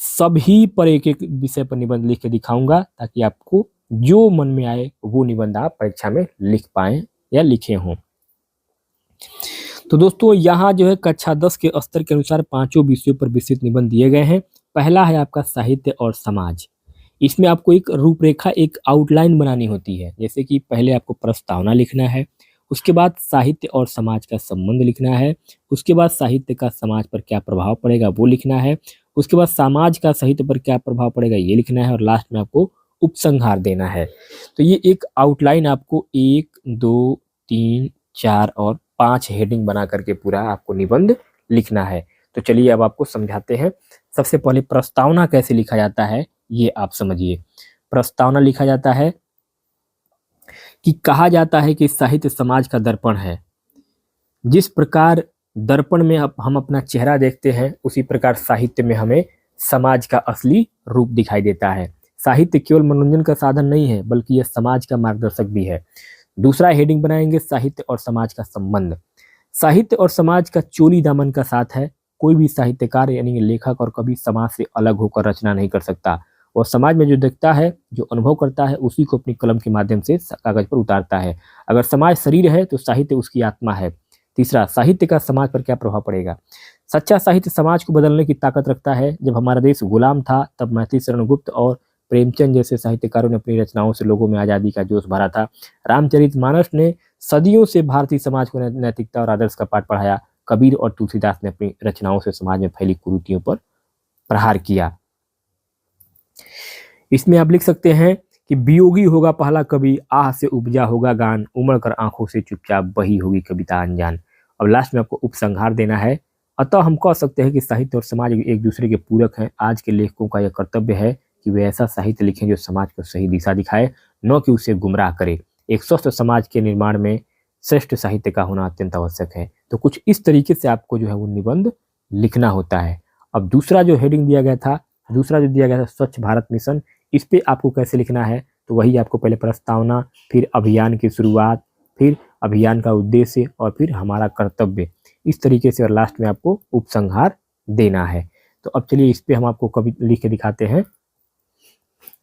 सभी पर एक एक विषय पर निबंध लिख के दिखाऊंगा, ताकि आपको जो मन में आए वो निबंध आप परीक्षा में लिख पाएं या लिखे हों। तो दोस्तों यहाँ जो है कक्षा 10 के स्तर के अनुसार पांचों विषयों पर विस्तृत निबंध दिए गए हैं। पहला है आपका साहित्य और समाज। इसमें आपको एक रूपरेखा, एक आउटलाइन बनानी होती है। जैसे कि पहले आपको प्रस्तावना लिखना है, उसके बाद साहित्य और समाज का संबंध लिखना है, उसके बाद साहित्य का समाज पर क्या प्रभाव पड़ेगा वो लिखना है, उसके बाद समाज का साहित्य पर क्या प्रभाव पड़ेगा ये लिखना है, और लास्ट में आपको उपसंहार देना है। तो ये एक आउटलाइन आपको 1, 2, 3, 4 और 5 हेडिंग बना करके पूरा आपको निबंध लिखना है। तो चलिए अब आपको समझाते हैं। सबसे पहले प्रस्तावना कैसे लिखा जाता है ये आप समझिए। प्रस्तावना लिखा जाता है कि कहा जाता है कि साहित्य समाज का दर्पण है। जिस प्रकार दर्पण में हम अपना चेहरा देखते हैं, उसी प्रकार साहित्य में हमें समाज का असली रूप दिखाई देता है। साहित्य केवल मनोरंजन का साधन नहीं है, बल्कि यह समाज का मार्गदर्शक भी है। दूसरा हेडिंग बनाएंगे साहित्य और समाज का संबंध। साहित्य और समाज का चोली दामन का साथ है। कोई भी साहित्यकार यानी लेखक और कभी समाज से अलग होकर रचना नहीं कर सकता। और समाज में जो देखता है, जो अनुभव करता है, उसी को अपनी कलम के माध्यम से कागज पर उतारता है। अगर समाज शरीर है तो साहित्य उसकी आत्मा है। तीसरा, साहित्य का समाज पर क्या प्रभाव पड़ेगा। सच्चा साहित्य समाज को बदलने की ताकत रखता है। जब हमारा देश गुलाम था, तब मैथिली शरण गुप्त और प्रेमचंद जैसे साहित्यकारों ने अपनी रचनाओं से लोगों में आज़ादी का जोश भरा था। रामचरितमानस ने सदियों से भारतीय समाज को नैतिकता और आदर्श का पाठ पढ़ाया। कबीर और तुलसीदास ने अपनी रचनाओं से समाज में फैली कुरीतियों पर प्रहार किया। इसमें आप लिख सकते हैं कि वियोगी होगा पहला कवि, आह से उपजा होगा गान, उमड़ कर आंखों से चुपचाप बही होगी कविता अनजान। अब लास्ट में आपको उपसंहार देना है। अतः हम कह सकते हैं कि साहित्य और समाज एक दूसरे के पूरक हैं। आज के लेखकों का यह कर्तव्य है कि वे ऐसा साहित्य लिखें जो समाज को सही दिशा दिखाए, न कि उसे गुमराह करे। एक स्वस्थ समाज के निर्माण में श्रेष्ठ साहित्य का होना अत्यंत आवश्यक है। तो कुछ इस तरीके से आपको जो है वो निबंध लिखना होता है। अब दूसरा जो हेडिंग दिया गया था, स्वच्छ भारत मिशन, इस पे आपको कैसे लिखना है। तो वही आपको पहले प्रस्तावना, फिर अभियान की शुरुआत, फिर अभियान का उद्देश्य और फिर हमारा कर्तव्य, इस तरीके से, और लास्ट में आपको उपसंहार देना है। तो अब चलिए इस पे हम आपको कभी लिख के दिखाते हैं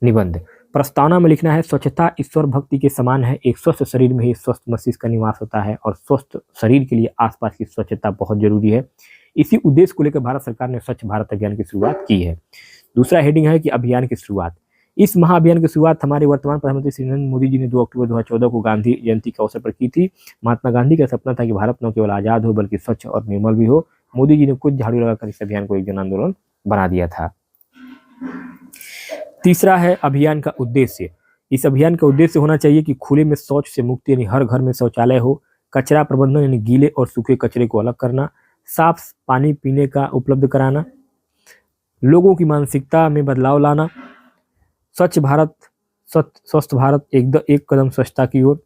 निबंध। प्रस्तावना में लिखना है, स्वच्छता ईश्वर भक्ति के समान है। एक स्वस्थ शरीर में ही स्वस्थ मस्तिष्क का निवास होता है, और स्वस्थ शरीर के लिए आसपास की स्वच्छता बहुत जरूरी है। इसी उद्देश्य को लेकर भारत सरकार ने स्वच्छ भारत अभियान की शुरुआत की है। दूसरा हेडिंग है कि अभियान की शुरुआत। इस महाअभियान की शुरुआत हमारे वर्तमान प्रधानमंत्री श्री नरेंद्र मोदी जी ने 2 अक्टूबर 2014 को गांधी जयंती के अवसर पर की थी। महात्मा गांधी का सपना था कि भारत न केवल आजाद हो बल्कि स्वच्छ और निर्मल भी हो। मोदी जी ने कुछ झाड़ू लगाकर इस अभियान को एक जन आंदोलन बना दिया था। तीसरा है अभियान का उद्देश्य। इस अभियान का उद्देश्य होना चाहिए कि खुले में शौच से मुक्ति यानी हर घर में शौचालय हो, कचरा प्रबंधन यानी गीले और सूखे कचरे को अलग करना, साफ पानी पीने का उपलब्ध कराना, लोगों की मानसिकता में बदलाव लाना, स्वच्छ भारत, स्वस्थ भारत, एक कदम स्वच्छता की ओर।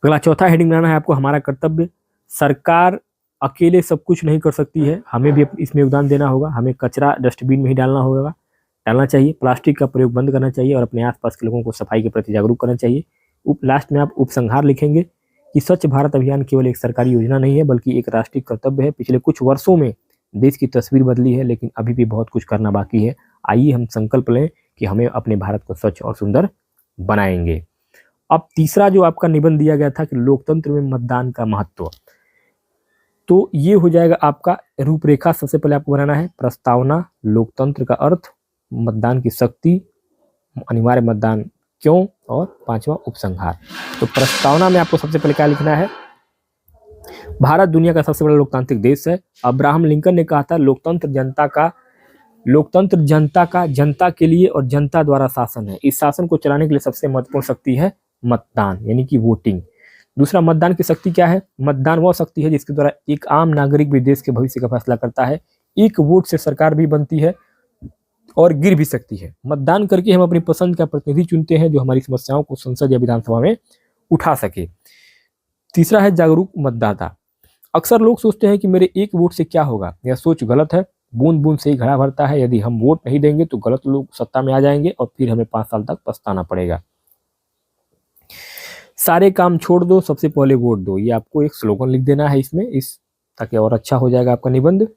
अगला चौथा हेडिंग बनाना है आपको, हमारा कर्तव्य। सरकार अकेले सब कुछ नहीं कर सकती है, हमें भी इसमें योगदान देना होगा। हमें कचरा डस्टबिन में ही डालना चाहिए। प्लास्टिक का प्रयोग बंद करना चाहिए और अपने आसपास के लोगों को सफाई के प्रति जागरूक करना चाहिए। लास्ट में आप उपसंहार लिखेंगे कि स्वच्छ भारत अभियान केवल एक सरकारी योजना नहीं है, बल्कि एक राष्ट्रीय कर्तव्य है। पिछले कुछ वर्षों में देश की तस्वीर बदली है, लेकिन अभी भी बहुत कुछ करना बाकी है। आइए हम संकल्प लें कि हमें अपने भारत को स्वच्छ और सुंदर बनाएंगे। अब तीसरा जो आपका निबंध दिया गया था कि लोकतंत्र में मतदान का महत्व, तो ये हो जाएगा आपका रूपरेखा। सबसे पहले आपको बनाना है प्रस्तावना, लोकतंत्र का अर्थ, मतदान की शक्ति, अनिवार्य मतदान क्यों, और पांचवा उपसंहार। तो प्रस्तावना में आपको सबसे पहले क्या लिखना है, भारत दुनिया का सबसे बड़ा लोकतांत्रिक देश है। अब्राहम लिंकन ने कहा था लोकतंत्र जनता का जनता के लिए और जनता द्वारा शासन है। इस शासन को चलाने के लिए सबसे महत्वपूर्ण शक्ति है मतदान यानी कि वोटिंग। दूसरा, मतदान की शक्ति क्या है। मतदान वह शक्ति है जिसके द्वारा एक आम नागरिक भी देश के भविष्य का फैसला करता है। एक वोट से सरकार भी बनती है और गिर भी सकती है। मतदान करके हम अपनी पसंद का प्रतिनिधि चुनते हैं जो हमारी समस्याओं को संसद या विधानसभा में उठा सके। तीसरा है जागरूक मतदाता। अक्सर लोग सोचते हैं कि मेरे एक वोट से क्या होगा। यह सोच गलत है। बूंद बूंद से ही घड़ा भरता है। यदि हम वोट नहीं देंगे तो गलत लोग सत्ता में आ जाएंगे और फिर हमें 5 साल तक पछताना पड़ेगा। सारे काम छोड़ दो, सबसे पहले वोट दो। ये आपको एक स्लोगन लिख देना है इसमें, ताकि और अच्छा हो जाएगा आपका निबंध।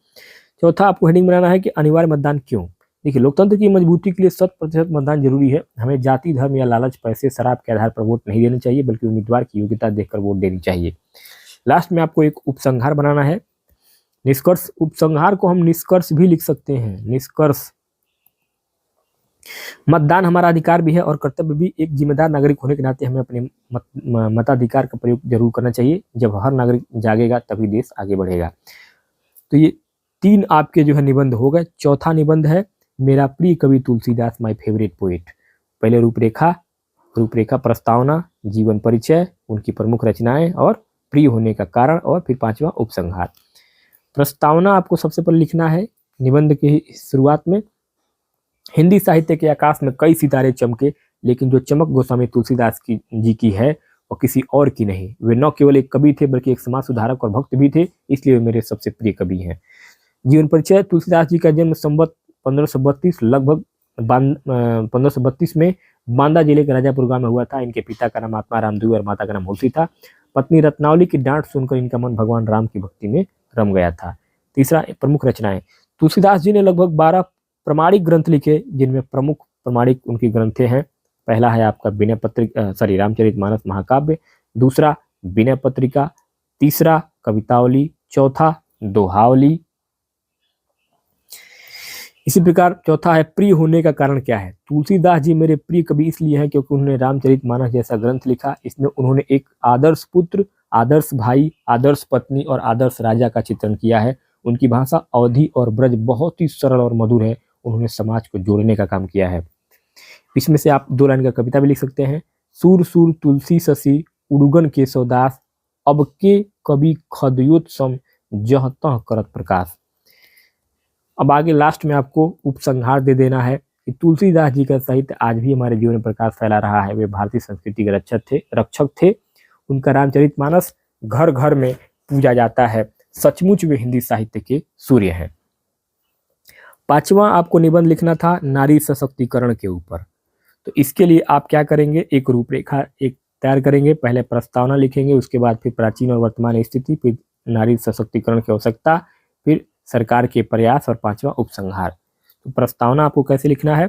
चौथा आपको हेडिंग बनाना है कि अनिवार्य मतदान क्यों। देखिए, लोकतंत्र की मजबूती के लिए 100% मतदान जरूरी है। हमें जाति, धर्म या लालच, पैसे, शराब के आधार पर वोट नहीं देने चाहिए, बल्कि उम्मीदवार की योग्यता देखकर वोट देनी चाहिए। लास्ट में आपको एक उपसंहार बनाना है। निष्कर्ष, उपसंहार को हम निष्कर्ष भी लिख सकते हैं। निष्कर्ष, मतदान हमारा अधिकार भी है और कर्तव्य भी। एक जिम्मेदार नागरिक होने के नाते हमें अपने मताधिकार का प्रयोग जरूर करना चाहिए। जब हर नागरिक जागेगा तभी देश आगे बढ़ेगा। तो ये 3 आपके जो है निबंध हो गए। चौथा निबंध है मेरा प्रिय कवि तुलसीदास, माय फेवरेट पोएट। पहले रूपरेखा, प्रस्तावना, जीवन परिचय, उनकी प्रमुख रचनाएं और प्रिय होने का कारण, और फिर 5वां उपसंहार। प्रस्तावना आपको सबसे पहले लिखना है निबंध की शुरुआत में। हिंदी साहित्य के आकाश में कई सितारे चमके, लेकिन जो चमक गोस्वामी तुलसीदास जी की है और किसी और की नहीं। वे न केवल एक कवि थे बल्कि एक समाज सुधारक और भक्त भी थे, इसलिए वे मेरे सबसे प्रिय कवि हैं। जीवन परिचय, तुलसीदास जी का जन्म संवत 1532 लगभग 1532 में बांदा जिले के राजापुर गांव में हुआ था। इनके पिता का नाम आत्मा राम दुबे और माता का नाम हुलसी था। पत्नी रत्नावली की डांट सुनकर इनका मन भगवान राम की भक्ति में रम गया था। तीसरा, प्रमुख रचनाएं। तुलसीदास जी ने लगभग 12 प्रमाणिक ग्रंथ लिखे, जिनमें प्रमुख प्रमाणिक उनकी ग्रंथें हैं। पहला है आपका रामचरितमानस महाकाव्य, दूसरा विनय पत्रिका, तीसरा कवितावली, चौथा दोहावली। इसी प्रकार चौथा है प्रिय होने का कारण क्या है। तुलसीदास जी मेरे प्रिय कवि इसलिए हैं क्योंकि उन्होंने रामचरितमानस जैसा ग्रंथ लिखा। इसमें उन्होंने एक आदर्श पुत्र, आदर्श भाई, आदर्श पत्नी और आदर्श राजा का चित्रण किया है। उनकी भाषा अवधी और ब्रज बहुत ही सरल और मधुर है। उन्होंने समाज को जोड़ने का काम किया है। इसमें से आप 2 लाइन का कविता भी लिख सकते हैं। सूर सूर तुलसी शशि उड़ुगन केशवदास, अब के कवि खदयोत्सम जह तह करत प्रकाश। अब आगे लास्ट में आपको उपसंहार दे देना है कि तुलसीदास जी का साहित्य आज भी हमारे जीवन में प्रकाश फैला रहा है। वे भारतीय संस्कृति के रक्षक थे। उनका रामचरितमानस घर घर में पूजा जाता है। सचमुच वे हिंदी साहित्य के सूर्य हैं। 5वां आपको निबंध लिखना था नारी सशक्तिकरण के ऊपर। तो इसके लिए आप क्या करेंगे, एक रूपरेखा तैयार करेंगे। पहले प्रस्तावना लिखेंगे, उसके बाद फिर प्राचीन और वर्तमान स्थिति, फिर नारी सशक्तिकरण की आवश्यकता, फिर सरकार के प्रयास और 5वां उपसंहार। तो प्रस्तावना आपको कैसे लिखना है।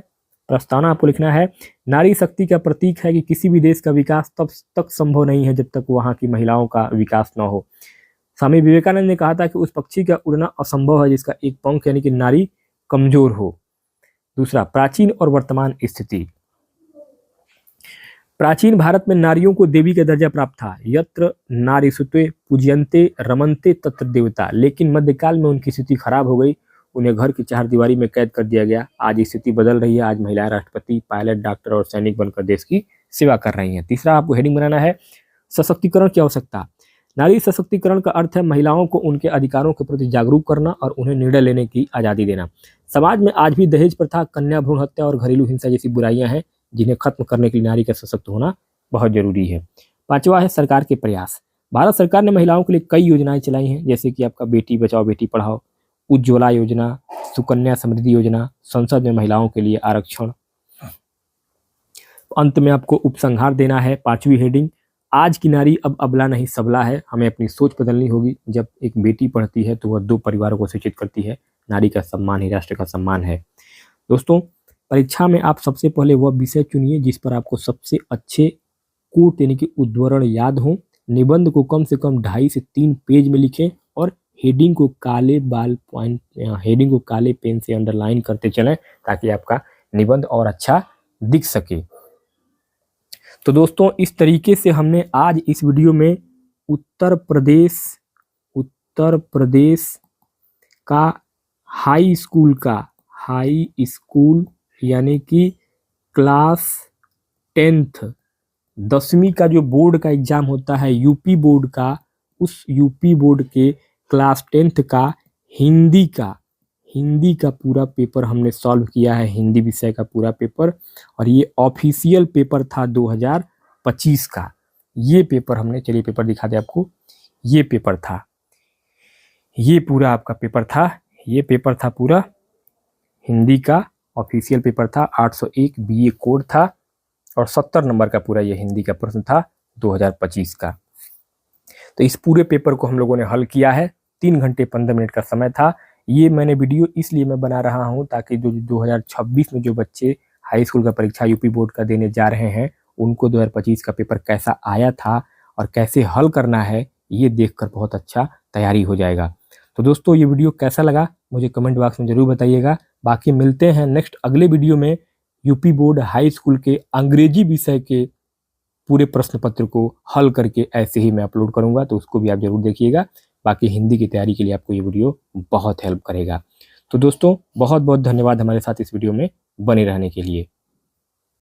प्रस्तावना आपको लिखना है नारी शक्ति का प्रतीक है कि किसी भी देश का विकास तब तक संभव नहीं है जब तक वहाँ की महिलाओं का विकास न हो। स्वामी विवेकानंद ने कहा था कि उस पक्षी का उड़ना असंभव है जिसका एक पंख यानी कि नारी कमजोर हो। दूसरा, प्राचीन और वर्तमान स्थिति। प्राचीन भारत में नारियों को देवी का दर्जा प्राप्त था। यत्र नारीसुते पूज्यन्ते रमन्ते तत्र देवता। लेकिन मध्यकाल में उनकी स्थिति खराब हो गई। उन्हें घर की 4 दीवारी में कैद कर दिया गया। आज स्थिति बदल रही है। आज महिलाएं राष्ट्रपति, पायलट, डॉक्टर और सैनिक बनकर देश की सेवा कर रही हैं। तीसरा आपको हेडिंग बनाना है सशक्तिकरण की आवश्यकता। नारी सशक्तिकरण का अर्थ है महिलाओं को उनके अधिकारों के प्रति जागरूक करना और उन्हें निर्णय लेने की आज़ादी देना। समाज में आज भी दहेज प्रथा, कन्या भ्रूण हत्या और घरेलू हिंसा जैसी बुराइयां हैं जिन्हें खत्म करने के लिए नारी का सशक्त होना बहुत जरूरी है। 5वां है सरकार के प्रयास। भारत सरकार ने महिलाओं के लिए कई योजनाएं चलाई हैं, जैसे कि आपका बेटी बचाओ बेटी पढ़ाओ, उज्ज्वला योजना, सुकन्या समृद्धि योजना, संसद में महिलाओं के लिए आरक्षण। अंत में आपको उपसंहार देना है। 5वीं हेडिंग, आज की नारी अब अबला नहीं सबला है। हमें अपनी सोच बदलनी होगी। जब एक बेटी पढ़ती है तो वह 2 परिवारों को शिक्षित करती है। नारी का सम्मान ही राष्ट्र का सम्मान है। दोस्तों, परीक्षा में आप सबसे पहले वह विषय चुनिए जिस पर आपको सबसे अच्छे कोट यानी कि उद्धरण याद हो। निबंध को कम से कम 2.5 से 3 पेज में लिखें और हेडिंग को काले पेन से अंडरलाइन करते चलें ताकि आपका निबंध और अच्छा दिख सके। तो दोस्तों, इस तरीके से हमने आज इस वीडियो में उत्तर प्रदेश का हाई स्कूल यानी कि क्लास 10th 10वीं का जो बोर्ड का एग्जाम होता है यूपी बोर्ड का, उस यूपी बोर्ड के क्लास 10th का हिंदी का पूरा पेपर हमने सॉल्व किया है। हिंदी विषय का पूरा पेपर, और ये ऑफिशियल पेपर था 2025 का। ये पेपर हमने, चलिए पेपर दिखा दे आपको। ये पेपर था, ये पूरा आपका पेपर था। ये पेपर था पूरा हिंदी का, ऑफिशियल पेपर था। 801 BA कोड था और 70 नंबर का पूरा ये हिंदी का प्रश्न था 2025 का। तो इस पूरे पेपर को हम लोगों ने हल किया है। 3 घंटे 15 मिनट का समय था। ये मैंने वीडियो इसलिए मैं बना रहा हूँ ताकि जो 2026 में जो बच्चे हाई स्कूल का परीक्षा यूपी बोर्ड का देने जा रहे हैं, उनको 2025 का पेपर कैसा आया था और कैसे हल करना है, ये देखकर बहुत अच्छा तैयारी हो जाएगा। तो दोस्तों, ये वीडियो कैसा लगा मुझे कमेंट बॉक्स में ज़रूर बताइएगा। बाकी मिलते हैं नेक्स्ट अगले वीडियो में। यूपी बोर्ड हाई स्कूल के अंग्रेजी विषय के पूरे प्रश्न पत्र को हल करके ऐसे ही मैं अपलोड करूंगा, तो उसको भी आप जरूर देखिएगा। बाकी हिंदी की तैयारी के लिए आपको ये वीडियो बहुत हेल्प करेगा। तो दोस्तों, बहुत बहुत धन्यवाद हमारे साथ इस वीडियो में बने रहने के लिए।